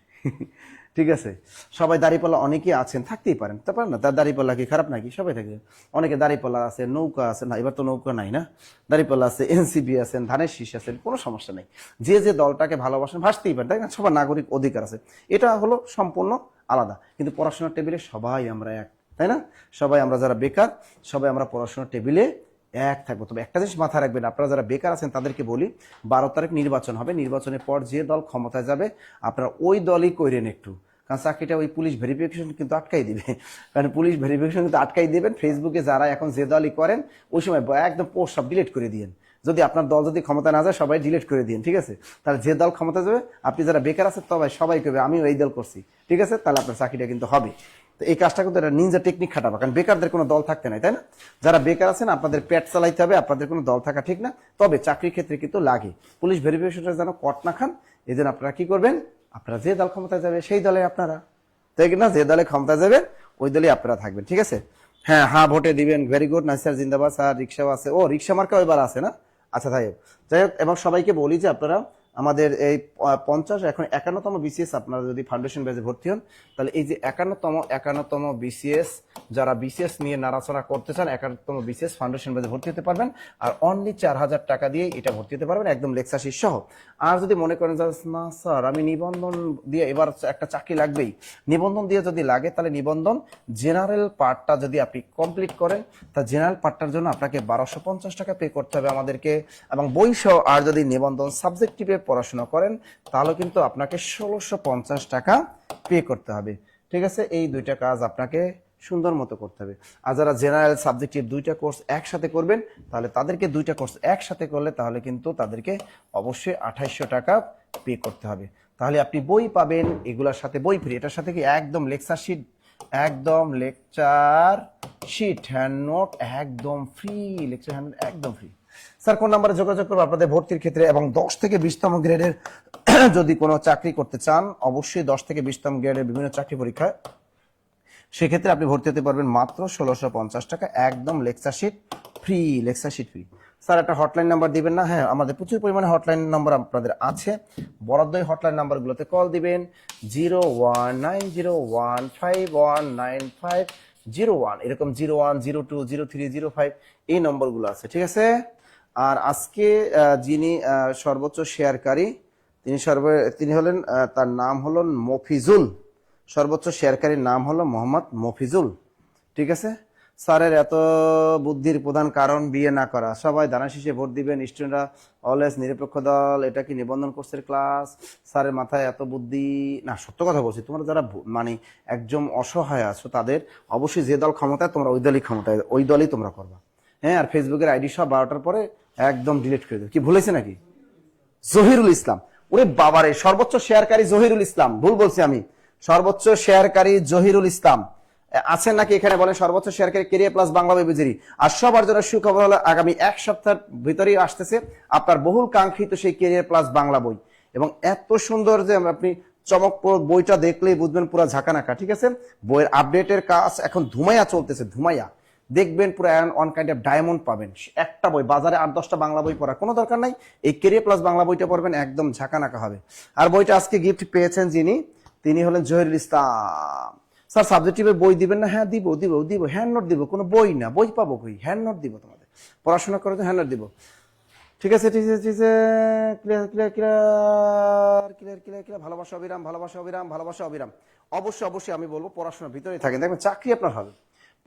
ঠিক আছে, সবাই দাড়িপাল্লা অনেকেই আছেন, থাকতেই পারেন, তা পারেন না, তার দাড়িপাল্লা কি খারাপ নাকি? সবাই থাকে, অনেকে দাড়িপাল্লা আছে, নৌকা আছে, না এবার তো নৌকা নাই না, দাড়িপাল্লা আছে, এনসিপি আছেন, ধানের শীষ আছেন, কোনো সমস্যা নেই। যে যে দলটাকে ভালোবাসেন ভাসতেই পারেন, তাই না? সবার নাগরিক অধিকার আছে, এটা হলো সম্পূর্ণ আলাদা। কিন্তু পড়াশোনার টেবিলে সবাই আমরা এক, তাই না? সবাই আমরা যারা বেকার, সবাই আমরা পড়াশোনার টেবিলে এক থাকবো। তবে একটা জিনিস মাথায় রাখবেন, আপনারা যারা বেকার আছেন তাদেরকে বলি, 12 তারিখ নির্বাচন হবে, নির্বাচনের পর যে দল ক্ষমতায় যাবে আপনারা ওই দলই কইরেন একটু, কারণ চাকরিটা ওই পুলিশ ভেরিফিকেশন কিন্তু আটকাই দিবে। কারণ পুলিশ ভেরিফিকেশন কিন্তু আটকাই দিবেন। ফেসবুকে যারা এখন যে দলই করেন ওই সময় একদম পোস্ট সব ডিলিট করে দিন। যদি আপনার দল যদি ক্ষমতা না যায় সবাই ডিলিট করে দিন, ঠিক আছে? তাহলে যে দল ক্ষমতা যাবে, আপনি যারা বেকার আছেন তবে সবাই করবে আমিও এই দল করছি, ঠিক আছে? তাহলে আপনার চাকরিটা কিন্তু হবে। তো এই কাজটা কিন্তু একটা নিনজা টেকনিক খাটাবো, কারণ বেকারদের কোনো দল থাকতে নাই, তাই না? যারা বেকার আছেন আপনাদের পেট চালাইতে হবে, আপনাদের কোনো দল থাকা ঠিক না। তবে চাকরির ক্ষেত্রে কিন্তু লাগে পুলিশ ভেরিফিকেশনটা যেন কট না খান, এই জন্য আপনারা কি করবেন, আপনারা যে দল ক্ষমতায় যাবে সেই দলে আপনারা, তাই না? যে দলে ক্ষমতা যাবে ওই দলে আপনারা থাকবেন, ঠিক আছে? হ্যাঁ হ্যাঁ ভোটে দিবেন, ভেরি গুড, নাইস স্যার, জিন্দাবাদ স্যার। রিক্সাও আছে, ও রিক্সা মার্কা এবার আছে না? আচ্ছা যাই হোক, যাই হোক। এবং সবাইকে বলি যে আপনারা আমাদের এই 50 এখন 51তম বিসিএস আপনারা যদি ফাউন্ডেশন ব্যাচে ভর্তি হন, তাহলে এই যে 51তম বিসিএস, যারা বিসিএস নিয়ে নাড়াচড়া করতে চান 51তম বিসিএস ফাউন্ডেশন ব্যাচে ভর্তি হতে পারবেন। আর অনলি 4000 টাকা দিয়ে এটা ভর্তি হতে পারবেন, একদম লেকচার শীট সহ। আর যদি মনে করেন যে না স্যার আমি নিবন্ধন দিয়ে এবার একটা চাকরি লাগবেই, নিবন্ধন দিয়ে যদি লাগে তাহলে নিবন্ধন জেনারেল পার্টটা যদি আপনি কমপ্লিট করেন, তা জেনারেল পার্টটার জন্য আপনাকে 1250 টাকা পে করতে হবে আমাদেরকে, এবং বই সহ। আর যদি নিবন্ধন সাবজেক্টিভে পড়াশোনা করেন তাহলে কিন্তু আপনাকে 1650 টাকা পে করতে হবে, ঠিক আছে? এই দুইটা কাজ আপনাকে সুন্দর মতো করতে হবে। আর যারা জেনারেল সাবজেক্টিভ দুইটা কোর্স একসাথে করবেন, তাহলে তাদেরকে দুইটা কোর্স একসাথে করলে তাহলে কিন্তু তাদেরকে অবশ্যই 2800 টাকা পে করতে হবে। তাহলে আপনি বই পাবেন, এগুলোর সাথে বই ফ্রি, এটার সাথে কি একদম লেকচার শিট, একদম লেকচার শিট, হ্যান্ড নোট একদম ফ্রি, লেকচার হ্যান্ড নোট একদম ফ্রি। স্যার কোন নাম্বারে যোগাযোগ করবো আপনাদের ভর্তির ক্ষেত্রে? এবং 10 থেকে 20তম গ্রেডের যদি কোনো চাকরি করতে চান, অবশ্যই 10 থেকে 20তম গ্রেডের বিভিন্ন চাকরি পরীক্ষায়, সেক্ষেত্রে আপনি ভর্তি হতে পারবেন মাত্র 1650 টাকা, একদম lecture sheet free, lecture sheet free. Sir একটা হটলাইন নাম্বার দিবেন না? হ্যাঁ, আমাদের প্রচুর পরিমাণে হটলাইন নাম্বার আপনাদের আছে, বরাদ্দ হটলাইন নাম্বারগুলোতে কল দিবেন 019015195001, এরকম 01020305 এই নম্বরগুলো আছে, ঠিক আছে? আর আজকে যিনি সর্বোচ্চ শেয়ারকারী, তিনি হলেন, তার নাম হলো মফিজুল, সর্বোচ্চ শেয়ারকারীর নাম হলো মোহাম্মদ মফিজুল, ঠিক আছে? স্যারের এত বুদ্ধির প্রধান কারণ বিয়ে না করা। সবাই দানা শীষে ভোট দিবেন, স্টুডেন্টরা অলওয়েজ নিরপেক্ষ দল, এটা কি নিবন্ধন কোর্সের ক্লাস? স্যারের মাথায় এত বুদ্ধি না, সত্য কথা বলছি। তোমরা যারা মানে একদম অসহায় আছো তাদের অবশ্যই যে দল ক্ষমতায় তোমরা ওই দলই ক্ষমতায়, ওই দলই তোমরা করবা, হ্যাঁ? আর ফেসবুকের আইডি সব 12টার পরে একদম ডিলিট করে দেবে। কি ভুলেছে নাকি? জহিরুল ইসলাম, ওরে বাবারে, সর্বোচ্চ শেয়ারকারী জহিরুল ইসলাম, ভুল বলছি আমি, সর্বোচ্চ শেয়ারকারী জহিরুল ইসলাম আছেন নাকি এখানে? বলেন সর্বোচ্চ শেয়ারকারী কেরিয়ার প্লাস বাংলা বই বুঝেরি। আর সবার জন্য সুখবর হলো আগামী 1 সপ্তাহের ভিতরেই আসতেছে আপনার বহুল কাঙ্ক্ষিত সেই কেরিয়ার প্লাস বাংলা বই, এবং এত সুন্দর যে আপনি চমকপ্রদ বইটা দেখলেই বুঝবেন পুরো ঝাঁকানাকা, ঠিক আছে? বইয়ের আপডেটের কাজ এখন ধুমাইয়া চলতেছে, ধুমাইয়া দেখবেন পুরো অন কাইন্ড অফ ডায়মন্ড পাবেন। একটা বই বাজারে 8-10টা বাংলা বই পড়ার কোনো দরকার নাই, এই কেরিয়ার প্লাস বাংলা বইটা পড়বেন, একদম ঝাঁকানাকা হবে। আর বইটা আজকে গিফট পেয়েছেন যিনি, তিনি হলেন জহিরুল ইসলাম। স্যার সাবজেক্টিভের বই দিবেন না? হ্যাঁ দিব দিব দিব, হ্যান্ড নোট দিব, কোনো বই না, বই পাবো কই, হ্যান্ড নোট দিব, তোমাদের পড়াশোনা করে তো হ্যান্ড নোট দিব, ঠিক আছে? ঠিক আছে, ঠিক আছে, clear clear clear clear clear clear. ভালোবাসা অবিরাম, ভালোবাসা অবিরাম, ভালোবাসা অবিরাম। অবশ্যই অবশ্যই আমি বলবো পড়াশোনার ভিতরেই থাকেন, দেখবেন চাকরি আপনার হবে।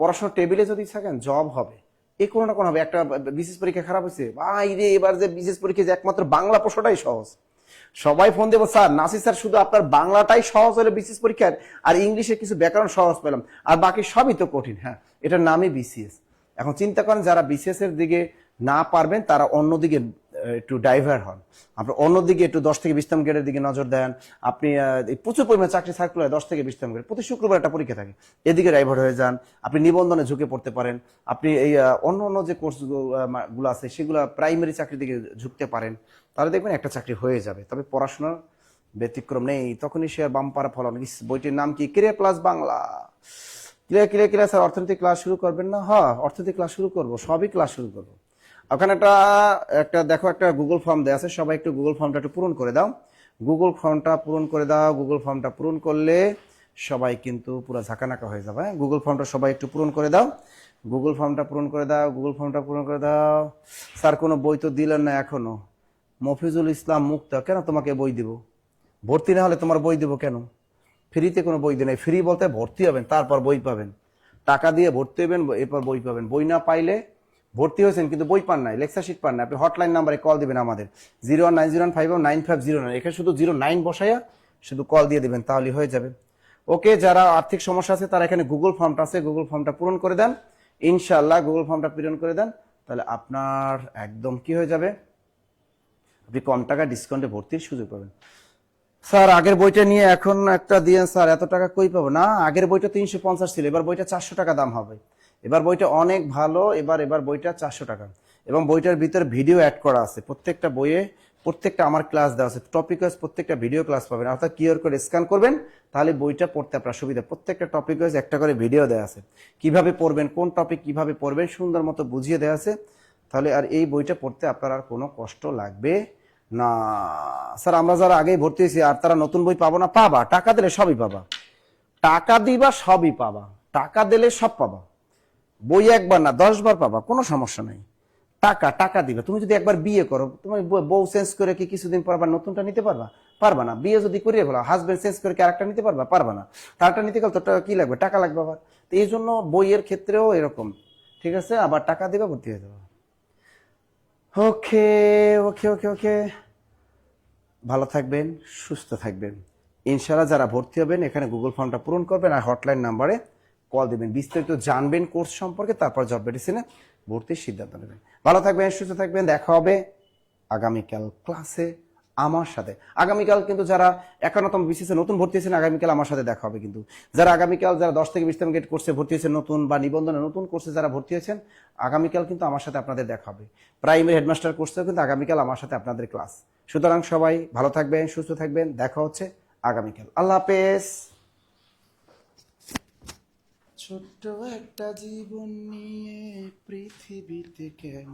পড়াশোনার টেবিলে যদি থাকেন জব হবে, এ কোনো না কোনো হবে। একটা বিশেষ পরীক্ষা খারাপ হয়েছে, ভাই রে, এবার যে বিশেষ পরীক্ষা যে একমাত্র বাংলা প্রশ্নটাই সহজ। সবাই ফোন দেবো, স্যার নাসির স্যার শুধু আপনার বাংলাটাই সহজ হলো বিসিএস পরীক্ষার, আর ইংলিশের কিছু ব্যাকরণ সহজ পেলাম, আর বাকি সবই তো কঠিন। হ্যাঁ, এটার নামই বিসিএস। এখন চিন্তা করেন যারা বিসিএস এর দিকে না পারবেন তারা অন্যদিকে একটু ডাইভার্ট হন, আপনি অন্যদিকে একটু 10 থেকে 20তম গ্রেডের দিকে নজর দেন। আপনি প্রচুর পরিমাণে চাকরি সার্কুলার 10 থেকে 20তম গ্রেড, প্রতি শুক্রবার একটা পরীক্ষা থাকে, এদিকে ডাইভার্ট হয়ে যান। আপনি নিবন্ধনে ঝুঁকে পড়তে পারেন, আপনি এই অন্য অন্য যে কোর্স গুলো আছে সেগুলো প্রাইমারি চাকরির দিকে ঝুঁকতে পারেন, তাহলে দেখবেন একটা চাকরি হয়ে যাবে। তবে পড়াশোনার ব্যতিক্রম নেই, তখনই শেয়ার বাম্পার ফলন। ইস, বইটির নাম কি? ক্রিয়া প্লাস বাংলা। ক্লিয়ার স্যার, অর্থনৈতিক ক্লাস শুরু করবেন না? হ্যাঁ, অর্থনৈতিক ক্লাস শুরু করব, সবই ক্লাস শুরু করব। ওখানে একটা একটা দেখো, একটা গুগল ফর্ম দেওয়া আছে, সবাই একটু গুগল ফর্মটা একটু পূরণ করে দাও। গুগল ফর্মটা পূরণ করে দাও। গুগল ফর্মটা পূরণ করলে সবাই কিন্তু পুরো ঝাঁকানাকা হয়ে যাবে। হ্যাঁ, গুগল ফর্মটা সবাই একটু পূরণ করে দাও। গুগল ফর্মটা পূরণ করে দাও। গুগল ফর্মটা পূরণ করে দাও। স্যার কোনো বই তো দিলেন না এখনো। মফিজুল ইসলাম মুক্তা, কেন তোমাকে বই দিব? ভর্তি না হলে তোমার বই দেবো কেন? ফ্রিতে কোনো বই দেয় নাই। ফ্রি বলতে ভর্তি হবেন তারপর বই পাবেন, টাকা দিয়ে ভর্তি হবেন এরপর বই পাবেন। বই না পাইলে, ভর্তি হয়েছেন কিন্তু বই পান নাই, লেকচার শিট পান না, আপনি হটলাইন নাম্বারে কল দিবেন আমাদের 0190159509। এখানে শুধু 09 বসাইয়া শুধু কল দিয়ে দিবেন, তাহলে হয়ে যাবে। ওকে, যারা আর্থিক সমস্যা আছে তারা এখানে গুগল ফর্মটা আছে, গুগল ফর্মটা পূরণ করে দেন। ইনশাআল্লাহ গুগল ফর্মটা পূরণ করে দেন, তাহলে আপনার একদম কি হয়ে যাবে, আপনি কম টাকা ডিসকাউন্টে ভর্তির সুযোগ পাবেন। স্যার আগের বইটা নিয়ে এখন একটা দিয়েন স্যার, এত টাকা কই পাবো? না, আগের বইটা 350 ছিল, এবার বইটা 400 টাকা দাম হবে। এবার বইটা অনেক ভালো, এবার বইটা 400 টাকা। এবং বইটার ভিতরে ভিডিও অ্যাড করা আছে, প্রত্যেকটা বইয়ে প্রত্যেকটা আমার ক্লাস দেওয়া আছে, টপিক ওয়াইজ প্রত্যেকটা ভিডিও ক্লাস পাবেন। অর্থাৎ কিউআর কোড স্ক্যান করবেন, তাহলে বইটা পড়তে আপনার সুবিধা। প্রত্যেকটা টপিক ওয়াইজ একটা করে ভিডিও দেওয়া আছে, কিভাবে পড়বেন, কোন টপিক কিভাবে পড়বেন সুন্দর মতো বুঝিয়ে দেওয়া আছে। তাহলে আর এই বইটা পড়তে আপনার আর কোনো কষ্ট লাগবে না। স্যার আমরা যারা আগেই ভর্তি হয়েছি আর তারা নতুন বই পাবো না? পাবা, টাকা দিলে সবই পাবা। টাকা দিবা সবই পাবা, টাকা দিলে সব পাবা। বই একবার না 10 বার পাবা, কোনো সমস্যা নাই। টাকা দিবা। তুমি যদি একবার বিয়ে করো, তুমি বউ চেঞ্জ করে কি কিছুদিন পর আবার নতুনটা নিতে পারবা? পারবা না। বিয়ে যদি করিয়ে ফেলো, হাজবেন্ড চেঞ্জ করে কি আরেকটা নিতে পারবা? পারবা না। তারটা নিতে গেলে তো কি লাগবে? টাকা লাগবে আবার। তো এই জন্য বইয়ের ক্ষেত্রেও এরকম, ঠিক আছে? আবার টাকা দিবা, ভর্তি হয়ে যাবা। ওকে ওকে ওকে ওকে, ভালো থাকবেন, সুস্থ থাকবেন। ইনশাআল্লাহ যারা ভর্তি হবেন এখানে গুগল ফর্মটা পূরণ করবেন আর হটলাইন নাম্বারে কল দিবেন, বিস্তারিত জানবেন কোর্স সম্পর্কে, তারপর জব মেডিসিনে ভর্তির সিদ্ধান্ত নেবেন। ভালো থাকবেন, সুস্থ থাকবেন। দেখা হবে আগামীকাল ক্লাসে আমার সাথে। আগামীকাল কিন্তু যারা 51তম বিসিএস নতুন ভর্তি হয়েছেন, আগামীকাল আমার সাথে দেখা হবে। কিন্তু যারা আগামীকাল যারা 10 থেকে 20তম গেট কোর্সে ভর্তি হয়েছেন নতুন, বা নিবন্ধনে নতুন কোর্সে যারা ভর্তি হয়েছেন, আগামীকাল কিন্তু আমার সাথে আপনাদের দেখা হবে। প্রাইমারি হেডমাস্টার কোর্সেও কিন্তু আগামীকাল আমার সাথে আপনাদের ক্লাস। সুতরাং সবাই ভালো থাকবেন, সুস্থ থাকবেন। দেখা হচ্ছে আগামীকাল। আল্লাহ হাফেজ। ছোট্ট একটা জীবন নিয়ে পৃথিবীতে কেন